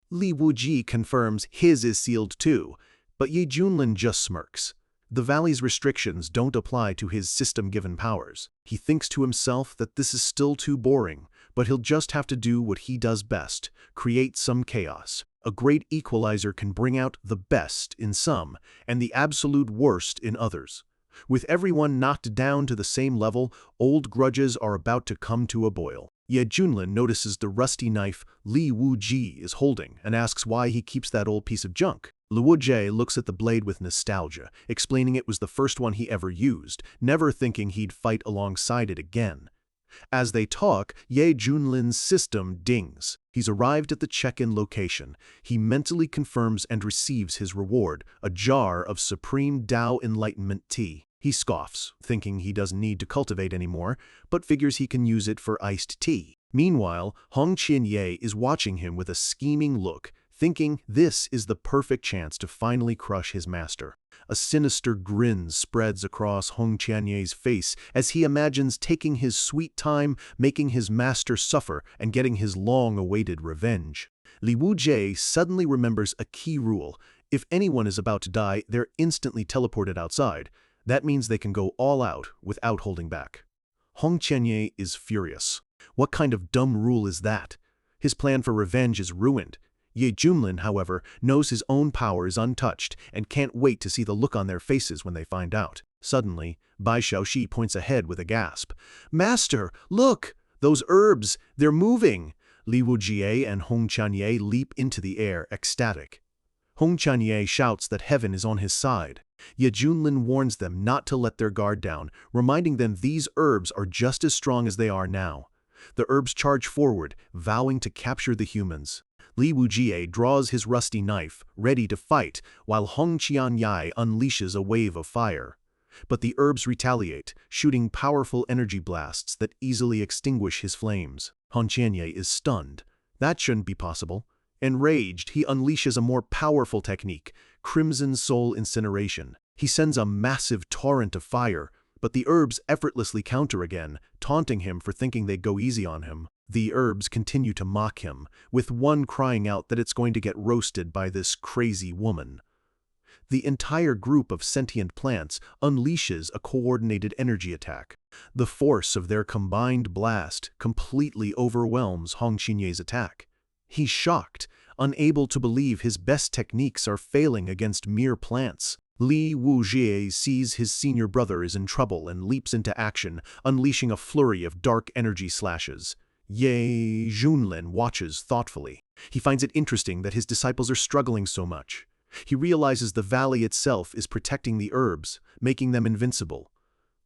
Li Wujie confirms his is sealed too, but Ye Junlin just smirks. The valley's restrictions don't apply to his system-given powers. He thinks to himself that this is still too boring, but he'll just have to do what he does best, create some chaos. A great equalizer can bring out the best in some, and the absolute worst in others. With everyone knocked down to the same level, old grudges are about to come to a boil. Ye Junlin notices the rusty knife Li Wujie is holding and asks why he keeps that old piece of junk. Li Wujie looks at the blade with nostalgia, explaining it was the first one he ever used, never thinking he'd fight alongside it again. As they talk, Ye Junlin's system dings. He's arrived at the check-in location. He mentally confirms and receives his reward, a jar of Supreme Tao Enlightenment tea. He scoffs, thinking he doesn't need to cultivate anymore, but figures he can use it for iced tea. Meanwhile, Heng Qinye is watching him with a scheming look, thinking this is the perfect chance to finally crush his master. A sinister grin spreads across Heng Qinye's face as he imagines taking his sweet time, making his master suffer, and getting his long-awaited revenge. Li Wujie suddenly remembers a key rule. If anyone is about to die, they're instantly teleported outside. That means they can go all out without holding back. Heng Qinye is furious. What kind of dumb rule is that? His plan for revenge is ruined. Ye Junlin, however, knows his own power is untouched and can't wait to see the look on their faces when they find out. Suddenly, Bai Xiaoxi points ahead with a gasp. "Master, look! Those herbs! They're moving!" Li Wujie and Heng Qinye leap into the air, ecstatic. Heng Qinye shouts that heaven is on his side. Ye Junlin warns them not to let their guard down, reminding them these herbs are just as strong as they are now. The herbs charge forward, vowing to capture the humans. Li Wujie draws his rusty knife, ready to fight, while Heng Qinye unleashes a wave of fire. But the herbs retaliate, shooting powerful energy blasts that easily extinguish his flames. Heng Qinye is stunned. That shouldn't be possible. Enraged, he unleashes a more powerful technique, Crimson Soul Incineration. He sends a massive torrent of fire, but the herbs effortlessly counter again, taunting him for thinking they'd go easy on him. The herbs continue to mock him, with one crying out that it's going to get roasted by this crazy woman. The entire group of sentient plants unleashes a coordinated energy attack. The force of their combined blast completely overwhelms Hong Qianyé's attack. He's shocked, unable to believe his best techniques are failing against mere plants. Li Wujie sees his senior brother is in trouble and leaps into action, unleashing a flurry of dark energy slashes. Ye Junlin watches thoughtfully. He finds it interesting that his disciples are struggling so much. He realizes the valley itself is protecting the herbs, making them invincible.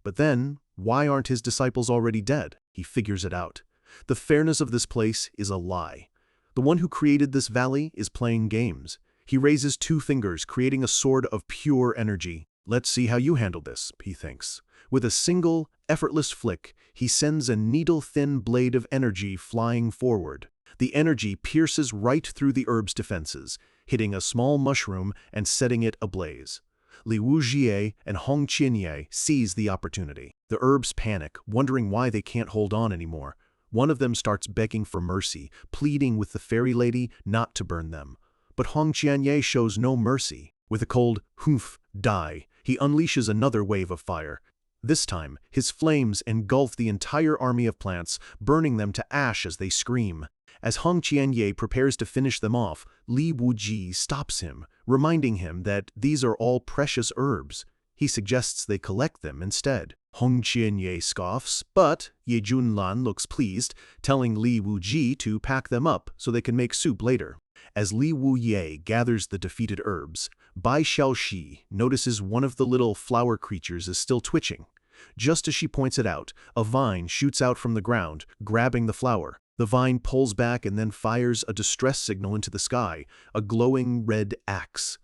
But then, why aren't his disciples already dead? He figures it out. The fairness of this place is a lie. The one who created this valley is playing games. He raises two fingers, creating a sword of pure energy. Let's see how you handle this, he thinks. With a single, effortless flick, he sends a needle-thin blade of energy flying forward. The energy pierces right through the herb's defenses, hitting a small mushroom and setting it ablaze. Li Wujie and Hong Qianyé seize the opportunity. The herbs panic, wondering why they can't hold on anymore. One of them starts begging for mercy, pleading with the fairy lady not to burn them. But Hong Qianyé shows no mercy. With a cold, "Humph, die," he unleashes another wave of fire. This time, his flames engulf the entire army of plants, burning them to ash as they scream. As Hong Qianyé prepares to finish them off, Li Wujie stops him, reminding him that these are all precious herbs. He suggests they collect them instead. Hong Qianyé scoffs, but Ye Junlan looks pleased, telling Li Wujie to pack them up so they can make soup later. As Li Wujie gathers the defeated herbs, Bai Xiaoxi notices one of the little flower creatures is still twitching. Just as she points it out, a vine shoots out from the ground, grabbing the flower. The vine pulls back and then fires a distress signal into the sky, a glowing red axe.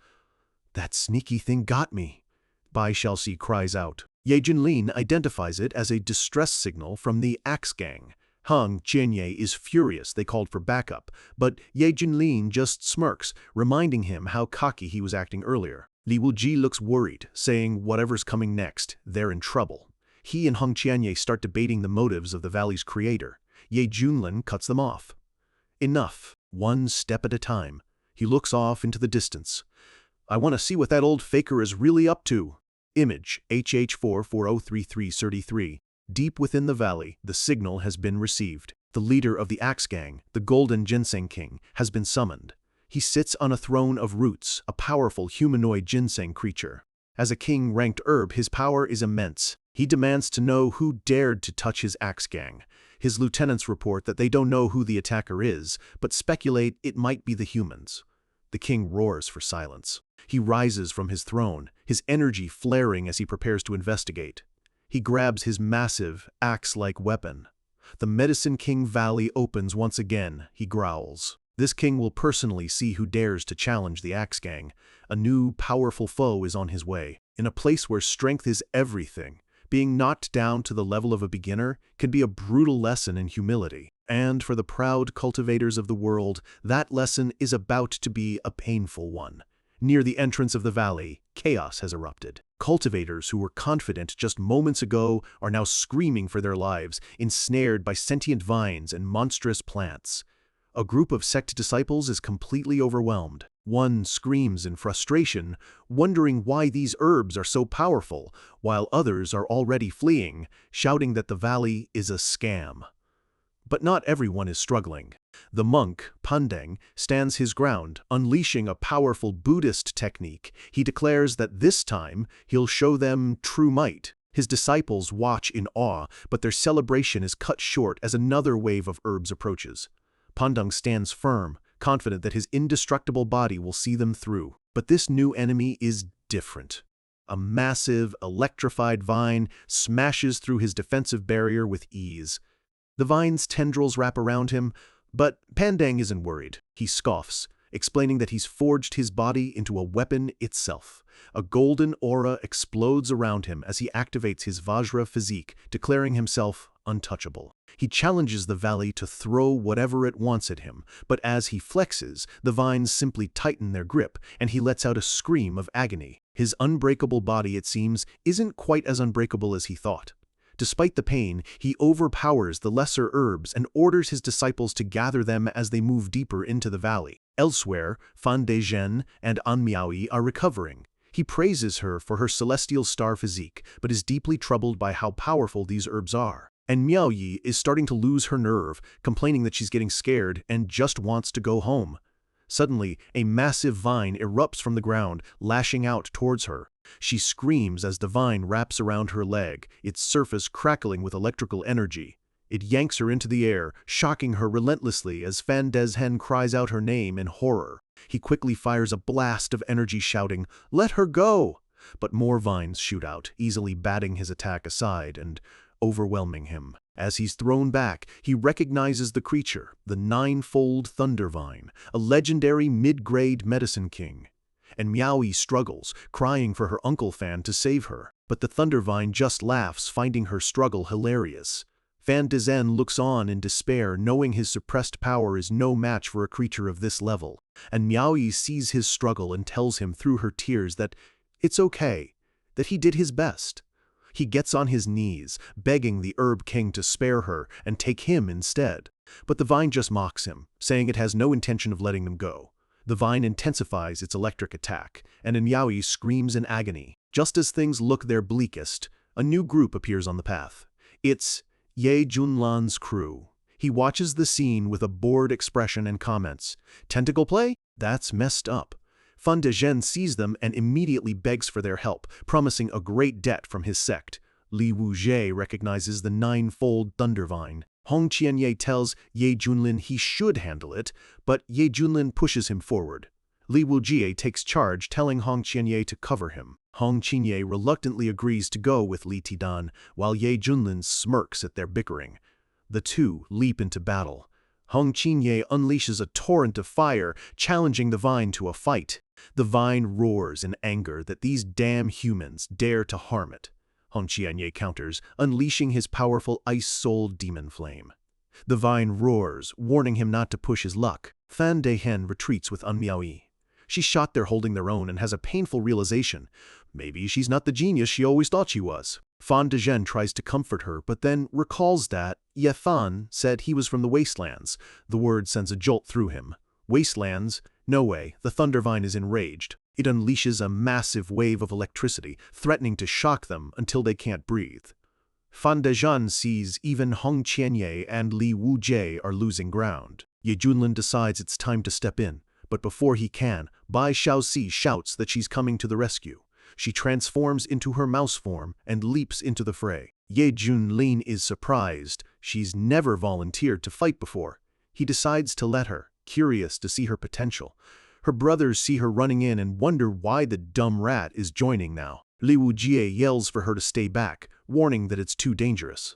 "That sneaky thing got me," Bai Xiaoxi cries out. Ye Junlin identifies it as a distress signal from the Axe Gang. Hong Qianyé is furious they called for backup, but Ye Junlin just smirks, reminding him how cocky he was acting earlier. Li Wujie looks worried, saying whatever's coming next, they're in trouble. He and Hong Qianyé start debating the motives of the valley's creator. Ye Junlin cuts them off. Enough, one step at a time. He looks off into the distance. "I want to see what that old faker is really up to." Image HH44033333. Deep within the valley, the signal has been received. The leader of the Axe Gang, the Golden Ginseng King, has been summoned. He sits on a throne of roots, a powerful humanoid ginseng creature. As a king-ranked herb, his power is immense. He demands to know who dared to touch his Axe Gang. His lieutenants report that they don't know who the attacker is, but speculate it might be the humans. The king roars for silence. He rises from his throne, his energy flaring as he prepares to investigate. He grabs his massive, axe-like weapon. The Medicine King Valley opens once again, he growls. This king will personally see who dares to challenge the Axe Gang. A new, powerful foe is on his way. In a place where strength is everything, being knocked down to the level of a beginner can be a brutal lesson in humility. And for the proud cultivators of the world, that lesson is about to be a painful one. Near the entrance of the valley, chaos has erupted. Cultivators who were confident just moments ago are now screaming for their lives, ensnared by sentient vines and monstrous plants. A group of sect disciples is completely overwhelmed. One screams in frustration, wondering why these herbs are so powerful, while others are already fleeing, shouting that the valley is a scam. But not everyone is struggling. The monk, Pandeng, stands his ground, unleashing a powerful Buddhist technique. He declares that this time he'll show them true might. His disciples watch in awe, but their celebration is cut short as another wave of herbs approaches. Pandeng stands firm, confident that his indestructible body will see them through. But this new enemy is different. A massive, electrified vine smashes through his defensive barrier with ease. The vine's tendrils wrap around him, but Pandeng isn't worried. He scoffs, explaining that he's forged his body into a weapon itself. A golden aura explodes around him as he activates his Vajra physique, declaring himself untouchable. He challenges the valley to throw whatever it wants at him, but as he flexes, the vines simply tighten their grip, and he lets out a scream of agony. His unbreakable body, it seems, isn't quite as unbreakable as he thought. Despite the pain, he overpowers the lesser herbs and orders his disciples to gather them as they move deeper into the valley. Elsewhere, Fan Dezhen and An Miaoyi are recovering. He praises her for her celestial star physique, but is deeply troubled by how powerful these herbs are. And Miaoyi is starting to lose her nerve, complaining that she's getting scared and just wants to go home. Suddenly, a massive vine erupts from the ground, lashing out towards her. She screams as the vine wraps around her leg, its surface crackling with electrical energy. It yanks her into the air, shocking her relentlessly as Fan Dezhen cries out her name in horror. He quickly fires a blast of energy, shouting, "Let her go!" But more vines shoot out, easily batting his attack aside and overwhelming him. As he's thrown back, he recognizes the creature, the nine-fold Thunder Vine, a legendary mid-grade medicine king. And Miaoyi struggles, crying for her uncle Fan to save her. But the Thunder Vine just laughs, finding her struggle hilarious. Fan Dezhen looks on in despair, knowing his suppressed power is no match for a creature of this level. And Miaoyi sees his struggle and tells him through her tears that it's okay, that he did his best. He gets on his knees, begging the Herb King to spare her and take him instead. But the vine just mocks him, saying it has no intention of letting them go. The vine intensifies its electric attack, and Miaoyi screams in agony. Just as things look their bleakest, a new group appears on the path. It's Ye Junlan's crew. He watches the scene with a bored expression and comments, "Tentacle play? That's messed up." Fan Dezhen sees them and immediately begs for their help, promising a great debt from his sect. Li Wujie recognizes the nine-fold Thundervine. Hong Qianye tells Ye Junlin he should handle it, but Ye Junlin pushes him forward. Li Wujie takes charge, telling Hong Qianye to cover him. Hong Qianye reluctantly agrees to go with Li Tidan, while Ye Junlin smirks at their bickering. The two leap into battle. Hong Qianye unleashes a torrent of fire, challenging the vine to a fight. The vine roars in anger that these damn humans dare to harm it. Hong Qianye counters, unleashing his powerful ice-soul demon flame. The vine roars, warning him not to push his luck. Fan Dezhen retreats with An Miaoyi. She's shot there holding their own and has a painful realization. Maybe she's not the genius she always thought she was. Fan Dezhen tries to comfort her, but then recalls that Ye Fan said he was from the Wastelands. The word sends a jolt through him. Wastelands? No way, the Thundervine is enraged. It unleashes a massive wave of electricity, threatening to shock them until they can't breathe. Fan Dezhen sees even Hong Qianye and Li Wujie are losing ground. Ye Junlin decides it's time to step in, but before he can, Bai Xiaoxi shouts that she's coming to the rescue. She transforms into her mouse form and leaps into the fray. Ye Junlin is surprised. She's never volunteered to fight before. He decides to let her, curious to see her potential. Her brothers see her running in and wonder why the dumb rat is joining now. Li Wujie yells for her to stay back, warning that it's too dangerous.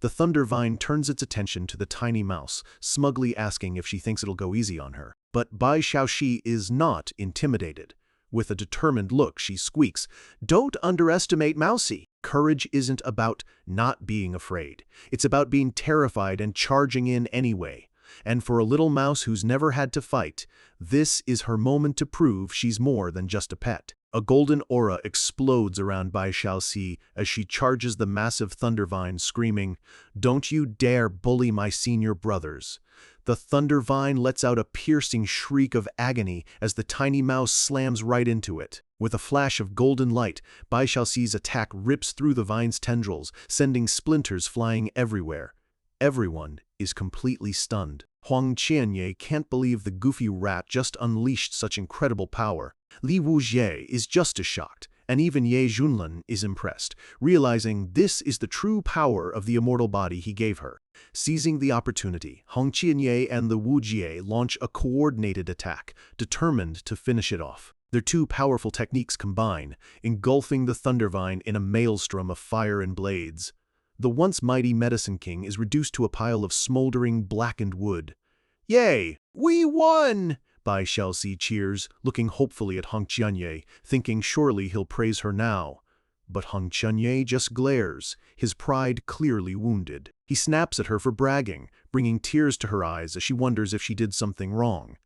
The Thundervine turns its attention to the tiny mouse, smugly asking if she thinks it'll go easy on her. But Bai Xiaoxi is not intimidated. With a determined look, she squeaks, "Don't underestimate Mousy." Courage isn't about not being afraid. It's about being terrified and charging in anyway. And for a little mouse who's never had to fight, this is her moment to prove she's more than just a pet. A golden aura explodes around Bai Xiaoxi as she charges the massive Thundervine, screaming, "Don't you dare bully my senior brothers." The Thundervine lets out a piercing shriek of agony as the tiny mouse slams right into it. With a flash of golden light, Bai Xiaoxi's attack rips through the vine's tendrils, sending splinters flying everywhere. Everyone is completely stunned. Hong Qianye can't believe the goofy rat just unleashed such incredible power. Li Wujie is just as shocked, and even Ye Junlin is impressed, realizing this is the true power of the immortal body he gave her. Seizing the opportunity, Hong Qianye and the Wujie launch a coordinated attack, determined to finish it off. Their two powerful techniques combine, engulfing the Thundervine in a maelstrom of fire and blades. The once mighty Medicine King is reduced to a pile of smoldering, blackened wood. "Yay! We won!" Bai Xiaoxi cheers, looking hopefully at Hong Qianye, thinking surely he'll praise her now. But Hong Qianye just glares, his pride clearly wounded. He snaps at her for bragging, bringing tears to her eyes as she wonders if she did something wrong.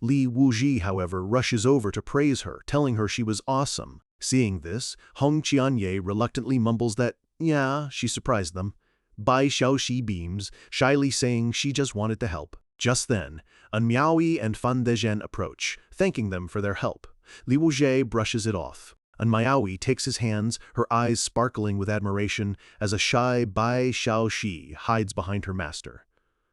Li Wujie, however, rushes over to praise her, telling her she was awesome. Seeing this, Hong Qianye reluctantly mumbles that Yeah, she surprised them. Bai Xiaoxi beams, shyly saying she just wanted to help. Just then, Anmiaoyi and Fan Dezhen approach, thanking them for their help. Li Wuzhe brushes it off. Anmiaoyi takes his hands, her eyes sparkling with admiration, as a shy Bai Xiaoxi hides behind her master.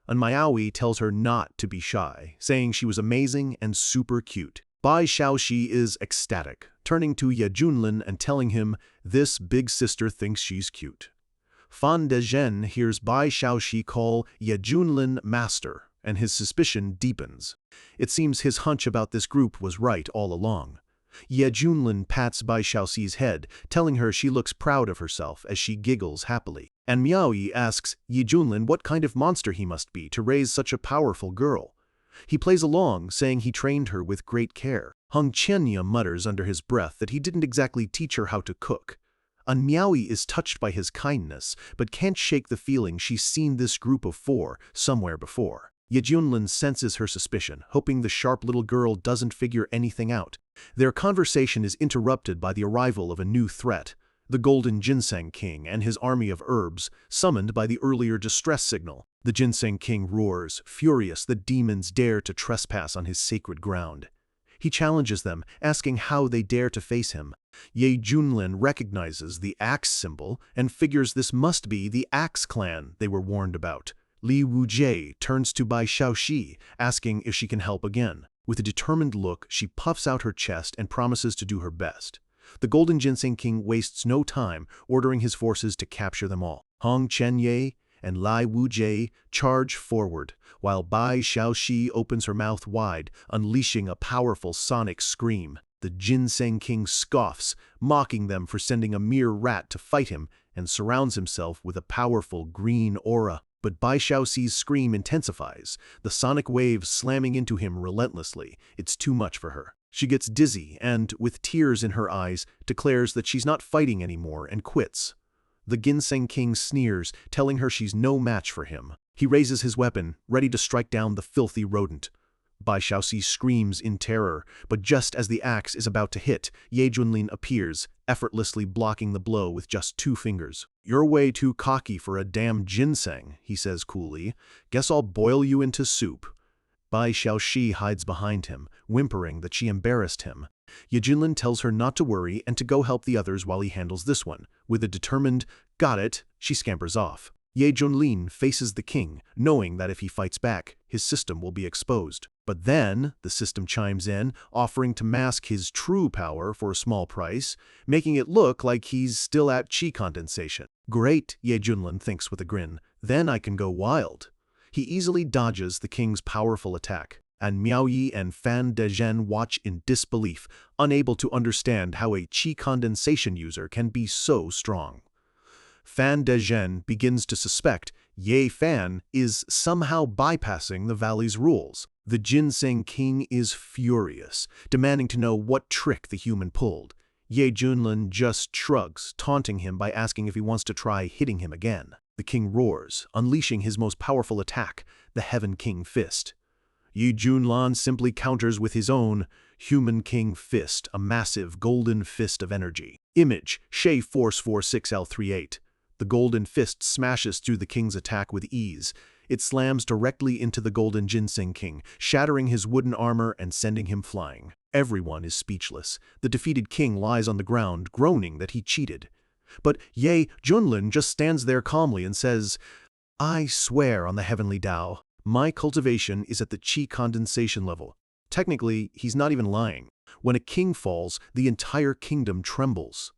Anmiaoyi tells her not to be shy, saying she was amazing and super cute. Bai Xiaoxi is ecstatic, turning to Ye Junlin and telling him, "This big sister thinks she's cute." Fan Dezhen hears Bai Xiaoxi call Ye Junlin master, and his suspicion deepens. It seems his hunch about this group was right all along. Ye Junlin pats Bai Xiaoxi's head, telling her she looks proud of herself as she giggles happily. And Miaoyi asks Ye Junlin what kind of monster he must be to raise such a powerful girl. He plays along, saying he trained her with great care. Hung Qianya mutters under his breath that he didn't exactly teach her how to cook. Miaoyi is touched by his kindness, but can't shake the feeling she's seen this group of four somewhere before. Ye Junlin senses her suspicion, hoping the sharp little girl doesn't figure anything out. Their conversation is interrupted by the arrival of a new threat, the Golden Ginseng King and his army of herbs, summoned by the earlier distress signal. The Ginseng King roars, furious that demons dare to trespass on his sacred ground. He challenges them, asking how they dare to face him. Ye Junlin recognizes the axe symbol and figures this must be the Axe clan they were warned about. Li Wuzhe turns to Bai Xiaoxi, asking if she can help again. With a determined look, she puffs out her chest and promises to do her best. The Golden Ginseng King wastes no time, ordering his forces to capture them all. Hong Chenye and Li Wuzhe charge forward, while Bai Xiaoxi opens her mouth wide, unleashing a powerful sonic scream. The Ginseng King scoffs, mocking them for sending a mere rat to fight him, and surrounds himself with a powerful green aura. But Bai Xiaoxi's scream intensifies, the sonic waves slamming into him relentlessly. It's too much for her. She gets dizzy and, with tears in her eyes, declares that she's not fighting anymore and quits. The Ginseng King sneers, telling her she's no match for him. He raises his weapon, ready to strike down the filthy rodent. Bai Xiaoxi screams in terror, but just as the axe is about to hit, Ye Junlin appears, effortlessly blocking the blow with just 2 fingers. "You're way too cocky for a damn ginseng," he says coolly. "Guess I'll boil you into soup." Bai Xiaoxi hides behind him, whimpering that she embarrassed him. Ye Junlin tells her not to worry and to go help the others while he handles this one. With a determined, "Got it," she scampers off. Ye Junlin faces the king, knowing that if he fights back, his system will be exposed. But then, the system chimes in, offering to mask his true power for a small price, making it look like he's still at chi condensation. "Great," Ye Junlin thinks with a grin, "then I can go wild." He easily dodges the king's powerful attack, and Miaoyi and Fan Dezhen watch in disbelief, unable to understand how a chi condensation user can be so strong. Fan Dezhen begins to suspect Ye Fan is somehow bypassing the valley's rules. The Ginseng King is furious, demanding to know what trick the human pulled. Ye Junlin just shrugs, taunting him by asking if he wants to try hitting him again. The king roars, unleashing his most powerful attack, the Heaven King Fist. Ye Junlin simply counters with his own Human King Fist, a massive golden fist of energy. Image, Shay Force 46L38. The golden fist smashes through the king's attack with ease. It slams directly into the Golden Ginseng King, shattering his wooden armor and sending him flying. Everyone is speechless. The defeated king lies on the ground, groaning that he cheated. But Ye Junlin just stands there calmly and says, "I swear on the heavenly Tao, my cultivation is at the chi condensation level." Technically, he's not even lying. When a king falls, the entire kingdom trembles.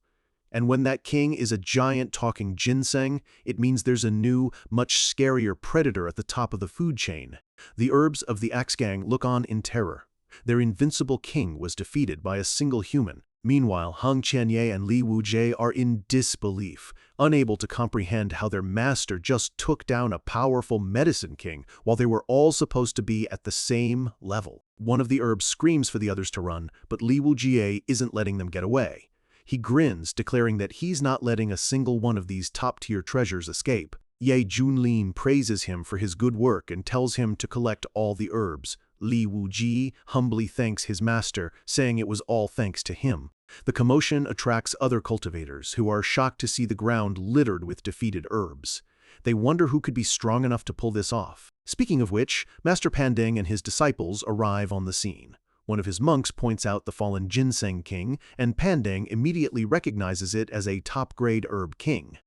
And when that king is a giant talking ginseng, it means there's a new, much scarier predator at the top of the food chain. The herbs of the Axe Gang look on in terror. Their invincible king was defeated by a single human. Meanwhile, Hong Qianye and Li Wuzhe are in disbelief, unable to comprehend how their master just took down a powerful medicine king while they were all supposed to be at the same level. One of the herbs screams for the others to run, but Li Wuzhe isn't letting them get away. He grins, declaring that he's not letting a single one of these top-tier treasures escape. Ye Junlin praises him for his good work and tells him to collect all the herbs. Li Wuzhe humbly thanks his master, saying it was all thanks to him. The commotion attracts other cultivators, who are shocked to see the ground littered with defeated herbs. They wonder who could be strong enough to pull this off. Speaking of which, Master Pandeng and his disciples arrive on the scene. One of his monks points out the fallen ginseng king, and Pandeng immediately recognizes it as a top-grade herb king.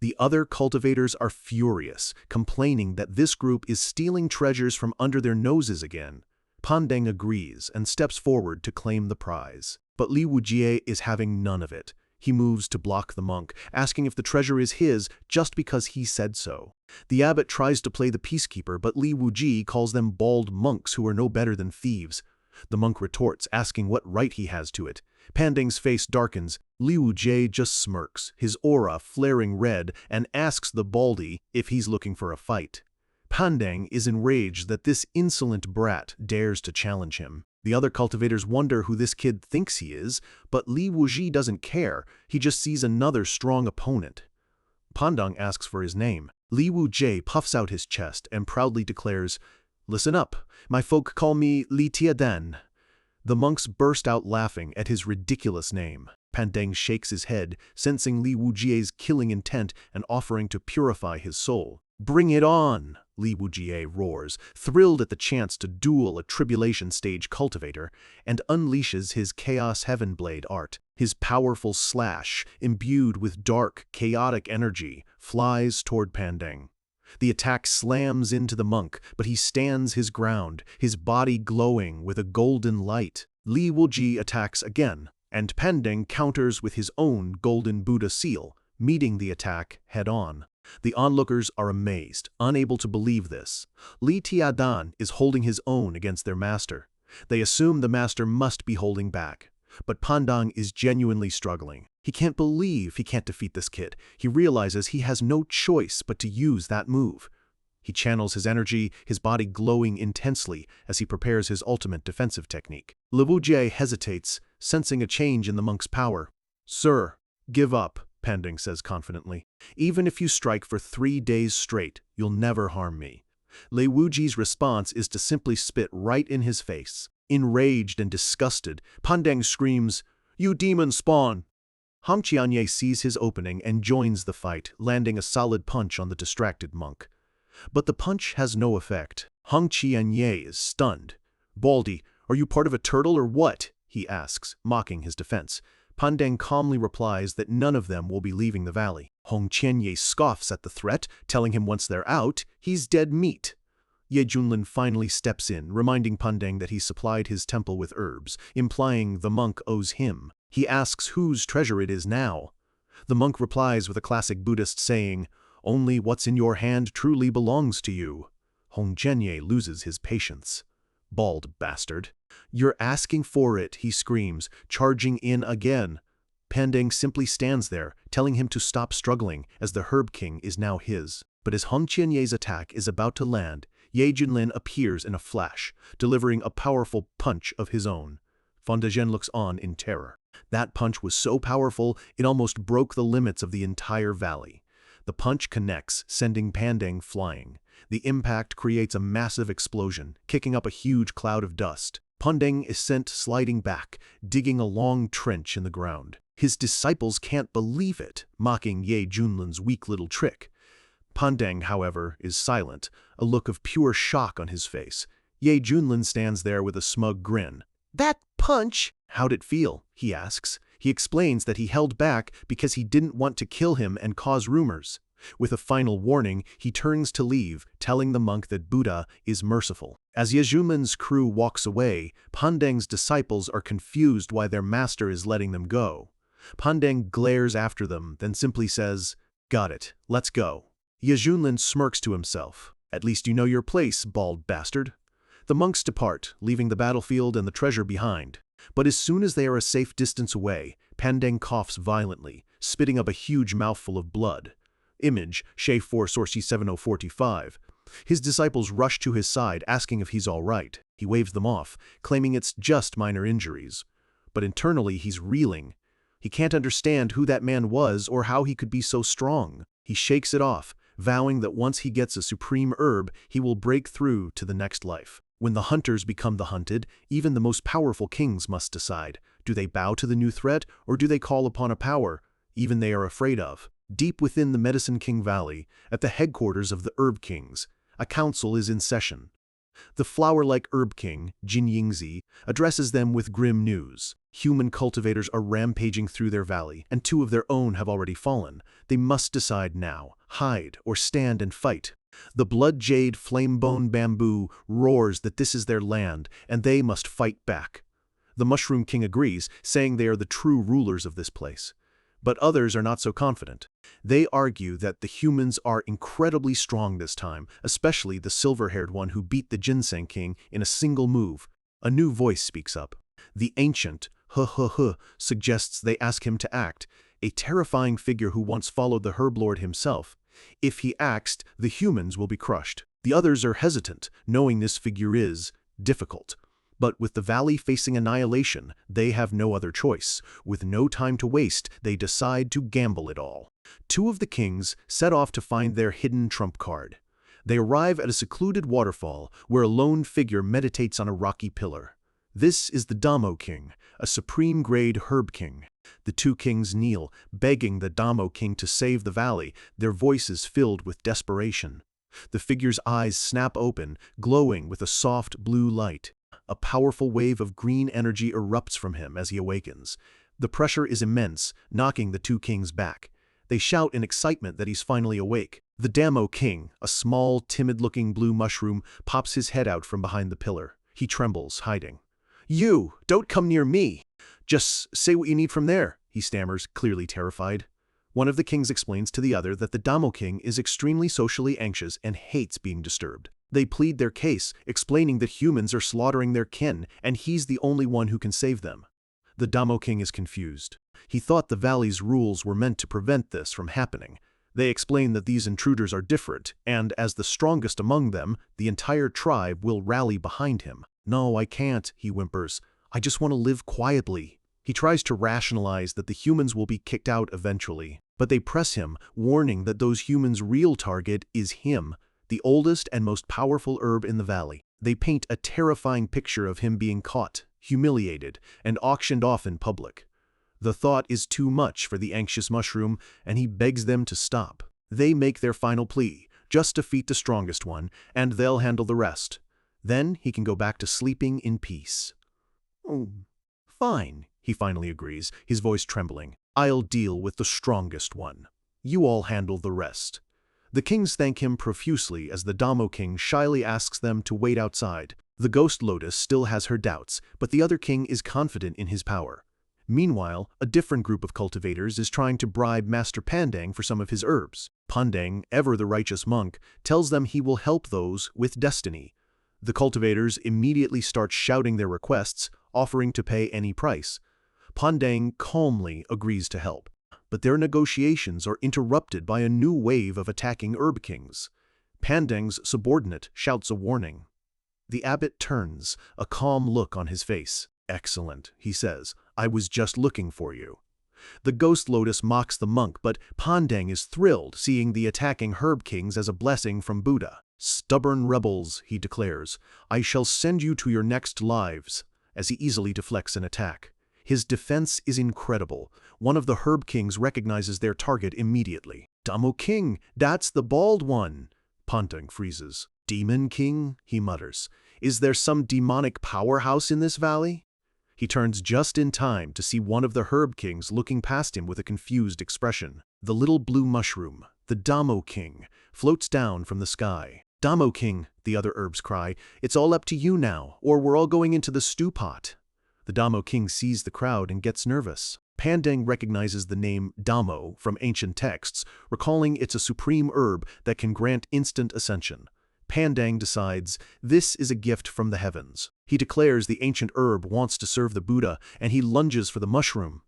The other cultivators are furious, complaining that this group is stealing treasures from under their noses again. Pandeng agrees and steps forward to claim the prize. But Li Wujie is having none of it. He moves to block the monk, asking if the treasure is his just because he said so. The abbot tries to play the peacekeeper, but Li Wujie calls them bald monks who are no better than thieves. The monk retorts, asking what right he has to it. Pandeng's face darkens. Li Wujie just smirks, his aura flaring red, and asks the baldy if he's looking for a fight. Pandeng is enraged that this insolent brat dares to challenge him. The other cultivators wonder who this kid thinks he is, but Li Wujie doesn't care. He just sees another strong opponent. Pandeng asks for his name. Li Wujie puffs out his chest and proudly declares, "Listen up, my folk call me Li Tiadan." The monks burst out laughing at his ridiculous name. Pandeng shakes his head, sensing Li Wujie's killing intent and offering to purify his soul. "Bring it on!" Li Wujie roars, thrilled at the chance to duel a Tribulation Stage cultivator, and unleashes his Chaos Heaven Blade art. His powerful slash, imbued with dark, chaotic energy, flies toward Pandeng. The attack slams into the monk, but he stands his ground, his body glowing with a golden light. Li Wujie attacks again, and Pandeng counters with his own golden Buddha seal, meeting the attack head-on. The onlookers are amazed, unable to believe this. Li Tiadan is holding his own against their master. They assume the master must be holding back. But Pandeng is genuinely struggling. He can't believe he can't defeat this kid. He realizes he has no choice but to use that move. He channels his energy, his body glowing intensely as he prepares his ultimate defensive technique. Li Wujie hesitates, sensing a change in the monk's power. "Sir, give up," Pandeng says confidently. "Even if you strike for 3 days straight, you'll never harm me." Li Wujie's response is to simply spit right in his face. Enraged and disgusted, Pandeng screams, "You demon spawn!" Hong Qianye sees his opening and joins the fight, landing a solid punch on the distracted monk. But the punch has no effect. Hong Qianye is stunned. "Baldy, are you part of a turtle or what?" he asks, mocking his defense. Pandeng calmly replies that none of them will be leaving the valley. Hong Qianye scoffs at the threat, telling him once they're out, he's dead meat. Ye Junlin finally steps in, reminding Pandeng that he supplied his temple with herbs, implying the monk owes him. He asks whose treasure it is now. The monk replies with a classic Buddhist saying, "Only what's in your hand truly belongs to you." Hong Qianye loses his patience. "Bald bastard. You're asking for it," he screams, charging in again. Pandeng simply stands there, telling him to stop struggling, as the Herb King is now his. But as Hong Qianye's attack is about to land, Ye Junlin appears in a flash, delivering a powerful punch of his own. Fondagen looks on in terror. That punch was so powerful, it almost broke the limits of the entire valley. The punch connects, sending Pandeng flying. The impact creates a massive explosion, kicking up a huge cloud of dust. Pandeng is sent sliding back, digging a long trench in the ground. His disciples can't believe it, mocking Ye Junlin's weak little trick. Pandeng, however, is silent, a look of pure shock on his face. Ye Junlin stands there with a smug grin. "That punch! How'd it feel?" he asks. He explains that he held back because he didn't want to kill him and cause rumors. With a final warning, he turns to leave, telling the monk that Buddha is merciful. As Ye Junlin's crew walks away, Pandeng's disciples are confused why their master is letting them go. Pandeng glares after them, then simply says, "Got it, let's go." Ye Junlin smirks to himself. "At least you know your place, bald bastard." The monks depart, leaving the battlefield and the treasure behind. But as soon as they are a safe distance away, Pandeng coughs violently, spitting up a huge mouthful of blood. Image, Shea 4 Sorcy 7045. His disciples rush to his side, asking if he's all right. He waves them off, claiming it's just minor injuries. But internally he's reeling. He can't understand who that man was or how he could be so strong. He shakes it off, vowing that once he gets a supreme herb, he will break through to the next life. When the hunters become the hunted, even the most powerful kings must decide, Do they bow to the new threat, or do they call upon a power even they are afraid of? Deep within the Medicine King Valley, at the headquarters of the Herb Kings, a council is in session. The flower-like Herb King, Jin Yingzi, addresses them with grim news. Human cultivators are rampaging through their valley, and 2 of their own have already fallen. They must decide now, hide or stand and fight. The blood jade flame-bone bamboo roars that this is their land, and they must fight back. The Mushroom King agrees, saying they are the true rulers of this place. But others are not so confident. They argue that the humans are incredibly strong this time, especially the silver-haired one who beat the Ginseng King in a single move. A new voice speaks up. The ancient, suggests they ask him to act, a terrifying figure who once followed the Herb Lord himself. If he acts, the humans will be crushed. The others are hesitant, knowing this figure is difficult. But with the valley facing annihilation, they have no other choice. With no time to waste, they decide to gamble it all. 2 of the kings set off to find their hidden trump card. They arrive at a secluded waterfall where a lone figure meditates on a rocky pillar. This is the Damo King, a supreme-grade Herb King. The 2 kings kneel, begging the Damo King to save the valley, their voices filled with desperation. The figure's eyes snap open, glowing with a soft blue light. A powerful wave of green energy erupts from him as he awakens. The pressure is immense, knocking the 2 kings back. They shout in excitement that he's finally awake. The Damo King, a small, timid-looking blue mushroom, pops his head out from behind the pillar. He trembles, hiding. "You! Don't come near me! Just say what you need from there," he stammers, clearly terrified. One of the kings explains to the other that the Damo King is extremely socially anxious and hates being disturbed. They plead their case, explaining that humans are slaughtering their kin, and he's the only one who can save them. The Damo King is confused. He thought the valley's rules were meant to prevent this from happening. They explain that these intruders are different, and as the strongest among them, the entire tribe will rally behind him. "No, I can't," he whimpers. "I just want to live quietly." He tries to rationalize that the humans will be kicked out eventually, but they press him, warning that those humans' real target is him, the oldest and most powerful herb in the valley. They paint a terrifying picture of him being caught, humiliated, and auctioned off in public. The thought is too much for the anxious mushroom, and he begs them to stop. They make their final plea, just defeat the strongest one, and they'll handle the rest. Then he can go back to sleeping in peace. "Oh, fine," he finally agrees, his voice trembling. "I'll deal with the strongest one. You all handle the rest." The kings thank him profusely as the Damo King shyly asks them to wait outside. The Ghost Lotus still has her doubts, but the other king is confident in his power. Meanwhile, a different group of cultivators is trying to bribe Master Pandang for some of his herbs. Pandang, ever the righteous monk, tells them he will help those with destiny. The cultivators immediately start shouting their requests, offering to pay any price. Pandang calmly agrees to help. But their negotiations are interrupted by a new wave of attacking herb kings. Pandang's subordinate shouts a warning. The abbot turns, a calm look on his face. "Excellent," he says. "I was just looking for you." The Ghost Lotus mocks the monk, but Pandang is thrilled, seeing the attacking herb kings as a blessing from Buddha. "Stubborn rebels," he declares, "I shall send you to your next lives," as he easily deflects an attack. His defense is incredible. One of the herb kings recognizes their target immediately. "Damo King, that's the bald one." Pandang freezes. "Demon King?" he mutters. "Is there some demonic powerhouse in this valley?" He turns just in time to see one of the herb kings looking past him with a confused expression. The little blue mushroom, the Damo King, floats down from the sky. "Damo King," the other herbs cry, "it's all up to you now, or we're all going into the stew pot." The Damo King sees the crowd and gets nervous. Pandang recognizes the name Damo from ancient texts, recalling it's a supreme herb that can grant instant ascension. Pandang decides this is a gift from the heavens. He declares the ancient herb wants to serve the Buddha, and he lunges for the mushroom.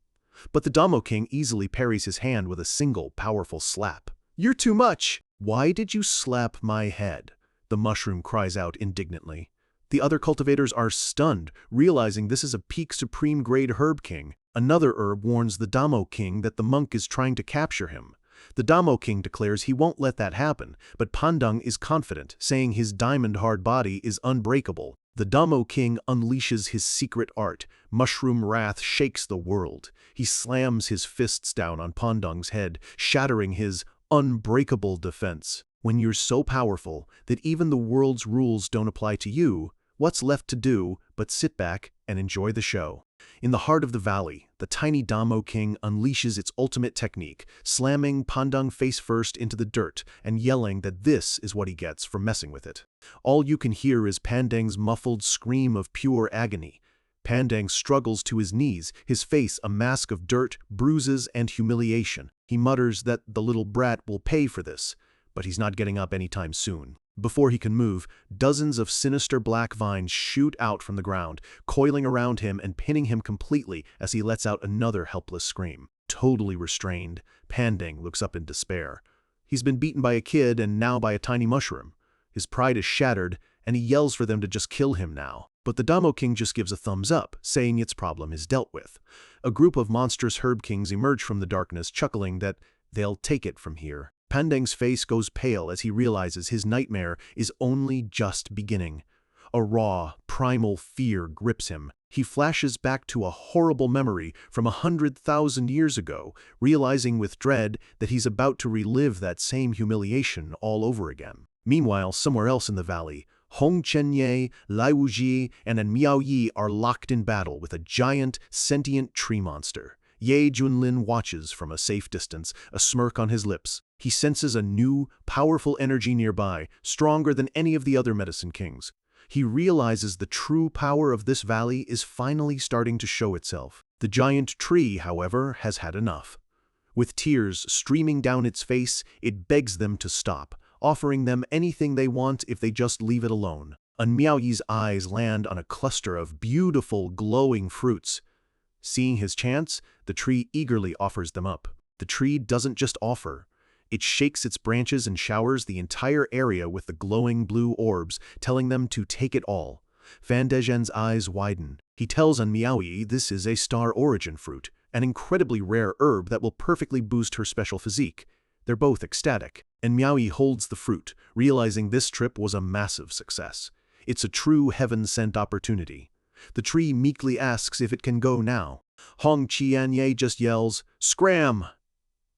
But the Damo King easily parries his hand with a single powerful slap. "You're too much!" "Why did you slap my head?" the mushroom cries out indignantly. The other cultivators are stunned, realizing this is a peak supreme grade herb king. Another herb warns the Damo King that the monk is trying to capture him. The Damo King declares he won't let that happen, but Pandang is confident, saying his diamond-hard body is unbreakable. The Damo King unleashes his secret art. Mushroom wrath shakes the world. He slams his fists down on Pandang's head, shattering his unbreakable defense. When you're so powerful that even the world's rules don't apply to you, what's left to do but sit back and enjoy the show? In the heart of the valley, the tiny Damo King unleashes its ultimate technique, slamming Pandang face first into the dirt and yelling that this is what he gets for messing with it. All you can hear is Pandang's muffled scream of pure agony. Pandang struggles to his knees, his face a mask of dirt, bruises, and humiliation. He mutters that the little brat will pay for this, but he's not getting up anytime soon. Before he can move, dozens of sinister black vines shoot out from the ground, coiling around him and pinning him completely as he lets out another helpless scream. Totally restrained, Pandang looks up in despair. He's been beaten by a kid and now by a tiny mushroom. His pride is shattered, and he yells for them to just kill him now. But the Damo King just gives a thumbs up, saying its problem is dealt with. A group of monstrous herb kings emerge from the darkness, chuckling that they'll take it from here. Pandang's face goes pale as he realizes his nightmare is only just beginning. A raw, primal fear grips him. He flashes back to a horrible memory from 100,000 years ago, realizing with dread that he's about to relive that same humiliation all over again. Meanwhile, somewhere else in the valley, Hong Chenye, Lai Wuji, and Miao Yi are locked in battle with a giant, sentient tree monster. Ye Junlin watches from a safe distance, a smirk on his lips. He senses a new, powerful energy nearby, stronger than any of the other medicine kings. He realizes the true power of this valley is finally starting to show itself. The giant tree, however, has had enough. With tears streaming down its face, it begs them to stop, offering them anything they want if they just leave it alone. Miao Yi's eyes land on a cluster of beautiful, glowing fruits. Seeing his chance, the tree eagerly offers them up. The tree doesn't just offer. It shakes its branches and showers the entire area with the glowing blue orbs, telling them to take it all. Fan Dezhen's eyes widen. He tells Miao Yi this is a star origin fruit, an incredibly rare herb that will perfectly boost her special physique. They're both ecstatic, and Miao Yi holds the fruit, realizing this trip was a massive success. It's a true heaven-sent opportunity. The tree meekly asks if it can go now. Hong Qianye just yells, "Scram!"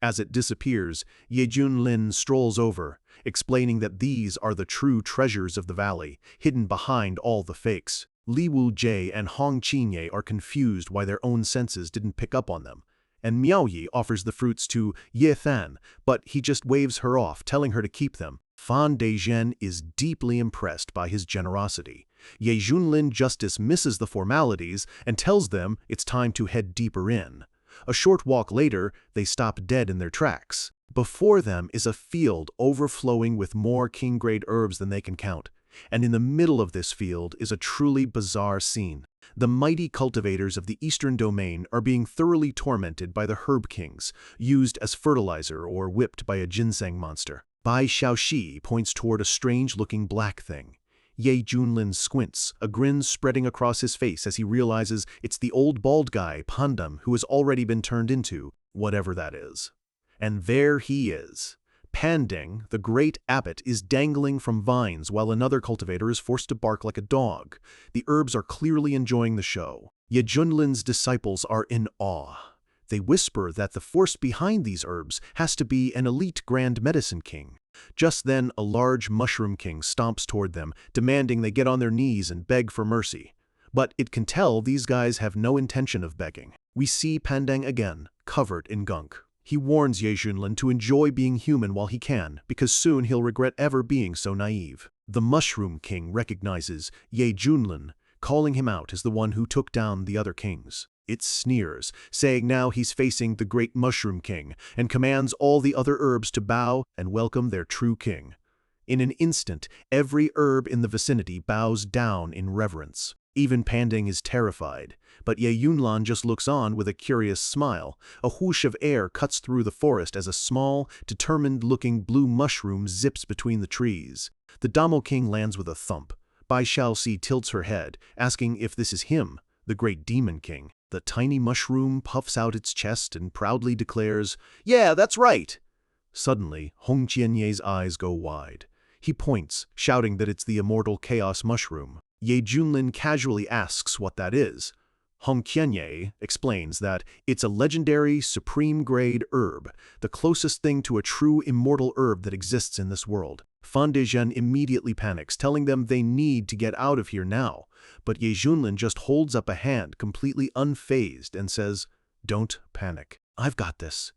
As it disappears, Ye Junlin strolls over, explaining that these are the true treasures of the valley, hidden behind all the fakes. Li Wujie and Hong Qianye are confused why their own senses didn't pick up on them, and Miao Yi offers the fruits to Ye Fan, but he just waves her off, telling her to keep them. Fan Dezhen is deeply impressed by his generosity. Ye Junlin just dismisses the formalities and tells them it's time to head deeper in. A short walk later, they stop dead in their tracks. Before them is a field overflowing with more king-grade herbs than they can count, and in the middle of this field is a truly bizarre scene. The mighty cultivators of the Eastern Domain are being thoroughly tormented by the herb kings, used as fertilizer or whipped by a ginseng monster. Bai Xiaoxi points toward a strange-looking black thing. Ye Junlin squints, a grin spreading across his face as he realizes it's the old bald guy, Pandam, who has already been turned into whatever that is. And there he is. Pandang, the great abbot, is dangling from vines while another cultivator is forced to bark like a dog. The herbs are clearly enjoying the show. Ye Junlin's disciples are in awe. They whisper that the force behind these herbs has to be an elite grand medicine king. Just then, a large mushroom king stomps toward them, demanding they get on their knees and beg for mercy. But it can tell these guys have no intention of begging. We see Pandang again, covered in gunk. He warns Ye Junlin to enjoy being human while he can, because soon he'll regret ever being so naive. The Mushroom King recognizes Ye Junlin, calling him out as the one who took down the other kings. It sneers, saying now he's facing the great Mushroom King, and commands all the other herbs to bow and welcome their true king. In an instant, every herb in the vicinity bows down in reverence. Even Pandang is terrified, but Ye Yunlan just looks on with a curious smile. A whoosh of air cuts through the forest as a small, determined-looking blue mushroom zips between the trees. The Damo King lands with a thump. Bai Xiaoxi tilts her head, asking if this is him, the great Demon King. The tiny mushroom puffs out its chest and proudly declares, "Yeah, that's right!" Suddenly, Hong Qianye's eyes go wide. He points, shouting that it's the immortal chaos mushroom. Ye Junlin casually asks what that is. Hong Qianye explains that it's a legendary, supreme-grade herb, the closest thing to a true immortal herb that exists in this world. Fan Dezhen immediately panics, telling them they need to get out of here now, but Ye Junlin just holds up a hand, completely unfazed, and says, "Don't panic. I've got this."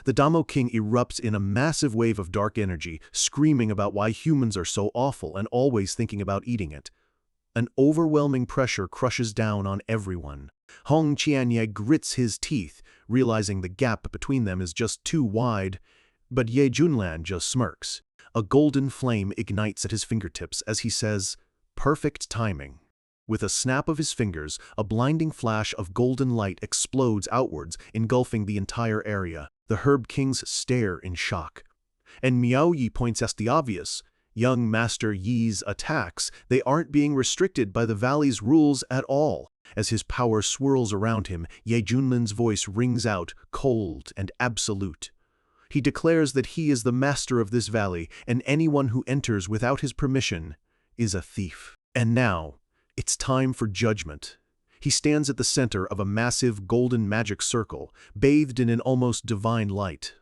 The Damo King erupts in a massive wave of dark energy, screaming about why humans are so awful and always thinking about eating it. An overwhelming pressure crushes down on everyone. Hong Qianye grits his teeth, realizing the gap between them is just too wide, but Ye Junlan just smirks. A golden flame ignites at his fingertips as he says, "Perfect timing." With a snap of his fingers, a blinding flash of golden light explodes outwards, engulfing the entire area. The Herb Kings stare in shock. And Miao Yi points out the obvious. Young Master Yi's attacks, they aren't being restricted by the valley's rules at all. As his power swirls around him, Ye Junlin's voice rings out, cold and absolute. He declares that he is the master of this valley, and anyone who enters without his permission is a thief. And now, it's time for judgment. He stands at the center of a massive golden magic circle, bathed in an almost divine light.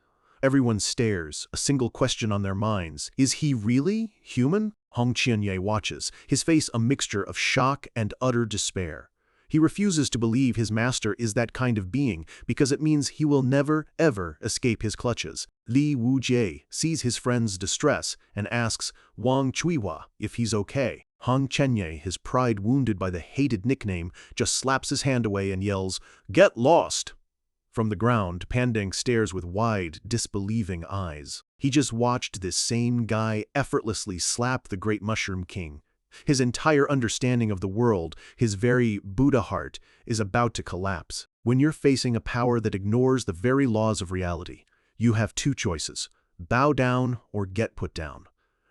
Everyone stares, a single question on their minds. Is he really human? Hong Qianye watches, his face a mixture of shock and utter despair. He refuses to believe his master is that kind of being because it means he will never, ever escape his clutches. Li Wujie sees his friend's distress and asks Wang Chuihua if he's okay. Hong Qianye, his pride wounded by the hated nickname, just slaps his hand away and yells, "Get lost!" From the ground, Pandang stares with wide, disbelieving eyes. He just watched this same guy effortlessly slap the Great Mushroom King. His entire understanding of the world, his very Buddha heart, is about to collapse. When you're facing a power that ignores the very laws of reality, you have two choices: bow down or get put down.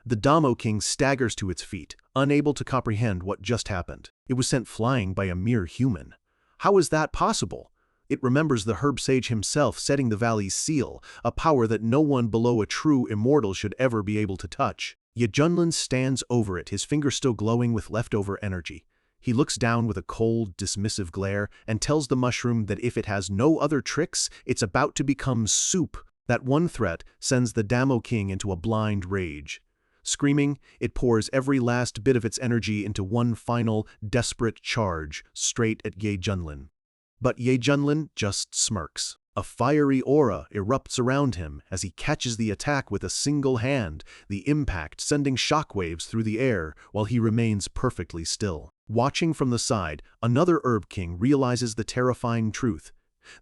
The Damo King staggers to its feet, unable to comprehend what just happened. It was sent flying by a mere human. How is that possible? It remembers the herb sage himself setting the valley's seal, a power that no one below a true immortal should ever be able to touch. Ye Junlin stands over it, his fingers still glowing with leftover energy. He looks down with a cold, dismissive glare and tells the mushroom that if it has no other tricks, it's about to become soup. That one threat sends the Damo King into a blind rage. Screaming, it pours every last bit of its energy into one final, desperate charge, straight at Ye Junlin. But Ye Junlin just smirks. A fiery aura erupts around him as he catches the attack with a single hand, the impact sending shockwaves through the air while he remains perfectly still. Watching from the side, another Herb King realizes the terrifying truth.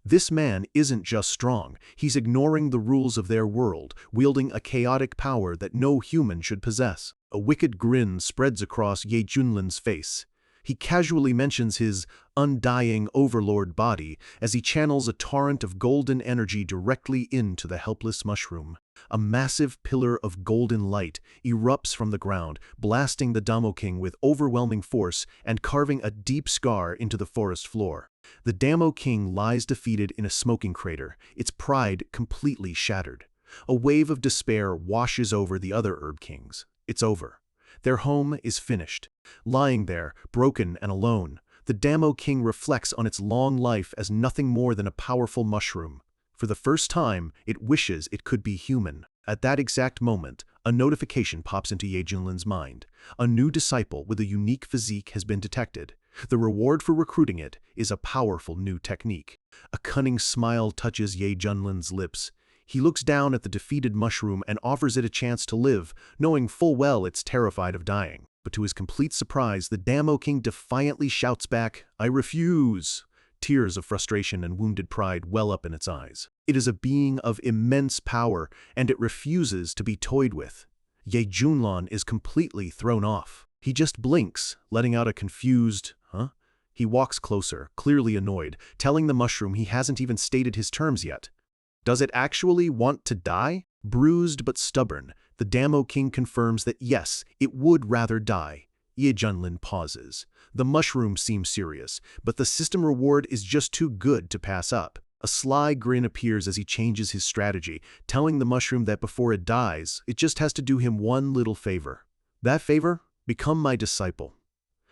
This man isn't just strong, he's ignoring the rules of their world, wielding a chaotic power that no human should possess. A wicked grin spreads across Ye Junlin's face. He casually mentions his undying overlord body as he channels a torrent of golden energy directly into the helpless mushroom. A massive pillar of golden light erupts from the ground, blasting the Damo King with overwhelming force and carving a deep scar into the forest floor. The Damo King lies defeated in a smoking crater, its pride completely shattered. A wave of despair washes over the other Herb Kings. It's over. Their home is finished. Lying there, broken and alone, the Damo King reflects on its long life as nothing more than a powerful mushroom. For the first time, it wishes it could be human. At that exact moment, a notification pops into Ye Junlin's mind. A new disciple with a unique physique has been detected. The reward for recruiting it is a powerful new technique. A cunning smile touches Ye Junlin's lips. He looks down at the defeated mushroom and offers it a chance to live, knowing full well it's terrified of dying. But to his complete surprise, the Damo King defiantly shouts back, "I refuse!" Tears of frustration and wounded pride well up in its eyes. It is a being of immense power, and it refuses to be toyed with. Ye Junlin is completely thrown off. He just blinks, letting out a confused, "Huh?" He walks closer, clearly annoyed, telling the mushroom he hasn't even stated his terms yet. Does it actually want to die? Bruised but stubborn, the Damo King confirms that yes, it would rather die. Ye Junlin pauses. The mushroom seems serious, but the system reward is just too good to pass up. A sly grin appears as he changes his strategy, telling the mushroom that before it dies, it just has to do him one little favor. That favor? Become my disciple.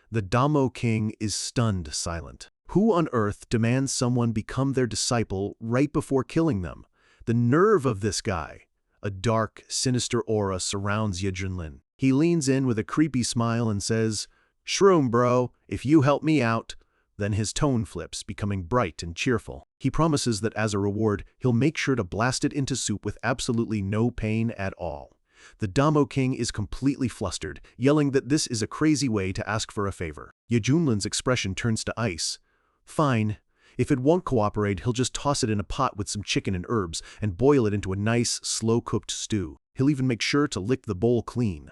The Damo King is stunned silent. Who on earth demands someone become their disciple right before killing them? The nerve of this guy! A dark, sinister aura surrounds Ye Junlin. He leans in with a creepy smile and says, "Shroom, bro, if you help me out." Then his tone flips, becoming bright and cheerful. He promises that as a reward, he'll make sure to blast it into soup with absolutely no pain at all. The Damo King is completely flustered, yelling that this is a crazy way to ask for a favor. Ye Junlin's expression turns to ice. Fine. If it won't cooperate, he'll just toss it in a pot with some chicken and herbs and boil it into a nice, slow-cooked stew. He'll even make sure to lick the bowl clean.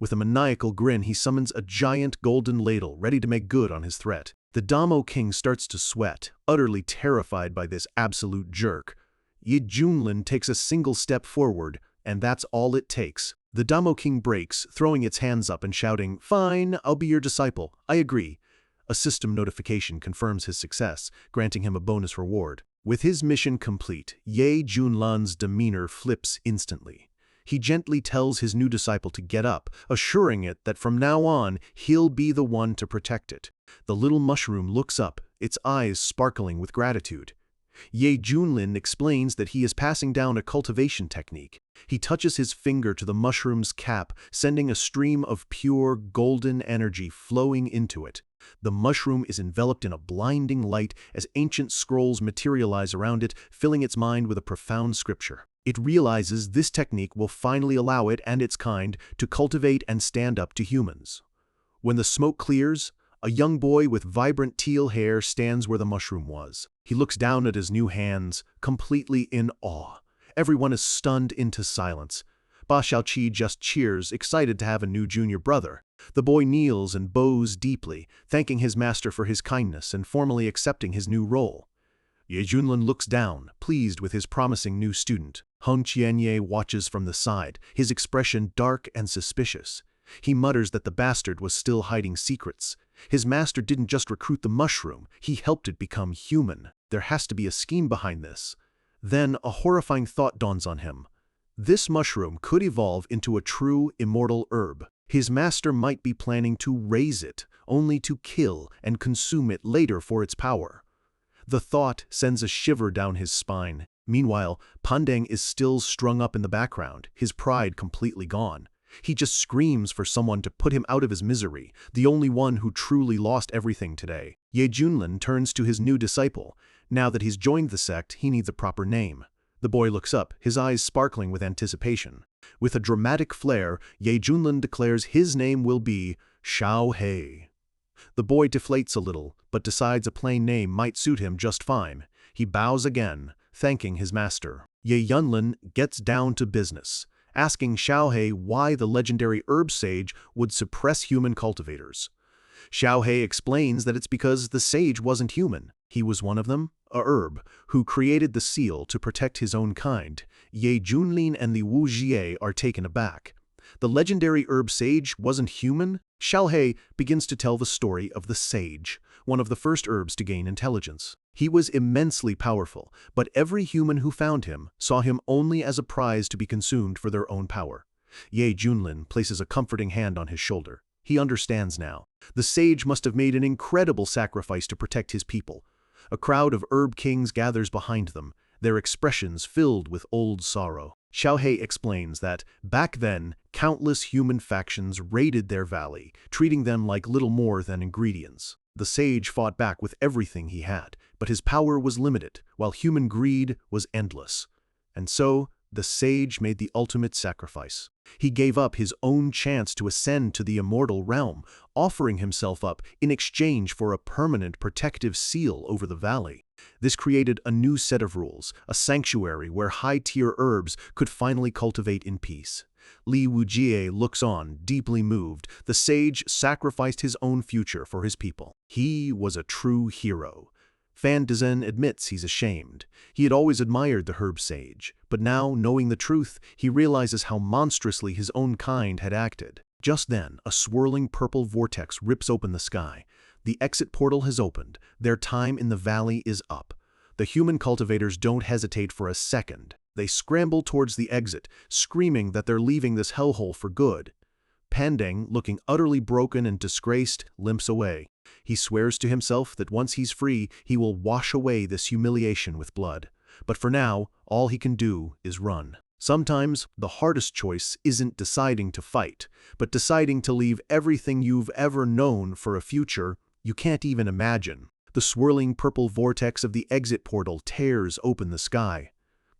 With a maniacal grin, he summons a giant golden ladle, ready to make good on his threat. The Damo King starts to sweat, utterly terrified by this absolute jerk. Ye Junlin takes a single step forward, and that's all it takes. The Damo King breaks, throwing its hands up and shouting, "Fine, I'll be your disciple. I agree." A system notification confirms his success, granting him a bonus reward. With his mission complete, Ye Junlin's demeanor flips instantly. He gently tells his new disciple to get up, assuring it that from now on, he'll be the one to protect it. The little mushroom looks up, its eyes sparkling with gratitude. Ye Junlin explains that he is passing down a cultivation technique. He touches his finger to the mushroom's cap, sending a stream of pure, golden energy flowing into it. The mushroom is enveloped in a blinding light as ancient scrolls materialize around it, filling its mind with a profound scripture. It realizes this technique will finally allow it and its kind to cultivate and stand up to humans. When the smoke clears, a young boy with vibrant teal hair stands where the mushroom was. He looks down at his new hands, completely in awe. Everyone is stunned into silence. Ba Xiaoqi just cheers, excited to have a new junior brother. The boy kneels and bows deeply, thanking his master for his kindness and formally accepting his new role. Ye Junlin looks down, pleased with his promising new student. Hong Qianye watches from the side, his expression dark and suspicious. He mutters that the bastard was still hiding secrets. His master didn't just recruit the mushroom, he helped it become human. There has to be a scheme behind this. Then a horrifying thought dawns on him. This mushroom could evolve into a true, immortal herb. His master might be planning to raise it, only to kill and consume it later for its power. The thought sends a shiver down his spine. Meanwhile, Pandeng is still strung up in the background, his pride completely gone. He just screams for someone to put him out of his misery, the only one who truly lost everything today. Ye Junlin turns to his new disciple. Now that he's joined the sect, he needs a proper name. The boy looks up, his eyes sparkling with anticipation. With a dramatic flair, Ye Junlin declares his name will be Xiao He. The boy deflates a little, but decides a plain name might suit him just fine. He bows again, thanking his master. Ye Junlin gets down to business, asking Xiao He why the legendary herb sage would suppress human cultivators. Xiao He explains that it's because the sage wasn't human. He was one of them, a herb, who created the seal to protect his own kind. Ye Junlin and the Wu Jie are taken aback. The legendary herb sage wasn't human? Xiao He begins to tell the story of the sage, one of the first herbs to gain intelligence. He was immensely powerful, but every human who found him saw him only as a prize to be consumed for their own power. Ye Junlin places a comforting hand on his shoulder. He understands now. The sage must have made an incredible sacrifice to protect his people. A crowd of herb kings gathers behind them, their expressions filled with old sorrow. Xiao He explains that, back then, countless human factions raided their valley, treating them like little more than ingredients. The sage fought back with everything he had, but his power was limited, while human greed was endless. And so, the sage made the ultimate sacrifice. He gave up his own chance to ascend to the immortal realm, offering himself up in exchange for a permanent protective seal over the valley. This created a new set of rules, a sanctuary where high-tier herbs could finally cultivate in peace. Li Wujie looks on, deeply moved. The sage sacrificed his own future for his people. He was a true hero. Fan Dezhen admits he's ashamed. He had always admired the herb sage, but now, knowing the truth, he realizes how monstrously his own kind had acted. Just then, a swirling purple vortex rips open the sky. The exit portal has opened. Their time in the valley is up. The human cultivators don't hesitate for a second. They scramble towards the exit, screaming that they're leaving this hellhole for good. Pandang, looking utterly broken and disgraced, limps away. He swears to himself that once he's free, he will wash away this humiliation with blood. But for now, all he can do is run. Sometimes, the hardest choice isn't deciding to fight, but deciding to leave everything you've ever known for a future you can't even imagine. The swirling purple vortex of the exit portal tears open the sky.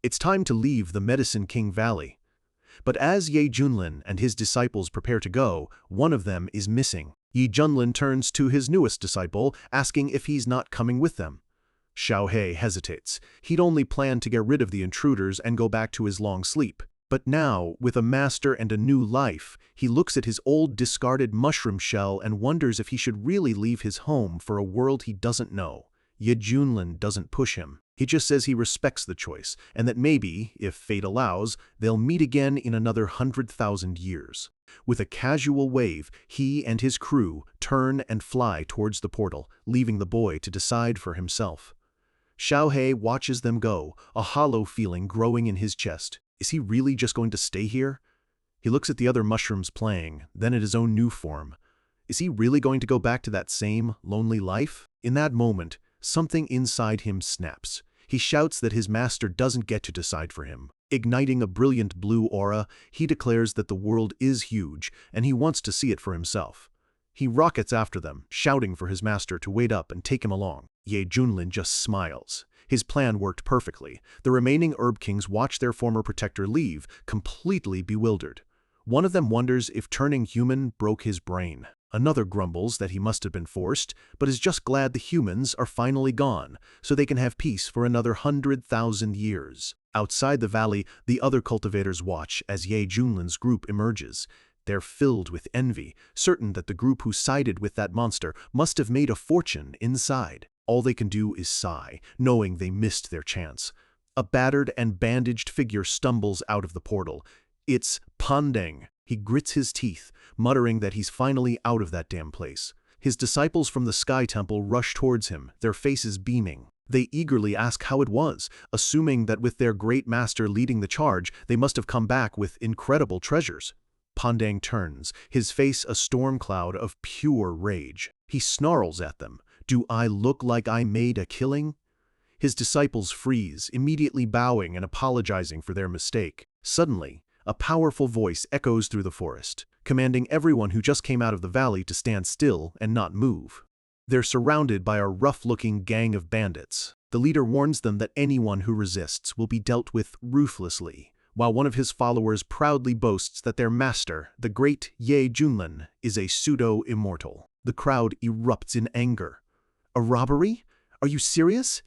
It's time to leave the Medicine King Valley. But as Ye Junlin and his disciples prepare to go, one of them is missing. Ye Junlin turns to his newest disciple, asking if he's not coming with them. Xiaohe hesitates. He'd only planned to get rid of the intruders and go back to his long sleep. But now, with a master and a new life, he looks at his old discarded mushroom shell and wonders if he should really leave his home for a world he doesn't know. Ye Junlin doesn't push him. He just says he respects the choice, and that maybe, if fate allows, they'll meet again in another 100,000 years. With a casual wave, he and his crew turn and fly towards the portal, leaving the boy to decide for himself. Xiaohe watches them go, a hollow feeling growing in his chest. Is he really just going to stay here? He looks at the other mushrooms playing, then at his own new form. Is he really going to go back to that same lonely life? In that moment, something inside him snaps. He shouts that his master doesn't get to decide for him. Igniting a brilliant blue aura, he declares that the world is huge, and he wants to see it for himself. He rockets after them, shouting for his master to wait up and take him along. Ye Junlin just smiles. His plan worked perfectly. The remaining Herb Kings watch their former protector leave, completely bewildered. One of them wonders if turning human broke his brain. Another grumbles that he must have been forced, but is just glad the humans are finally gone, so they can have peace for another 100,000 years. Outside the valley, the other cultivators watch as Ye Junlin's group emerges. They're filled with envy, certain that the group who sided with that monster must have made a fortune inside. All they can do is sigh, knowing they missed their chance. A battered and bandaged figure stumbles out of the portal. It's Pandang. He grits his teeth, muttering that he's finally out of that damn place. His disciples from the Sky Temple rush towards him, their faces beaming. They eagerly ask how it was, assuming that with their great master leading the charge, they must have come back with incredible treasures. Pandang turns, his face a storm cloud of pure rage. He snarls at them. Do I look like I made a killing? His disciples freeze, immediately bowing and apologizing for their mistake. Suddenly, a powerful voice echoes through the forest, commanding everyone who just came out of the valley to stand still and not move. They're surrounded by a rough-looking gang of bandits. The leader warns them that anyone who resists will be dealt with ruthlessly, while one of his followers proudly boasts that their master, the great Ye Junlin, is a pseudo-immortal. The crowd erupts in anger. A robbery? Are you serious?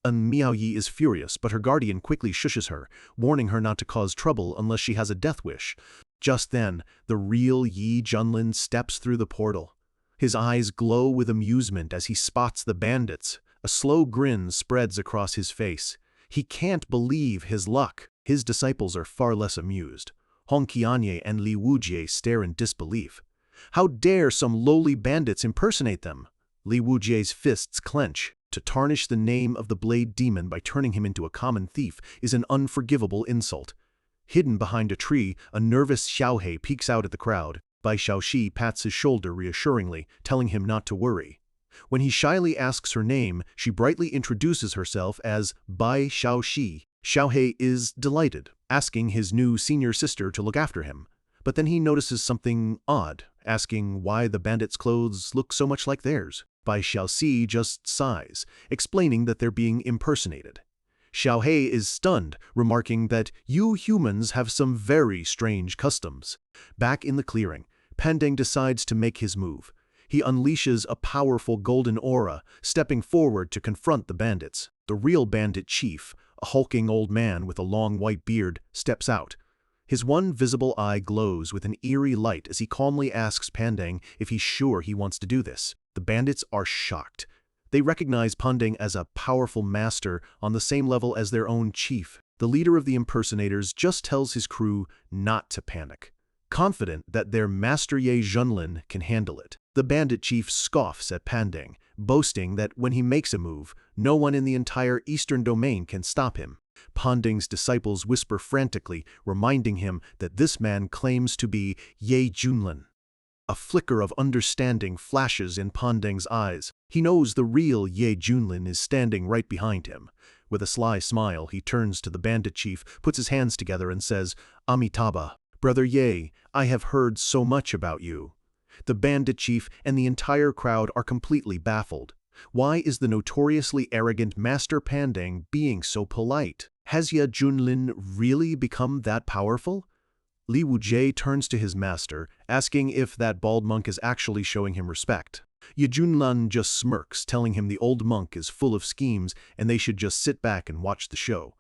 Miao Yi is furious, but her guardian quickly shushes her, warning her not to cause trouble unless she has a death wish. Just then, the real Ye Junlin steps through the portal. His eyes glow with amusement as he spots the bandits. A slow grin spreads across his face. He can't believe his luck. His disciples are far less amused. Hong Qianye and Li Wujie stare in disbelief. How dare some lowly bandits impersonate them? Li Wujie's fists clench. To tarnish the name of the Blade Demon by turning him into a common thief is an unforgivable insult. Hidden behind a tree, a nervous Xiaohe peeks out at the crowd. Bai Xiaoxi pats his shoulder reassuringly, telling him not to worry. When he shyly asks her name, she brightly introduces herself as Bai Xiaoxi. Xiaohe is delighted, asking his new senior sister to look after him. But then he notices something odd, asking why the bandits' clothes look so much like theirs. Bai Xiaoxi just sighs, explaining that they're being impersonated. Xiaohe is stunned, remarking that you humans have some very strange customs. Back in the clearing, Pandang decides to make his move. He unleashes a powerful golden aura, stepping forward to confront the bandits. The real bandit chief, a hulking old man with a long white beard, steps out. His one visible eye glows with an eerie light as he calmly asks Pandang if he's sure he wants to do this. The bandits are shocked. They recognize Pandang as a powerful master on the same level as their own chief. The leader of the impersonators just tells his crew not to panic, confident that their master Ye Junlin can handle it. The bandit chief scoffs at Pandang, boasting that when he makes a move, no one in the entire eastern domain can stop him. Panding's disciples whisper frantically, reminding him that this man claims to be Ye Junlin. A flicker of understanding flashes in Panding's eyes. He knows the real Ye Junlin is standing right behind him. With a sly smile, he turns to the bandit chief, puts his hands together and says, "Amitabha, Brother Ye, I have heard so much about you." The bandit chief and the entire crowd are completely baffled. Why is the notoriously arrogant Master Panding being so polite? Has Ye Junlin really become that powerful? Li Wujie turns to his master, asking if that bald monk is actually showing him respect. Ye Junlin just smirks, telling him the old monk is full of schemes and they should just sit back and watch the show.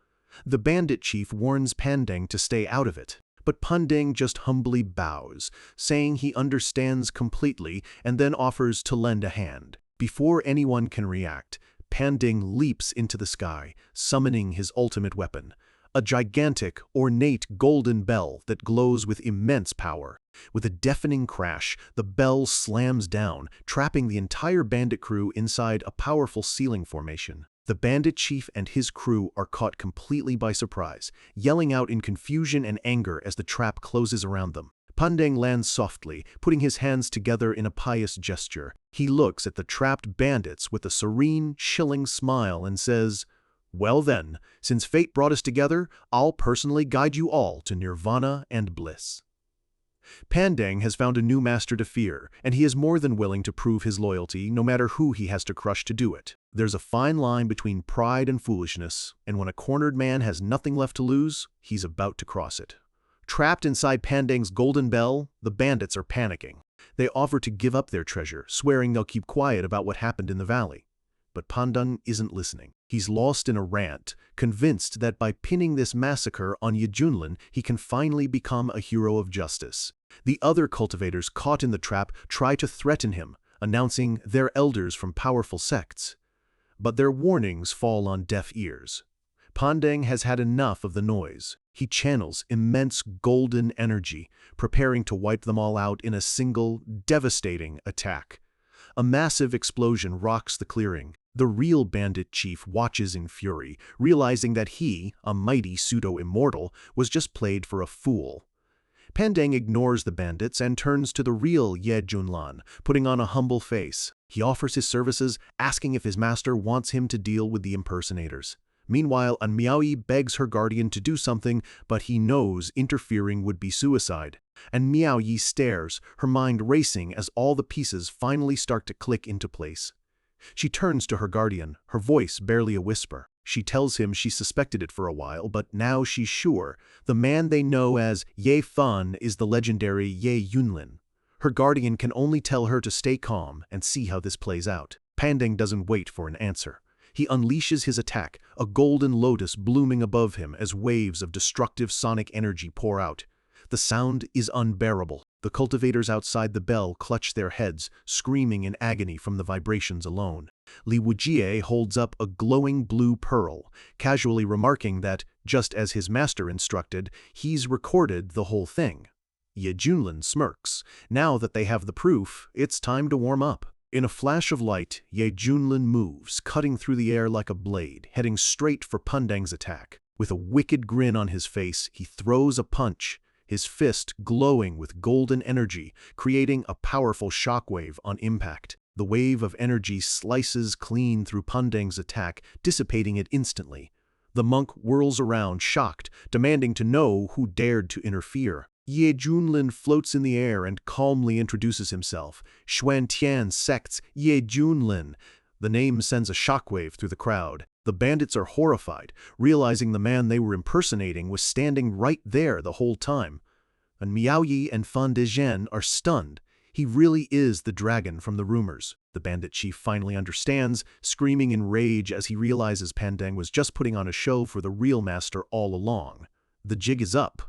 The bandit chief warns Panding to stay out of it, but Panding just humbly bows, saying he understands completely and then offers to lend a hand. Before anyone can react, Panding leaps into the sky, summoning his ultimate weapon, a gigantic, ornate golden bell that glows with immense power. With a deafening crash, the bell slams down, trapping the entire bandit crew inside a powerful ceiling formation. The bandit chief and his crew are caught completely by surprise, yelling out in confusion and anger as the trap closes around them. Panding lands softly, putting his hands together in a pious gesture. He looks at the trapped bandits with a serene, chilling smile and says, "Well then, since fate brought us together, I'll personally guide you all to nirvana and bliss." Panding has found a new master to fear, and he is more than willing to prove his loyalty no matter who he has to crush to do it. There's a fine line between pride and foolishness, and when a cornered man has nothing left to lose, he's about to cross it. Trapped inside Panding's golden bell, the bandits are panicking. They offer to give up their treasure, swearing they'll keep quiet about what happened in the valley. But Panding isn't listening. He's lost in a rant, convinced that by pinning this massacre on Ye Junlin, he can finally become a hero of justice. The other cultivators caught in the trap try to threaten him, announcing they're elders from powerful sects. But their warnings fall on deaf ears. Panding has had enough of the noise. He channels immense golden energy, preparing to wipe them all out in a single, devastating attack. A massive explosion rocks the clearing. The real bandit chief watches in fury, realizing that he, a mighty pseudo-immortal, was just played for a fool. Panding ignores the bandits and turns to the real Ye Junlin, putting on a humble face. He offers his services, asking if his master wants him to deal with the impersonators. Meanwhile, Miaoyi begs her guardian to do something, but he knows interfering would be suicide. And Miaoyi stares, her mind racing as all the pieces finally start to click into place. She turns to her guardian, her voice barely a whisper. She tells him she suspected it for a while, but now she's sure. The man they know as Ye Fan is the legendary Ye Junlin. Her guardian can only tell her to stay calm and see how this plays out. Panding doesn't wait for an answer. He unleashes his attack, a golden lotus blooming above him as waves of destructive sonic energy pour out. The sound is unbearable. The cultivators outside the bell clutch their heads, screaming in agony from the vibrations alone. Li Wujie holds up a glowing blue pearl, casually remarking that, just as his master instructed, he's recorded the whole thing. Ye Junlin smirks. Now that they have the proof, it's time to warm up. In a flash of light, Ye Junlin moves, cutting through the air like a blade, heading straight for Panding's attack. With a wicked grin on his face, he throws a punch, his fist glowing with golden energy, creating a powerful shockwave on impact. The wave of energy slices clean through Panding's attack, dissipating it instantly. The monk whirls around, shocked, demanding to know who dared to interfere. Ye Junlin floats in the air and calmly introduces himself. Xuan Tian sects Ye Junlin. The name sends a shockwave through the crowd. The bandits are horrified, realizing the man they were impersonating was standing right there the whole time. And Miaoyi and Fan Dezhen are stunned. He really is the dragon from the rumors. The bandit chief finally understands, screaming in rage as he realizes Panding was just putting on a show for the real master all along. The jig is up.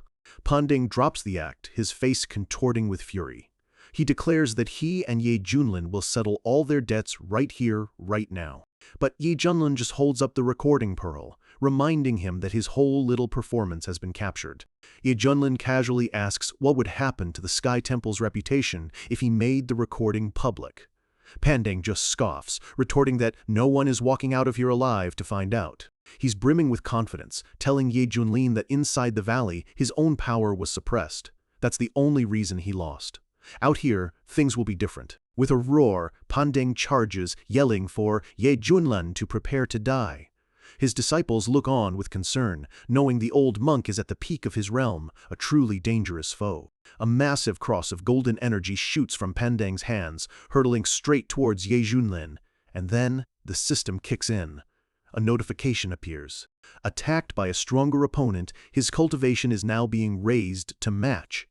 Panding drops the act, his face contorting with fury. He declares that he and Ye Junlin will settle all their debts right here, right now. But Ye Junlin just holds up the recording pearl, reminding him that his whole little performance has been captured. Ye Junlin casually asks what would happen to the Sky Temple's reputation if he made the recording public. Pandang just scoffs, retorting that no one is walking out of here alive to find out. He's brimming with confidence, telling Ye Junlin that inside the valley, his own power was suppressed. That's the only reason he lost. Out here, things will be different. With a roar, Pandang charges, yelling for Ye Junlin to prepare to die. His disciples look on with concern, knowing the old monk is at the peak of his realm, a truly dangerous foe. A massive cross of golden energy shoots from Pandang's hands, hurtling straight towards Ye Junlin, and then the system kicks in. A notification appears. Attacked by a stronger opponent, his cultivation is now being raised to match.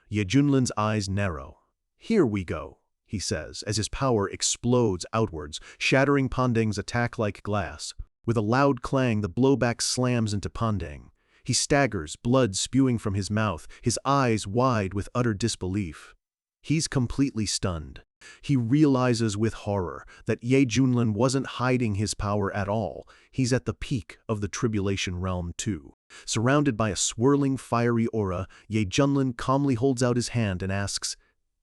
Ye Junlin's eyes narrow. "Here we go," he says, as his power explodes outwards, shattering Pandang's attack like glass. With a loud clang, the blowback slams into Pandang. He staggers, blood spewing from his mouth, his eyes wide with utter disbelief. He's completely stunned. He realizes with horror that Ye Junlin wasn't hiding his power at all. He's at the peak of the Tribulation Realm too. Surrounded by a swirling, fiery aura, Ye Junlin calmly holds out his hand and asks,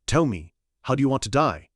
"Tell me, how do you want to die?"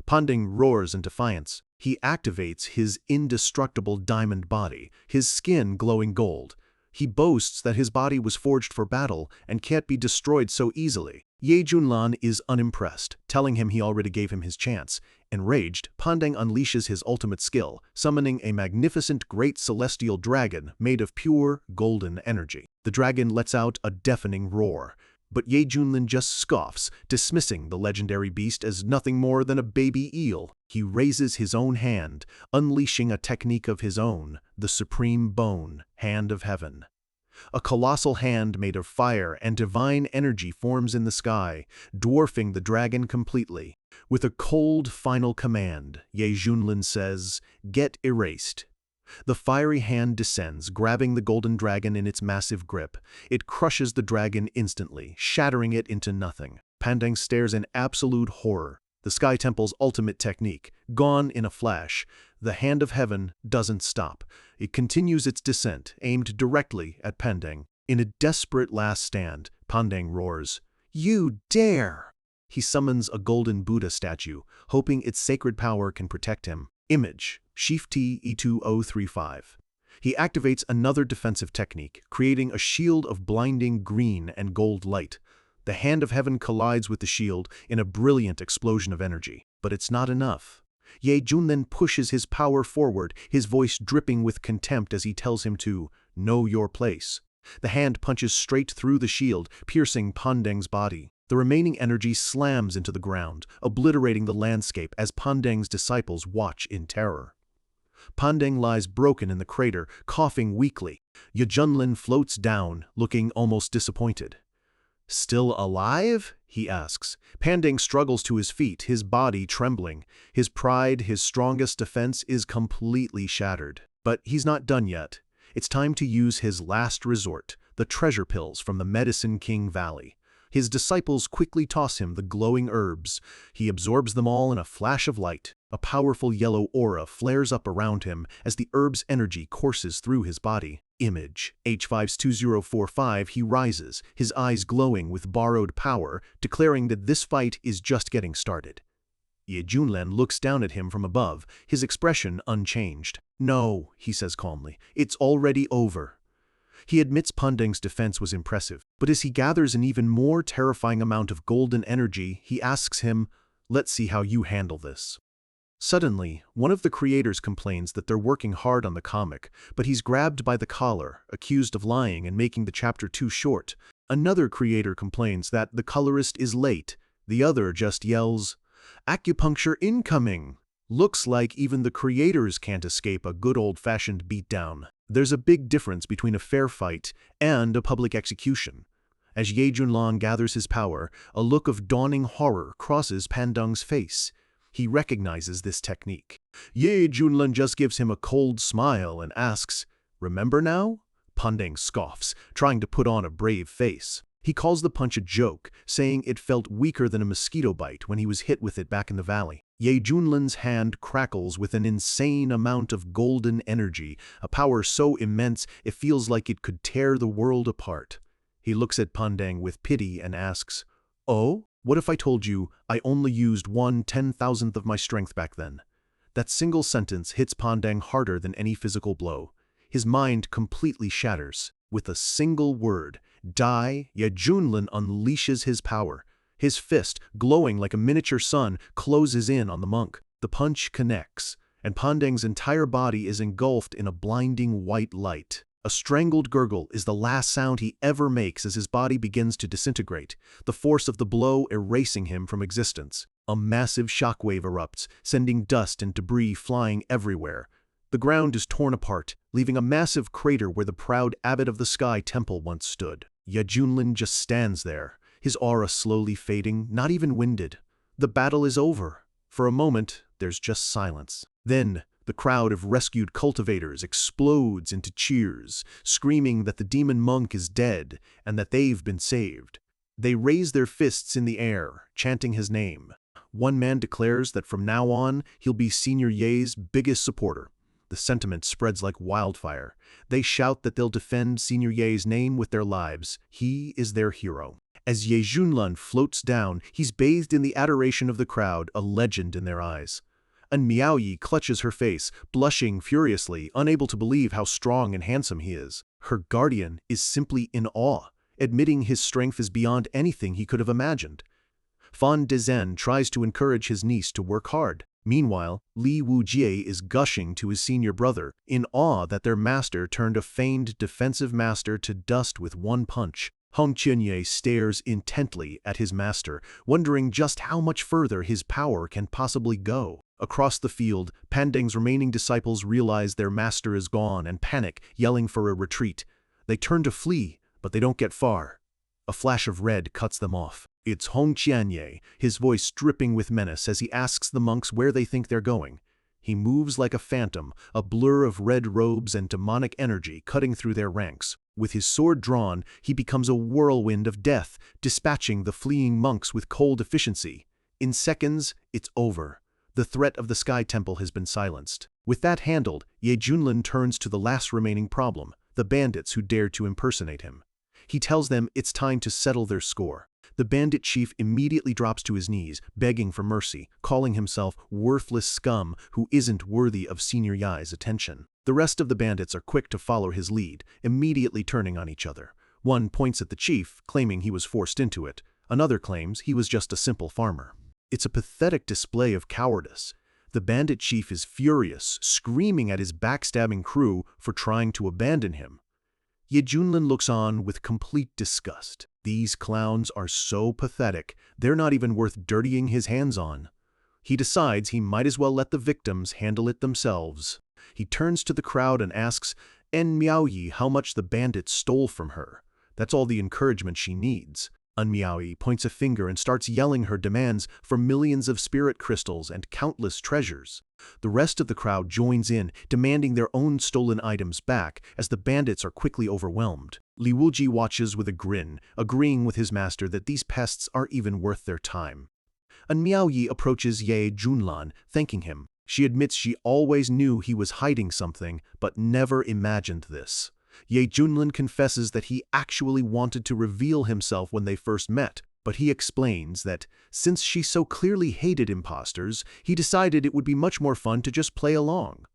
Pandang roars in defiance. He activates his indestructible diamond body, his skin glowing gold. He boasts that his body was forged for battle and can't be destroyed so easily. Ye Junlin is unimpressed, telling him he already gave him his chance. Enraged, Pandang unleashes his ultimate skill, summoning a magnificent great celestial dragon made of pure, golden energy. The dragon lets out a deafening roar. But Ye Junlin just scoffs, dismissing the legendary beast as nothing more than a baby eel. He raises his own hand, unleashing a technique of his own, the Supreme Bone, Hand of Heaven. A colossal hand made of fire and divine energy forms in the sky, dwarfing the dragon completely. With a cold final command, Ye Junlin says, "Get erased." The fiery hand descends, grabbing the golden dragon in its massive grip. It crushes the dragon instantly, shattering it into nothing. Pandang stares in absolute horror. The Sky Temple's ultimate technique, gone in a flash. The Hand of Heaven doesn't stop. It continues its descent, aimed directly at Pandang. In a desperate last stand, Pandang roars, "You dare!" He summons a golden Buddha statue, hoping its sacred power can protect him. Image, Shift-T E2035. He activates another defensive technique, creating a shield of blinding green and gold light. The Hand of Heaven collides with the shield in a brilliant explosion of energy. But it's not enough. Ye Junlin pushes his power forward, his voice dripping with contempt as he tells him to know your place. The hand punches straight through the shield, piercing Pandang's body. The remaining energy slams into the ground, obliterating the landscape as Pandang's disciples watch in terror. Pandang lies broken in the crater, coughing weakly. Ye Junlin floats down, looking almost disappointed. "Still alive?" he asks. Pandang struggles to his feet, his body trembling. His pride, his strongest defense, is completely shattered. But he's not done yet. It's time to use his last resort, the treasure pills from the Medicine King Valley. His disciples quickly toss him the glowing herbs. He absorbs them all in a flash of light. A powerful yellow aura flares up around him as the herb's energy courses through his body. Image, H52045. He rises, his eyes glowing with borrowed power, declaring that this fight is just getting started. Ye Junlin looks down at him from above, his expression unchanged. "No," he says calmly, "it's already over." He admits Pandang's defense was impressive, but as he gathers an even more terrifying amount of golden energy, he asks him, "Let's see how you handle this." Suddenly, one of the creators complains that they're working hard on the comic, but he's grabbed by the collar, accused of lying and making the chapter too short. Another creator complains that the colorist is late. The other just yells, "Acupuncture incoming!" Looks like even the creators can't escape a good old-fashioned beatdown. There's a big difference between a fair fight and a public execution. As Ye Junlin gathers his power, a look of dawning horror crosses Pandang's face. He recognizes this technique. Ye Junlin just gives him a cold smile and asks, "Remember now?" Pandang scoffs, trying to put on a brave face. He calls the punch a joke, saying it felt weaker than a mosquito bite when he was hit with it back in the valley. Ye Junlin's hand crackles with an insane amount of golden energy, a power so immense it feels like it could tear the world apart. He looks at Pandang with pity and asks, "Oh, What if I told you I only used 1/10,000th of my strength back then? That single sentence hits Pandang harder than any physical blow. His mind completely shatters. With a single word, Die, Ye Junlin unleashes his power. His fist, glowing like a miniature sun, closes in on the monk. The punch connects, and Pandang's entire body is engulfed in a blinding white light. A strangled gurgle is the last sound he ever makes as his body begins to disintegrate, the force of the blow erasing him from existence. A massive shockwave erupts, sending dust and debris flying everywhere. The ground is torn apart, leaving a massive crater where the proud abbot of the Sky Temple once stood. Ye Junlin just stands there, his aura slowly fading, not even winded. The battle is over. For a moment, there's just silence. Then, the crowd of rescued cultivators explodes into cheers, screaming that the demon monk is dead and that they've been saved. They raise their fists in the air, chanting his name. One man declares that from now on, he'll be Senior Ye's biggest supporter. The sentiment spreads like wildfire. They shout that they'll defend Senior Ye's name with their lives. He is their hero. As Ye Junlun floats down, he's bathed in the adoration of the crowd, a legend in their eyes. And Miaoyi clutches her face, blushing furiously, unable to believe how strong and handsome he is. Her guardian is simply in awe, admitting his strength is beyond anything he could have imagined. Fan Dezhen tries to encourage his niece to work hard. Meanwhile, Li Wujie is gushing to his senior brother, in awe that their master turned a feigned defensive master to dust with one punch. Hong Qianye stares intently at his master, wondering just how much further his power can possibly go. Across the field, Pandang's remaining disciples realize their master is gone and panic, yelling for a retreat. They turn to flee, but they don't get far. A flash of red cuts them off. It's Hong Qianye, his voice dripping with menace as he asks the monks where they think they're going. He moves like a phantom, a blur of red robes and demonic energy cutting through their ranks. With his sword drawn, he becomes a whirlwind of death, dispatching the fleeing monks with cold efficiency. In seconds, it's over. The threat of the Sky Temple has been silenced. With that handled, Ye Junlin turns to the last remaining problem, the bandits who dared to impersonate him. He tells them it's time to settle their score. The bandit chief immediately drops to his knees, begging for mercy, calling himself worthless scum who isn't worthy of Senior Ye's attention. The rest of the bandits are quick to follow his lead, immediately turning on each other. One points at the chief, claiming he was forced into it. Another claims he was just a simple farmer. It's a pathetic display of cowardice. The bandit chief is furious, screaming at his backstabbing crew for trying to abandon him. Ye Junlin looks on with complete disgust. These clowns are so pathetic, they're not even worth dirtying his hands on. He decides he might as well let the victims handle it themselves. He turns to the crowd and asks En Miaoyi how much the bandits stole from her. That's all the encouragement she needs. En Miaoyi points a finger and starts yelling her demands for millions of spirit crystals and countless treasures. The rest of the crowd joins in, demanding their own stolen items back as the bandits are quickly overwhelmed. Li Wuji watches with a grin, agreeing with his master that these pests aren't even worth their time. En Miaoyi approaches Ye Junlan, thanking him. She admits she always knew he was hiding something, but never imagined this. Ye Junlin confesses that he actually wanted to reveal himself when they first met, but he explains that since she so clearly hated imposters, he decided it would be much more fun to just play along.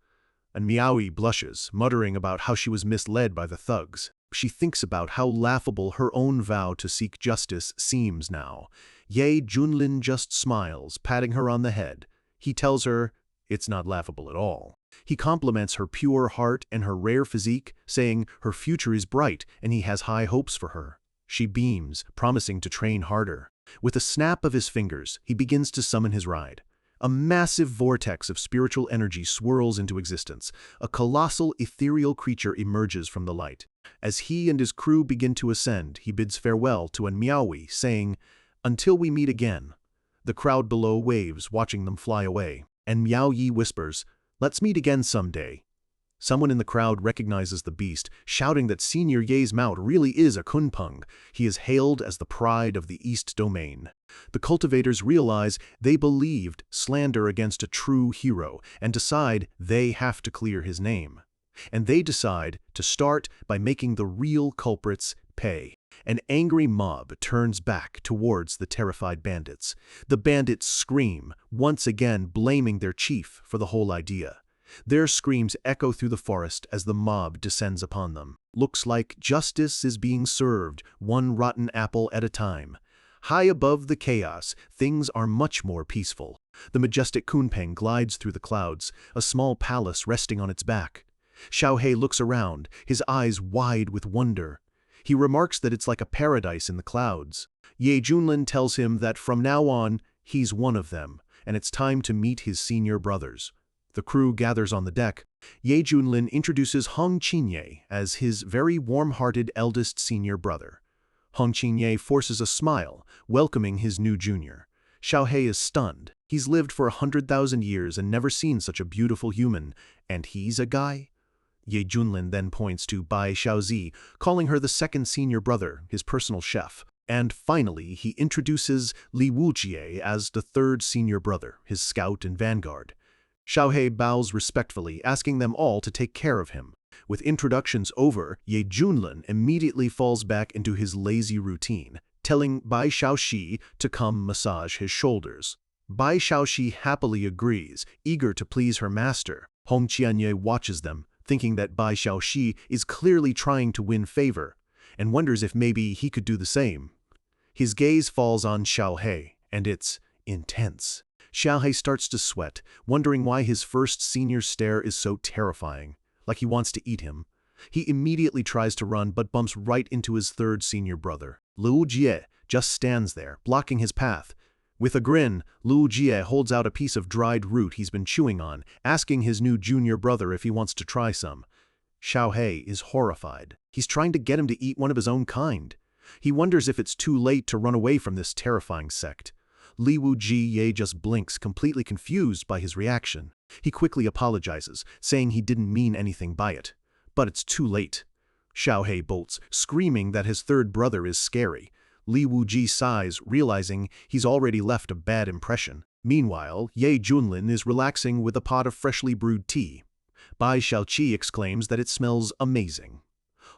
And Miaoyi blushes, muttering about how she was misled by the thugs. She thinks about how laughable her own vow to seek justice seems now. Ye Junlin just smiles, patting her on the head. He tells her it's not laughable at all. He compliments her pure heart and her rare physique, saying her future is bright and he has high hopes for her. She beams, promising to train harder. With a snap of his fingers, he begins to summon his ride. A massive vortex of spiritual energy swirls into existence. A colossal, ethereal creature emerges from the light. As he and his crew begin to ascend, he bids farewell to En Miaoyi, saying, "Until we meet again." The crowd below waves, watching them fly away. En Miaoyi whispers, "Let's meet again someday." Someone in the crowd recognizes the beast, shouting that Senior Ye's mount really is a kunpeng. He is hailed as the pride of the East Domain. The cultivators realize they believed slander against a true hero and decide they have to clear his name. And they decide to start by making the real culprits pay. An angry mob turns back towards the terrified bandits. The bandits scream, once again blaming their chief for the whole idea. Their screams echo through the forest as the mob descends upon them. Looks like justice is being served, one rotten apple at a time. High above the chaos, things are much more peaceful. The majestic Kunpeng glides through the clouds, a small palace resting on its back. Xiaohei looks around, his eyes wide with wonder. He remarks that it's like a paradise in the clouds. Ye Junlin tells him that from now on, he's one of them, and it's time to meet his senior brothers. The crew gathers on the deck. Ye Junlin introduces Hong Qinye as his very warm-hearted eldest senior brother. Hong Qinye forces a smile, welcoming his new junior. Xiaohei is stunned. He's lived for 100,000 years and never seen such a beautiful human, and he's a guy? Ye Junlin then points to Bai Xiaozi, calling her the second senior brother, his personal chef. And finally, he introduces Li Wujie as the third senior brother, his scout and vanguard. Xiaohei bows respectfully, asking them all to take care of him. With introductions over, Ye Junlin immediately falls back into his lazy routine, telling Bai Xiaoxi to come massage his shoulders. Bai Xiaoxi happily agrees, eager to please her master. Hong Qianye watches them, thinking that Bai Xiaoxi is clearly trying to win favor, and wonders if maybe he could do the same. His gaze falls on Xiaohei, and it's intense. Xiaohei starts to sweat, wondering why his first senior stare is so terrifying, like he wants to eat him. He immediately tries to run but bumps right into his third senior brother. Liu Jie just stands there, blocking his path. With a grin, Liu Jie holds out a piece of dried root he's been chewing on, asking his new junior brother if he wants to try some. Xiaohei is horrified. He's trying to get him to eat one of his own kind. He wonders if it's too late to run away from this terrifying sect. Liu Jie just blinks, completely confused by his reaction. He quickly apologizes, saying he didn't mean anything by it. But it's too late. Xiaohei bolts, screaming that his third brother is scary. Li Wujie sighs, realizing he's already left a bad impression. Meanwhile, Ye Junlin is relaxing with a pot of freshly brewed tea. Bai Xiaoqi exclaims that it smells amazing.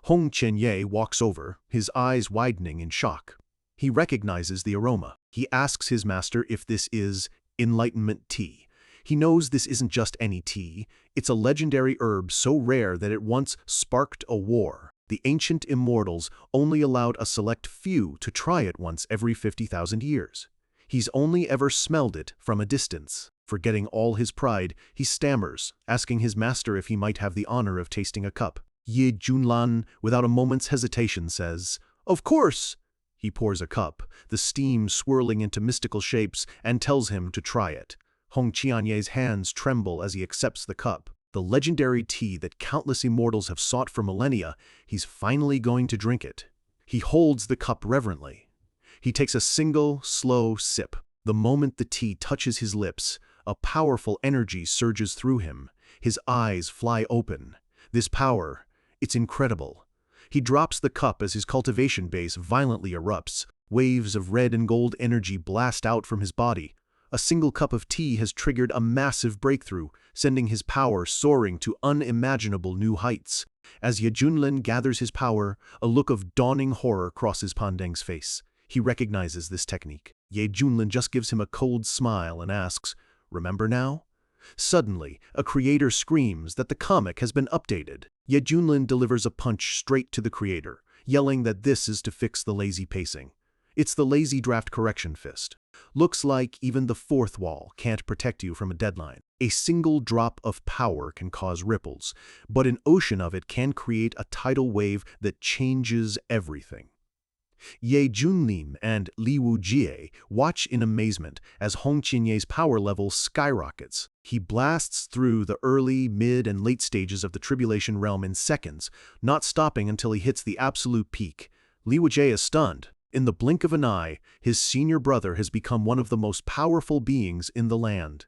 Hong Qinye walks over, his eyes widening in shock. He recognizes the aroma. He asks his master if this is enlightenment tea. He knows this isn't just any tea. It's a legendary herb so rare that it once sparked a war. The ancient immortals only allowed a select few to try it once every 50,000 years. He's only ever smelled it from a distance. Forgetting all his pride, he stammers, asking his master if he might have the honor of tasting a cup. Ye Junlan, without a moment's hesitation, says, "Of course!" He pours a cup, the steam swirling into mystical shapes, and tells him to try it. Hong Qianye's hands tremble as he accepts the cup. The legendary tea that countless immortals have sought for millennia, he's finally going to drink it. He holds the cup reverently. He takes a single, slow sip. The moment the tea touches his lips, a powerful energy surges through him. His eyes fly open. This power, it's incredible. He drops the cup as his cultivation base violently erupts. Waves of red and gold energy blast out from his body. A single cup of tea has triggered a massive breakthrough, sending his power soaring to unimaginable new heights. As Ye Junlin gathers his power, a look of dawning horror crosses Pandeng's face. He recognizes this technique. Ye Junlin just gives him a cold smile and asks, "Remember now?" Suddenly, a creator screams that the comic has been updated. Ye Junlin delivers a punch straight to the creator, yelling that this is to fix the lazy pacing. It's the lazy draft correction fist. Looks like even the fourth wall can't protect you from a deadline. A single drop of power can cause ripples, but an ocean of it can create a tidal wave that changes everything. Ye Junlin and Li Wujie watch in amazement as Hong Qinye's power level skyrockets. He blasts through the early, mid, and late stages of the Tribulation Realm in seconds, not stopping until he hits the absolute peak. Li Wujie is stunned. In the blink of an eye, his senior brother has become one of the most powerful beings in the land.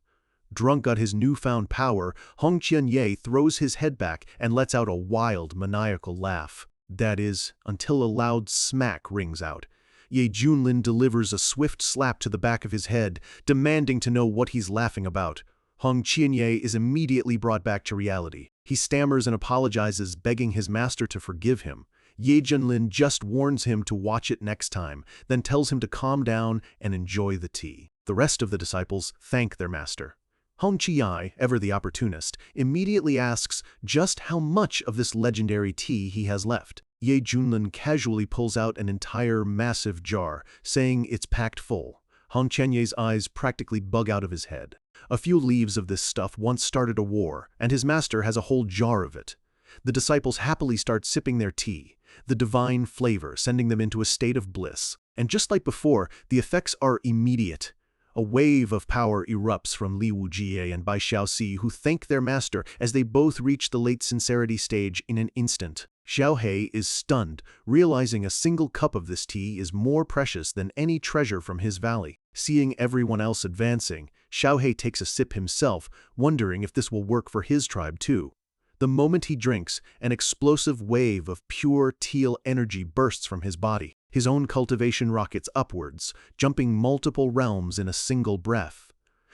Drunk on his newfound power, Hong Qianye throws his head back and lets out a wild, maniacal laugh. That is, until a loud smack rings out. Ye Junlin delivers a swift slap to the back of his head, demanding to know what he's laughing about. Hong Qianye is immediately brought back to reality. He stammers and apologizes, begging his master to forgive him. Ye Junlin just warns him to watch it next time, then tells him to calm down and enjoy the tea. The rest of the disciples thank their master. Hong Chiai, ever the opportunist, immediately asks just how much of this legendary tea he has left. Ye Junlin casually pulls out an entire massive jar, saying it's packed full. Hong Chenye's eyes practically bug out of his head. A few leaves of this stuff once started a war, and his master has a whole jar of it. The disciples happily start sipping their tea, the divine flavor sending them into a state of bliss. And just like before, the effects are immediate. A wave of power erupts from Li Wujie and Bai Xiaoxi, who thank their master as they both reach the late sincerity stage in an instant. Xiaohei is stunned, realizing a single cup of this tea is more precious than any treasure from his valley. Seeing everyone else advancing, Xiaohei takes a sip himself, wondering if this will work for his tribe too. The moment he drinks, an explosive wave of pure teal energy bursts from his body. His own cultivation rockets upwards, jumping multiple realms in a single breath.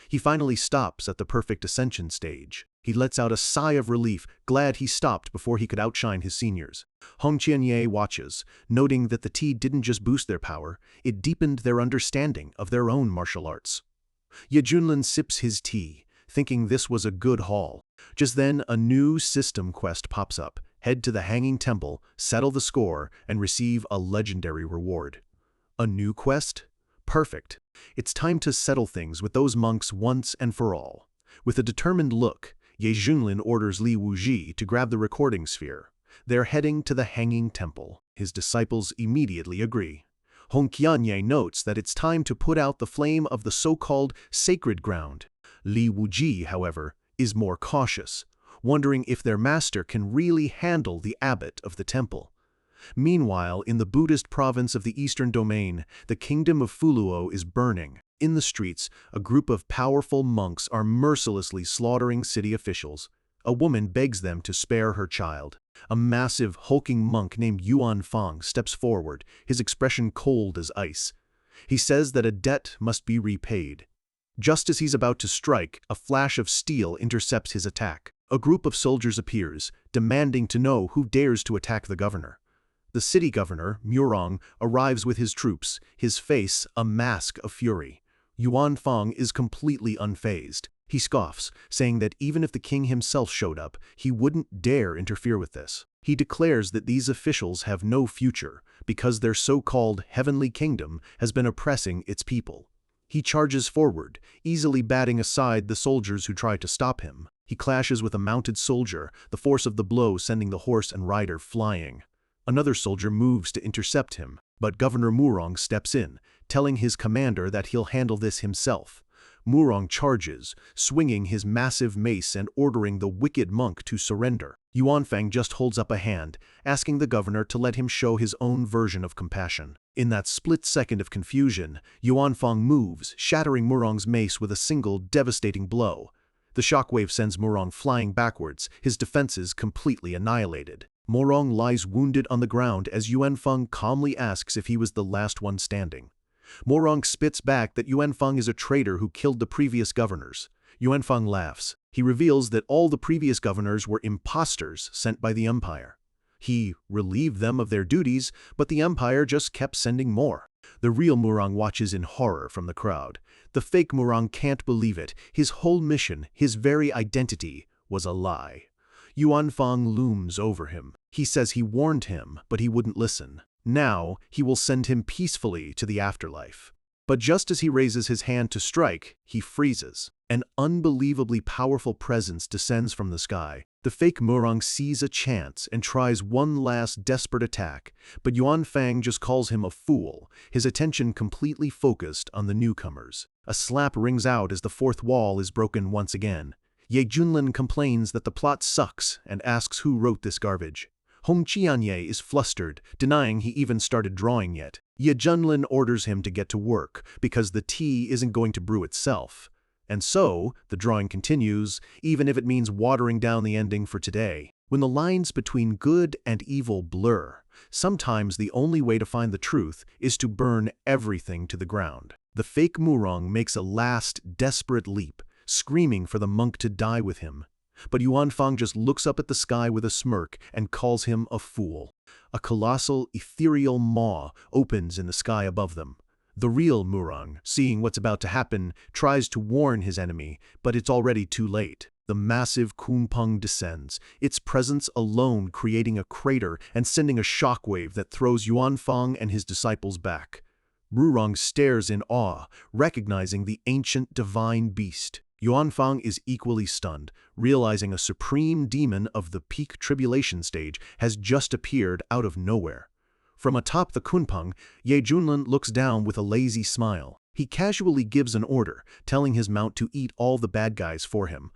He finally stops at the perfect ascension stage. He lets out a sigh of relief, glad he stopped before he could outshine his seniors. Hong Qianye watches, noting that the tea didn't just boost their power, it deepened their understanding of their own martial arts. Ye Junlin sips his tea, thinking this was a good haul. Just then, a new system quest pops up. Head to the Hanging Temple, settle the score, and receive a legendary reward. A new quest? Perfect. It's time to settle things with those monks once and for all. With a determined look, Ye Junlin orders Li Wuji to grab the recording sphere. They're heading to the Hanging Temple. His disciples immediately agree. Hong Qianye notes that it's time to put out the flame of the so-called sacred ground. Li Wuji, however, is more cautious, wondering if their master can really handle the abbot of the temple. Meanwhile, in the Buddhist province of the Eastern Domain, the kingdom of Fuluo is burning. In the streets, a group of powerful monks are mercilessly slaughtering city officials. A woman begs them to spare her child. A massive, hulking monk named Yuan Fang steps forward, his expression cold as ice. He says that a debt must be repaid. Just as he's about to strike, a flash of steel intercepts his attack. A group of soldiers appears, demanding to know who dares to attack the governor. The city governor, Murong, arrives with his troops, his face a mask of fury. Yuan Fang is completely unfazed. He scoffs, saying that even if the king himself showed up, he wouldn't dare interfere with this. He declares that these officials have no future, because their so-called heavenly kingdom has been oppressing its people. He charges forward, easily batting aside the soldiers who try to stop him. He clashes with a mounted soldier, the force of the blow sending the horse and rider flying. Another soldier moves to intercept him, but Governor Murong steps in, telling his commander that he'll handle this himself. Murong charges, swinging his massive mace and ordering the wicked monk to surrender. Yuanfang just holds up a hand, asking the governor to let him show his own version of compassion. In that split second of confusion, Yuanfang moves, shattering Murong's mace with a single devastating blow. The shockwave sends Murong flying backwards, his defenses completely annihilated. Murong lies wounded on the ground as Yuanfang calmly asks if he was the last one standing. Murong spits back that Yuanfang is a traitor who killed the previous governors. Yuanfang laughs. He reveals that all the previous governors were imposters sent by the empire. He relieved them of their duties, but the empire just kept sending more. The real Murong watches in horror from the crowd. The fake Murong can't believe it. His whole mission, his very identity, was a lie. Yuanfang looms over him. He says he warned him, but he wouldn't listen. Now, he will send him peacefully to the afterlife. But just as he raises his hand to strike, he freezes. An unbelievably powerful presence descends from the sky. The fake Murong sees a chance and tries one last desperate attack, but Yuanfang just calls him a fool, his attention completely focused on the newcomers. A slap rings out as the fourth wall is broken once again. Ye Junlin complains that the plot sucks and asks who wrote this garbage. Hong Qianye is flustered, denying he even started drawing yet. Ye Junlin orders him to get to work, because the tea isn't going to brew itself. And so, the drawing continues, even if it means watering down the ending for today. When the lines between good and evil blur, sometimes the only way to find the truth is to burn everything to the ground. The fake Murong makes a last, desperate leap, screaming for the monk to die with him. But Yuanfang just looks up at the sky with a smirk and calls him a fool. A colossal, ethereal maw opens in the sky above them. The real Murong, seeing what's about to happen, tries to warn his enemy, but it's already too late. The massive Kunpeng descends, its presence alone creating a crater and sending a shockwave that throws Yuanfang and his disciples back. Murong stares in awe, recognizing the ancient divine beast. Yuanfang is equally stunned, realizing a supreme demon of the peak tribulation stage has just appeared out of nowhere. From atop the Kunpeng, Ye Junlin looks down with a lazy smile. He casually gives an order, telling his mount to eat all the bad guys for him.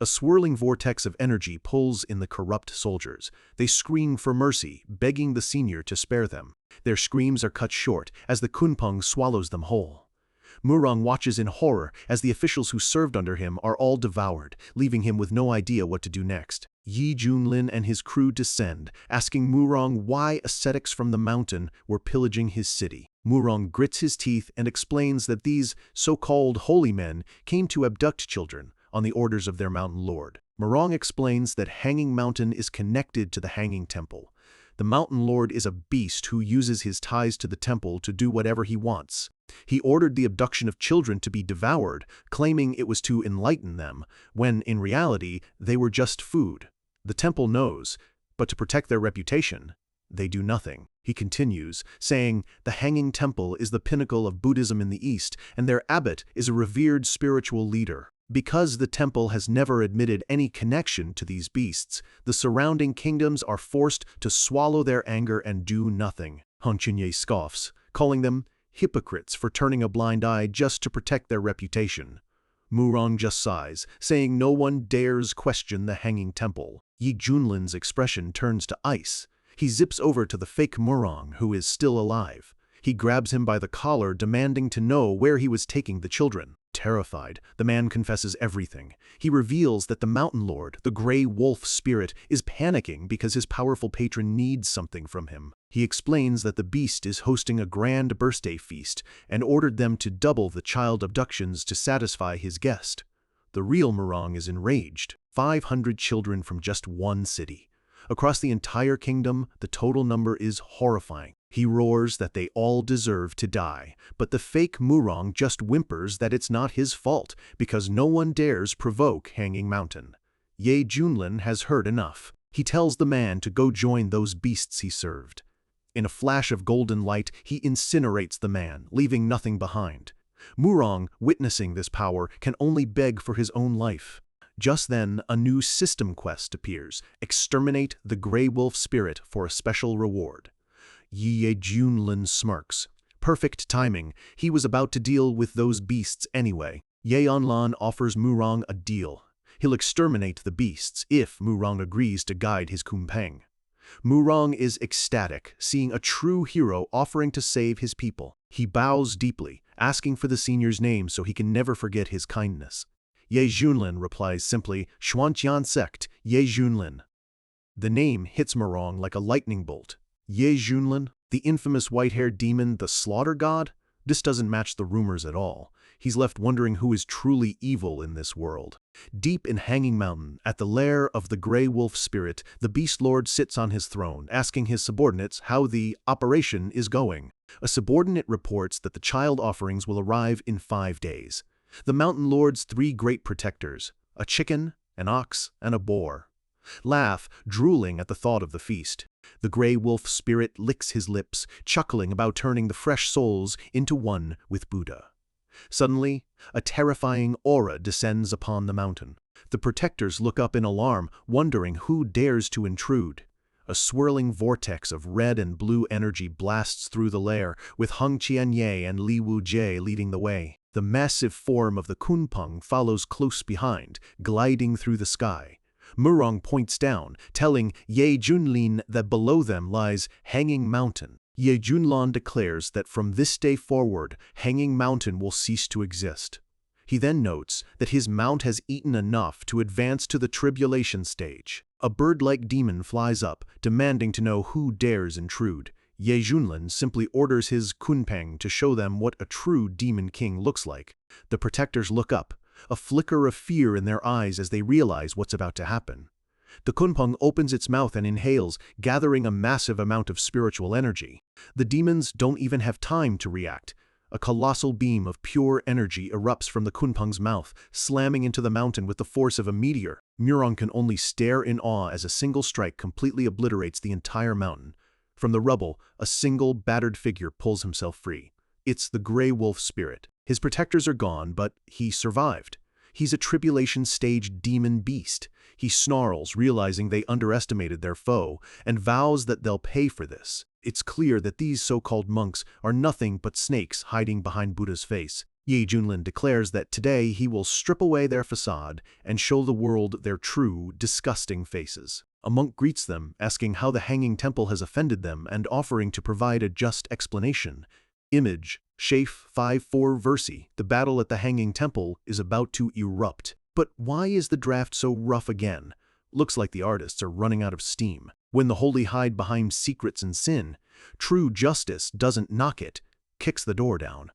A swirling vortex of energy pulls in the corrupt soldiers. They scream for mercy, begging the senior to spare them. Their screams are cut short as the Kunpeng swallows them whole. Murong watches in horror as the officials who served under him are all devoured, leaving him with no idea what to do next. Ye Junlin and his crew descend, asking Murong why ascetics from the mountain were pillaging his city. Murong grits his teeth and explains that these so-called holy men came to abduct children on the orders of their mountain lord. Murong explains that Hanging Mountain is connected to the Hanging Temple. The mountain lord is a beast who uses his ties to the temple to do whatever he wants. He ordered the abduction of children to be devoured, claiming it was to enlighten them, when in reality they were just food. The temple knows, but to protect their reputation, they do nothing. He continues, saying, the Hanging Temple is the pinnacle of Buddhism in the East, and their abbot is a revered spiritual leader. Because the temple has never admitted any connection to these beasts, the surrounding kingdoms are forced to swallow their anger and do nothing. Han Chunye scoffs, calling them hypocrites for turning a blind eye just to protect their reputation. Murong just sighs, saying no one dares question the Hanging Temple. Ye Junlin's expression turns to ice. He zips over to the fake Murong, who is still alive. He grabs him by the collar, demanding to know where he was taking the children. Terrified, the man confesses everything. He reveals that the mountain lord, the gray wolf spirit, is panicking because his powerful patron needs something from him. He explains that the beast is hosting a grand birthday feast and ordered them to double the child abductions to satisfy his guest. The real Murong is enraged. 500 children from just one city. Across the entire kingdom, the total number is horrifying. He roars that they all deserve to die, but the fake Murong just whimpers that it's not his fault because no one dares provoke Hanging Mountain. Ye Junlin has heard enough. He tells the man to go join those beasts he served. In a flash of golden light, he incinerates the man, leaving nothing behind. Murong, witnessing this power, can only beg for his own life. Just then, a new system quest appears: exterminate the gray wolf spirit for a special reward. Ye Junlin smirks. Perfect timing. He was about to deal with those beasts anyway. Ye Onlan offers Murong a deal. He'll exterminate the beasts if Murong agrees to guide his Kunpeng. Murong is ecstatic, seeing a true hero offering to save his people. He bows deeply, asking for the senior's name so he can never forget his kindness. Ye Junlin replies simply, Xuanqian sect, Ye Junlin. The name hits Murong like a lightning bolt. Ye Junlin, the infamous white-haired demon, the slaughter god? This doesn't match the rumors at all. He's left wondering who is truly evil in this world. Deep in Hanging Mountain, at the lair of the gray wolf spirit, the beast lord sits on his throne, asking his subordinates how the operation is going. A subordinate reports that the child offerings will arrive in 5 days. The mountain lord's 3 great protectors, a chicken, an ox, and a boar, laugh, drooling at the thought of the feast. The gray wolf spirit licks his lips, chuckling about turning the fresh souls into one with Buddha. Suddenly, a terrifying aura descends upon the mountain. The protectors look up in alarm, wondering who dares to intrude. A swirling vortex of red and blue energy blasts through the lair, with Heng Qianye and Li Wujie leading the way. The massive form of the Kunpeng follows close behind, gliding through the sky. Murong points down, telling Ye Junlin that below them lies Hanging Mountain. Ye Junlin declares that from this day forward, Hanging Mountain will cease to exist. He then notes that his mount has eaten enough to advance to the tribulation stage. A bird-like demon flies up, demanding to know who dares intrude. Ye Junlin simply orders his Kunpeng to show them what a true demon king looks like. The protectors look up. a flicker of fear in their eyes as they realize what's about to happen. The kunpeng opens its mouth and inhales, gathering a massive amount of spiritual energy. The demons don't even have time to react. A colossal beam of pure energy erupts from the kunpeng's mouth, slamming into the mountain with the force of a meteor. Murong can only stare in awe as a single strike completely obliterates the entire mountain. From the rubble, a single, battered figure pulls himself free. It's the gray wolf spirit. His protectors are gone, but he survived. He's a tribulation-stage demon beast. He snarls, realizing they underestimated their foe, and vows that they'll pay for this. It's clear that these so-called monks are nothing but snakes hiding behind Buddha's face. Ye Junlin declares that today he will strip away their facade and show the world their true, disgusting faces. A monk greets them, asking how the Hanging Temple has offended them and offering to provide a just explanation. Image, Shaf 5-4 Versi. The battle at the Hanging Temple is about to erupt. But why is the draft so rough again? Looks like the artists are running out of steam. When the holy hide behind secrets and sin, true justice doesn't knock it, kicks the door down.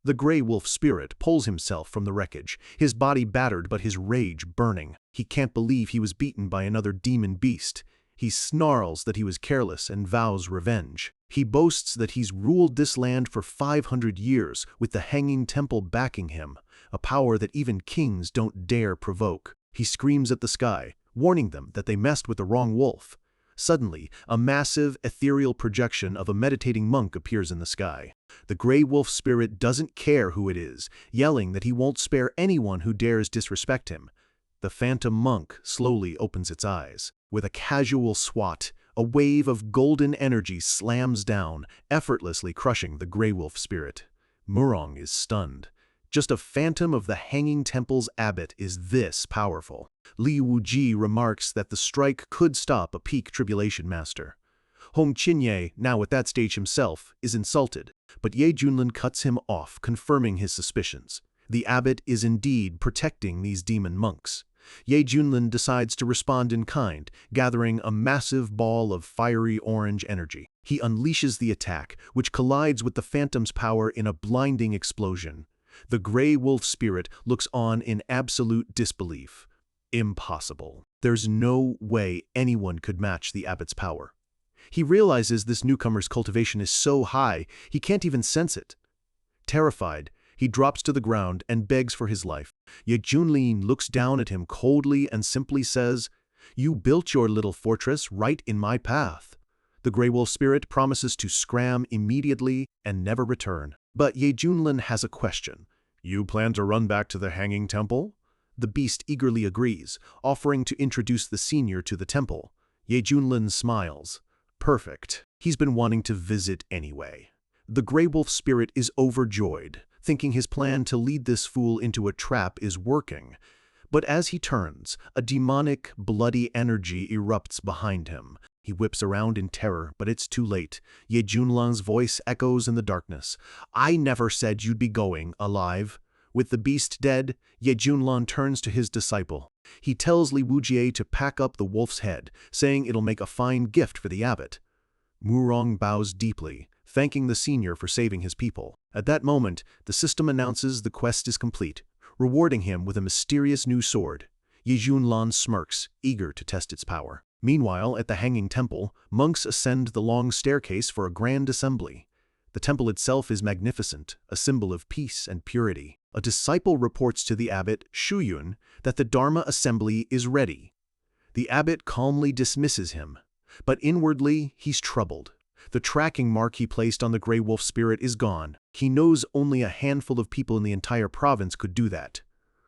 The gray wolf spirit pulls himself from the wreckage, his body battered but his rage burning. He can't believe he was beaten by another demon beast. He snarls that he was careless and vows revenge. He boasts that he's ruled this land for 500 years with the Hanging Temple backing him, a power that even kings don't dare provoke. He screams at the sky, warning them that they messed with the wrong wolf. Suddenly, a massive, ethereal projection of a meditating monk appears in the sky. The gray wolf spirit doesn't care who it is, yelling that he won't spare anyone who dares disrespect him. The phantom monk slowly opens its eyes. With a casual swat, a wave of golden energy slams down, effortlessly crushing the gray wolf spirit. Murong is stunned. Just a phantom of the Hanging Temple's abbot is this powerful. Li Wuji remarks that the strike could stop a peak tribulation master. Hong Qinye, now at that stage himself, is insulted, but Ye Junlin cuts him off, confirming his suspicions. The abbot is indeed protecting these demon monks. Ye Junlin decides to respond in kind, gathering a massive ball of fiery orange energy. He unleashes the attack, which collides with the phantom's power in a blinding explosion. The gray wolf spirit looks on in absolute disbelief. Impossible. There's no way anyone could match the abbot's power. He realizes this newcomer's cultivation is so high, he can't even sense it. Terrified, he drops to the ground and begs for his life. Ye Junlin looks down at him coldly and simply says, "You built your little fortress right in my path." The gray wolf spirit promises to scram immediately and never return. But Ye Junlin has a question. "You plan to run back to the Hanging Temple?" The beast eagerly agrees, offering to introduce the senior to the temple. Ye Junlin smiles. Perfect. He's been wanting to visit anyway. The gray wolf spirit is overjoyed, thinking his plan to lead this fool into a trap is working. But as he turns, a demonic, bloody energy erupts behind him. He whips around in terror, but it's too late. Ye Junlin's voice echoes in the darkness. "I never said you'd be going alive." With the beast dead, Ye Junlin turns to his disciple. He tells Li Wujie to pack up the wolf's head, saying it'll make a fine gift for the abbot. Murong bows deeply, thanking the senior for saving his people. At that moment, the system announces the quest is complete, rewarding him with a mysterious new sword. Ye Junlin smirks, eager to test its power. Meanwhile, at the Hanging Temple, monks ascend the long staircase for a grand assembly. The temple itself is magnificent, a symbol of peace and purity. A disciple reports to the abbot, Shuyun, that the Dharma assembly is ready. The abbot calmly dismisses him, but inwardly he's troubled. The tracking mark he placed on the gray wolf spirit is gone. He knows only a handful of people in the entire province could do that.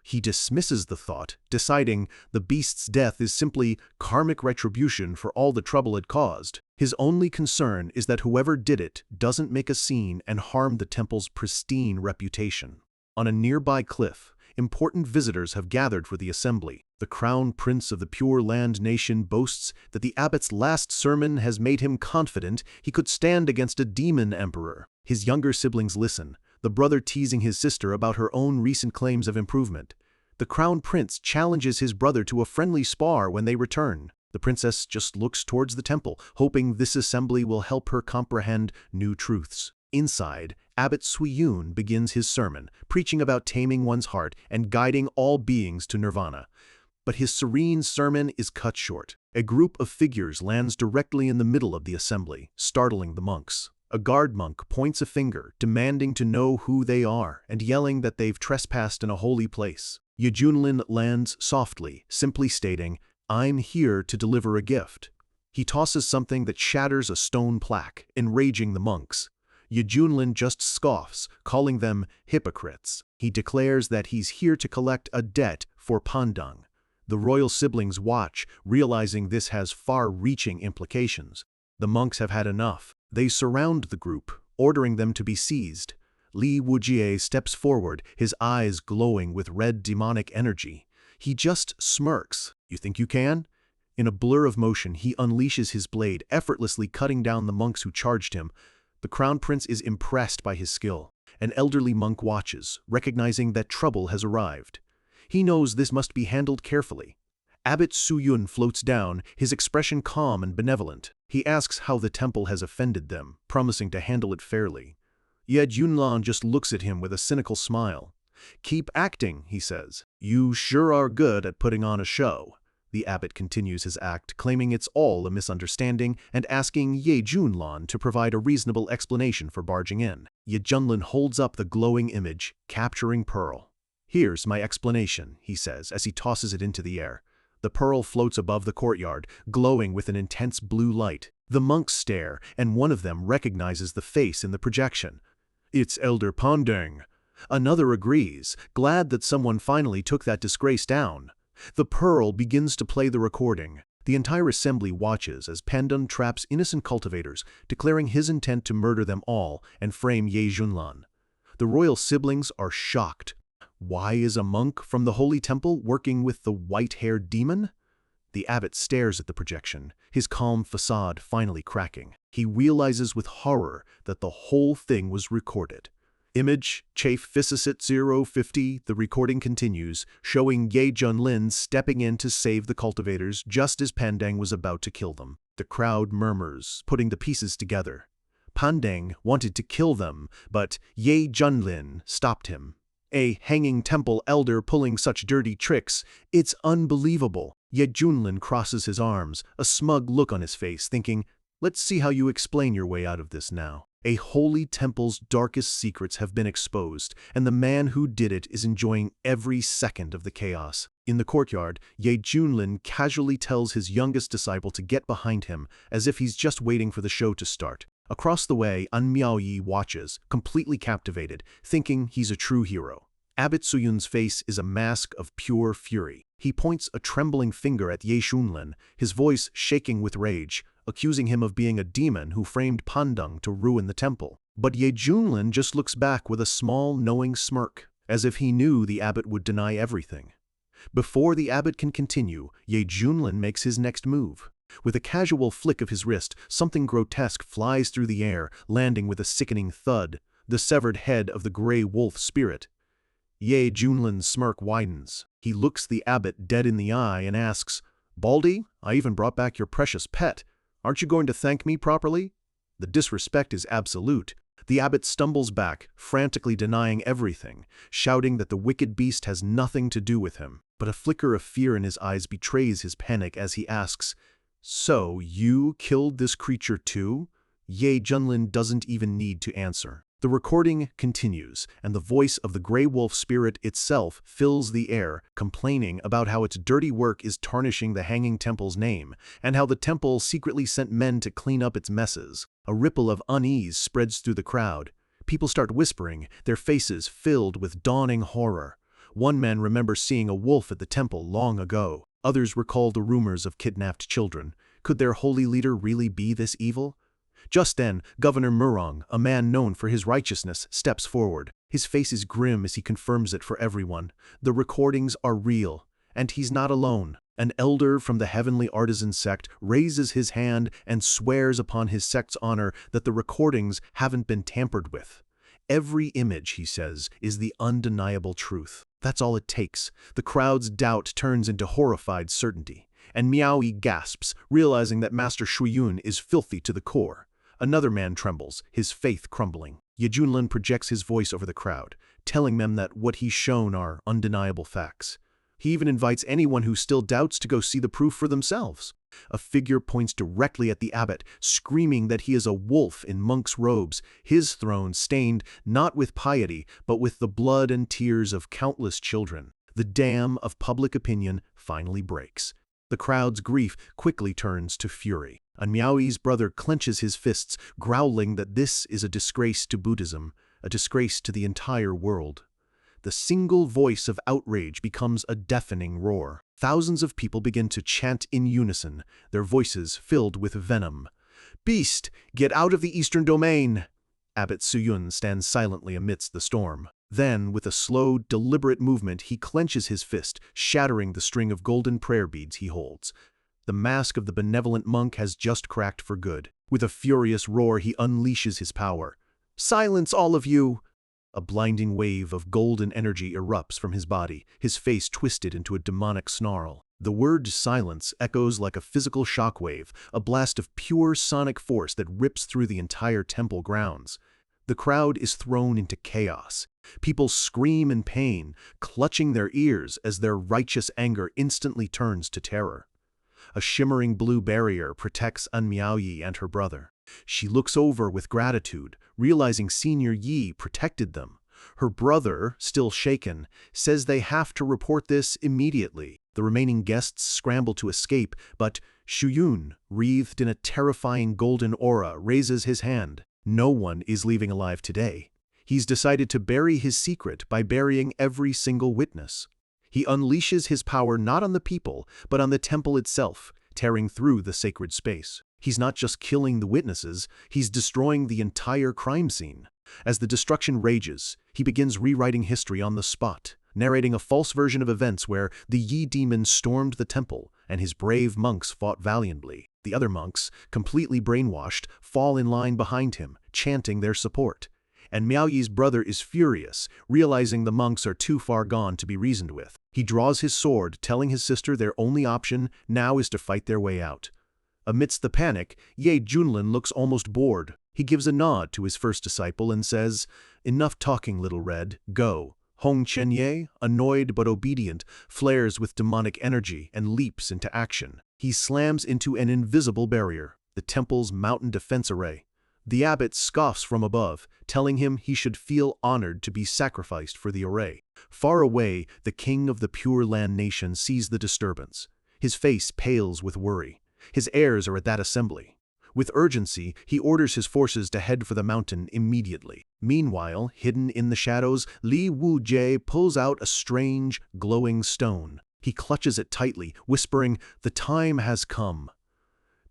He dismisses the thought, deciding the beast's death is simply karmic retribution for all the trouble it caused. His only concern is that whoever did it doesn't make a scene and harm the temple's pristine reputation. On a nearby cliff, important visitors have gathered for the assembly. The crown prince of the Pure Land nation boasts that the abbot's last sermon has made him confident he could stand against a demon emperor. His younger siblings listen, the brother teasing his sister about her own recent claims of improvement. The crown prince challenges his brother to a friendly spar when they return. The princess just looks towards the temple, hoping this assembly will help her comprehend new truths. Inside, Abbot Suyun begins his sermon, preaching about taming one's heart and guiding all beings to nirvana. But his serene sermon is cut short. A group of figures lands directly in the middle of the assembly, startling the monks. A guard monk points a finger, demanding to know who they are and yelling that they've trespassed in a holy place. Ye Junlin lands softly, simply stating, "I'm here to deliver a gift." He tosses something that shatters a stone plaque, enraging the monks. Ye Junlin just scoffs, calling them hypocrites. He declares that he's here to collect a debt for Pandang. The royal siblings watch, realizing this has far-reaching implications. The monks have had enough. They surround the group, ordering them to be seized. Li Wujie steps forward, his eyes glowing with red demonic energy. He just smirks. "You think you can?" In a blur of motion, he unleashes his blade, effortlessly cutting down the monks who charged him. The crown prince is impressed by his skill. An elderly monk watches, recognizing that trouble has arrived. He knows this must be handled carefully. Abbot Suyun floats down, his expression calm and benevolent. He asks how the temple has offended them, promising to handle it fairly. Ye Junlan just looks at him with a cynical smile. "Keep acting," he says. "You sure are good at putting on a show." The abbot continues his act, claiming it's all a misunderstanding and asking Ye Junlan to provide a reasonable explanation for barging in. Ye Junlan holds up the glowing image, capturing Pearl. "Here's my explanation," he says as he tosses it into the air. The pearl floats above the courtyard, glowing with an intense blue light. The monks stare, and one of them recognizes the face in the projection. "It's Elder Pandang." Another agrees, glad that someone finally took that disgrace down. The pearl begins to play the recording. The entire assembly watches as Pandang traps innocent cultivators, declaring his intent to murder them all and frame Ye Junlan. The royal siblings are shocked. Why is a monk from the holy temple working with the white-haired demon? The abbot stares at the projection, his calm facade finally cracking. He realizes with horror that the whole thing was recorded. Image, Chafe Vicissit 050, the recording continues, showing Ye Junlin stepping in to save the cultivators just as Pandang was about to kill them. The crowd murmurs, putting the pieces together. Pandang wanted to kill them, but Ye Junlin stopped him. A hanging temple elder pulling such dirty tricks, it's unbelievable. Ye Junlin crosses his arms, a smug look on his face, thinking, "Let's see how you explain your way out of this now." A holy temple's darkest secrets have been exposed, and the man who did it is enjoying every second of the chaos. In the courtyard, Ye Junlin casually tells his youngest disciple to get behind him, as if he's just waiting for the show to start. Across the way, An Miaoyi watches, completely captivated, thinking he's a true hero. Abbot Suyun's face is a mask of pure fury. He points a trembling finger at Ye Junlin, his voice shaking with rage, accusing him of being a demon who framed Pandang to ruin the temple. But Ye Junlin just looks back with a small, knowing smirk, as if he knew the abbot would deny everything. Before the abbot can continue, Ye Junlin makes his next move. With a casual flick of his wrist, something grotesque flies through the air, landing with a sickening thud, the severed head of the gray wolf spirit. Ye Junlin's smirk widens. He looks the abbot dead in the eye and asks, "Baldy, I even brought back your precious pet. Aren't you going to thank me properly?" The disrespect is absolute. The abbot stumbles back, frantically denying everything, shouting that the wicked beast has nothing to do with him. But a flicker of fear in his eyes betrays his panic as he asks, "So you killed this creature too?" Ye Junlin doesn't even need to answer. The recording continues, and the voice of the gray wolf spirit itself fills the air, complaining about how its dirty work is tarnishing the hanging temple's name, and how the temple secretly sent men to clean up its messes. A ripple of unease spreads through the crowd. People start whispering, their faces filled with dawning horror. One man remembers seeing a wolf at the temple long ago. Others recall the rumors of kidnapped children. Could their holy leader really be this evil? Just then, Governor Murong, a man known for his righteousness, steps forward. His face is grim as he confirms it for everyone. The recordings are real, and he's not alone. An elder from the heavenly artisan sect raises his hand and swears upon his sect's honor that the recordings haven't been tampered with. Every image, he says, is the undeniable truth. That's all it takes. The crowd's doubt turns into horrified certainty, and Miaoyi gasps, realizing that Master Shuyun is filthy to the core. Another man trembles, his faith crumbling. Ye Junlin projects his voice over the crowd, telling them that what he's shown are undeniable facts. He even invites anyone who still doubts to go see the proof for themselves. A figure points directly at the abbot, screaming that he is a wolf in monk's robes, his throne stained not with piety, but with the blood and tears of countless children. The dam of public opinion finally breaks. The crowd's grief quickly turns to fury. Miaoyi's brother clenches his fists, growling that this is a disgrace to Buddhism, a disgrace to the entire world. The single voice of outrage becomes a deafening roar. Thousands of people begin to chant in unison, their voices filled with venom. "Beast, get out of the eastern domain!" Abbot Suyun stands silently amidst the storm. Then, with a slow, deliberate movement, he clenches his fist, shattering the string of golden prayer beads he holds. The mask of the benevolent monk has just cracked for good. With a furious roar, he unleashes his power. "Silence, all of you!" A blinding wave of golden energy erupts from his body, his face twisted into a demonic snarl. The word silence echoes like a physical shockwave, a blast of pure sonic force that rips through the entire temple grounds. The crowd is thrown into chaos. People scream in pain, clutching their ears as their righteous anger instantly turns to terror. A shimmering blue barrier protects Miaoyi and her brother. She looks over with gratitude, realizing Senior Yi protected them. Her brother, still shaken, says they have to report this immediately. The remaining guests scramble to escape, but Shuyun, wreathed in a terrifying golden aura, raises his hand. No one is leaving alive today. He's decided to bury his secret by burying every single witness. He unleashes his power not on the people, but on the temple itself, tearing through the sacred space. He's not just killing the witnesses, he's destroying the entire crime scene. As the destruction rages, he begins rewriting history on the spot, narrating a false version of events where the Yi demon stormed the temple and his brave monks fought valiantly. The other monks, completely brainwashed, fall in line behind him, chanting their support. And Miaoyi's brother is furious, realizing the monks are too far gone to be reasoned with. He draws his sword, telling his sister their only option now is to fight their way out. Amidst the panic, Ye Junlin looks almost bored. He gives a nod to his first disciple and says, "Enough talking, little red, go." Hong Chenye, annoyed but obedient, flares with demonic energy and leaps into action. He slams into an invisible barrier, the temple's mountain defense array. The abbot scoffs from above, telling him he should feel honored to be sacrificed for the array. Far away, the king of the Pure Land nation sees the disturbance. His face pales with worry. His heirs are at that assembly. With urgency, he orders his forces to head for the mountain immediately. Meanwhile, hidden in the shadows, Li Wujie pulls out a strange, glowing stone. He clutches it tightly, whispering, "The time has come."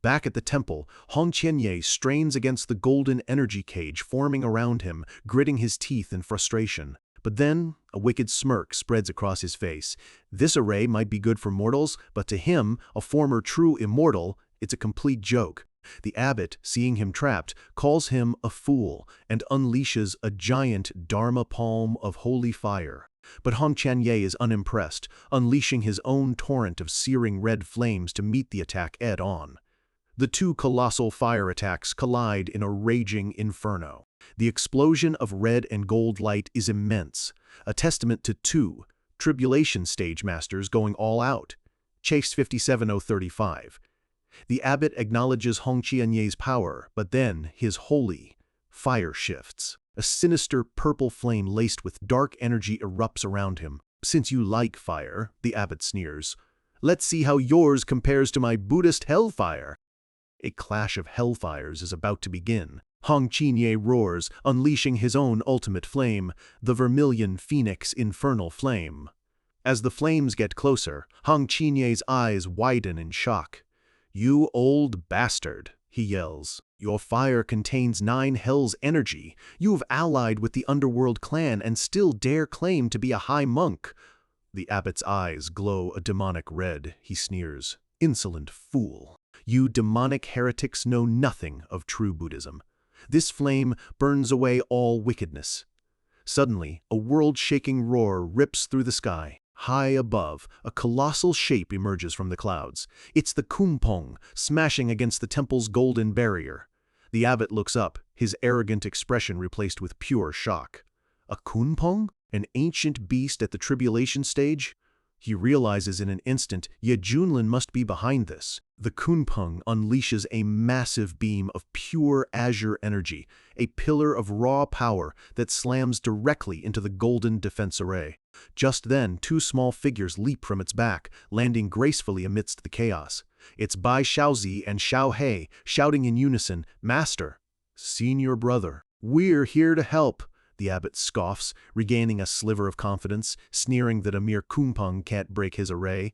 Back at the temple, Hong Qianye strains against the golden energy cage forming around him, gritting his teeth in frustration. But then, a wicked smirk spreads across his face. This array might be good for mortals, but to him, a former true immortal, it's a complete joke. The abbot, seeing him trapped, calls him a fool and unleashes a giant Dharma palm of holy fire. But Hong Qianye is unimpressed, unleashing his own torrent of searing red flames to meet the attack head-on. The two colossal fire attacks collide in a raging inferno. The explosion of red and gold light is immense, a testament to two tribulation stage masters going all out. Chase 57035. The abbot acknowledges Hong Qianye's power, but then his holy fire shifts. A sinister purple flame laced with dark energy erupts around him. "Since you like fire," the abbot sneers, "let's see how yours compares to my Buddhist hellfire." A clash of hellfires is about to begin. Hong Qianye roars, unleashing his own ultimate flame, the vermilion phoenix infernal flame. As the flames get closer, Hong Qianye's eyes widen in shock. "You old bastard," he yells. "Your fire contains 9 hells energy. You've allied with the underworld clan and still dare claim to be a high monk." The abbot's eyes glow a demonic red. He sneers, "Insolent fool. You demonic heretics know nothing of true Buddhism. This flame burns away all wickedness." Suddenly, a world-shaking roar rips through the sky. High above, a colossal shape emerges from the clouds. It's the Kumpong, smashing against the temple's golden barrier. The abbot looks up, his arrogant expression replaced with pure shock. A kunpeng? An ancient beast at the tribulation stage? He realizes in an instant Ye Junlin must be behind this. The kunpeng unleashes a massive beam of pure azure energy, a pillar of raw power that slams directly into the golden defense array. Just then, two small figures leap from its back, landing gracefully amidst the chaos. It's Bai Xiaozi and Xiao He, shouting in unison, "Master! Senior brother! We're here to help!" The abbot scoffs, regaining a sliver of confidence, sneering that a mere kunpeng can't break his array.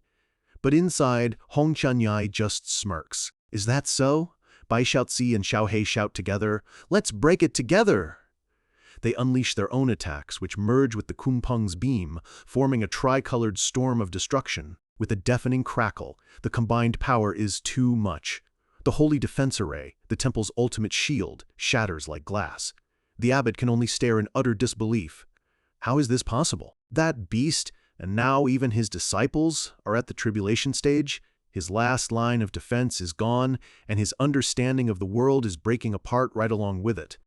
But inside, Hong Chunyai just smirks. Is that so? Bai Xiaozi and Xiao He shout together, "Let's break it together!" They unleash their own attacks, which merge with the kunpeng's beam, forming a tricolored storm of destruction. With a deafening crackle, the combined power is too much. The holy defense array, the temple's ultimate shield, shatters like glass. The abbot can only stare in utter disbelief. How is this possible? That beast, and now even his disciples, are at the tribulation stage? His last line of defense is gone, and his understanding of the world is breaking apart right along with it.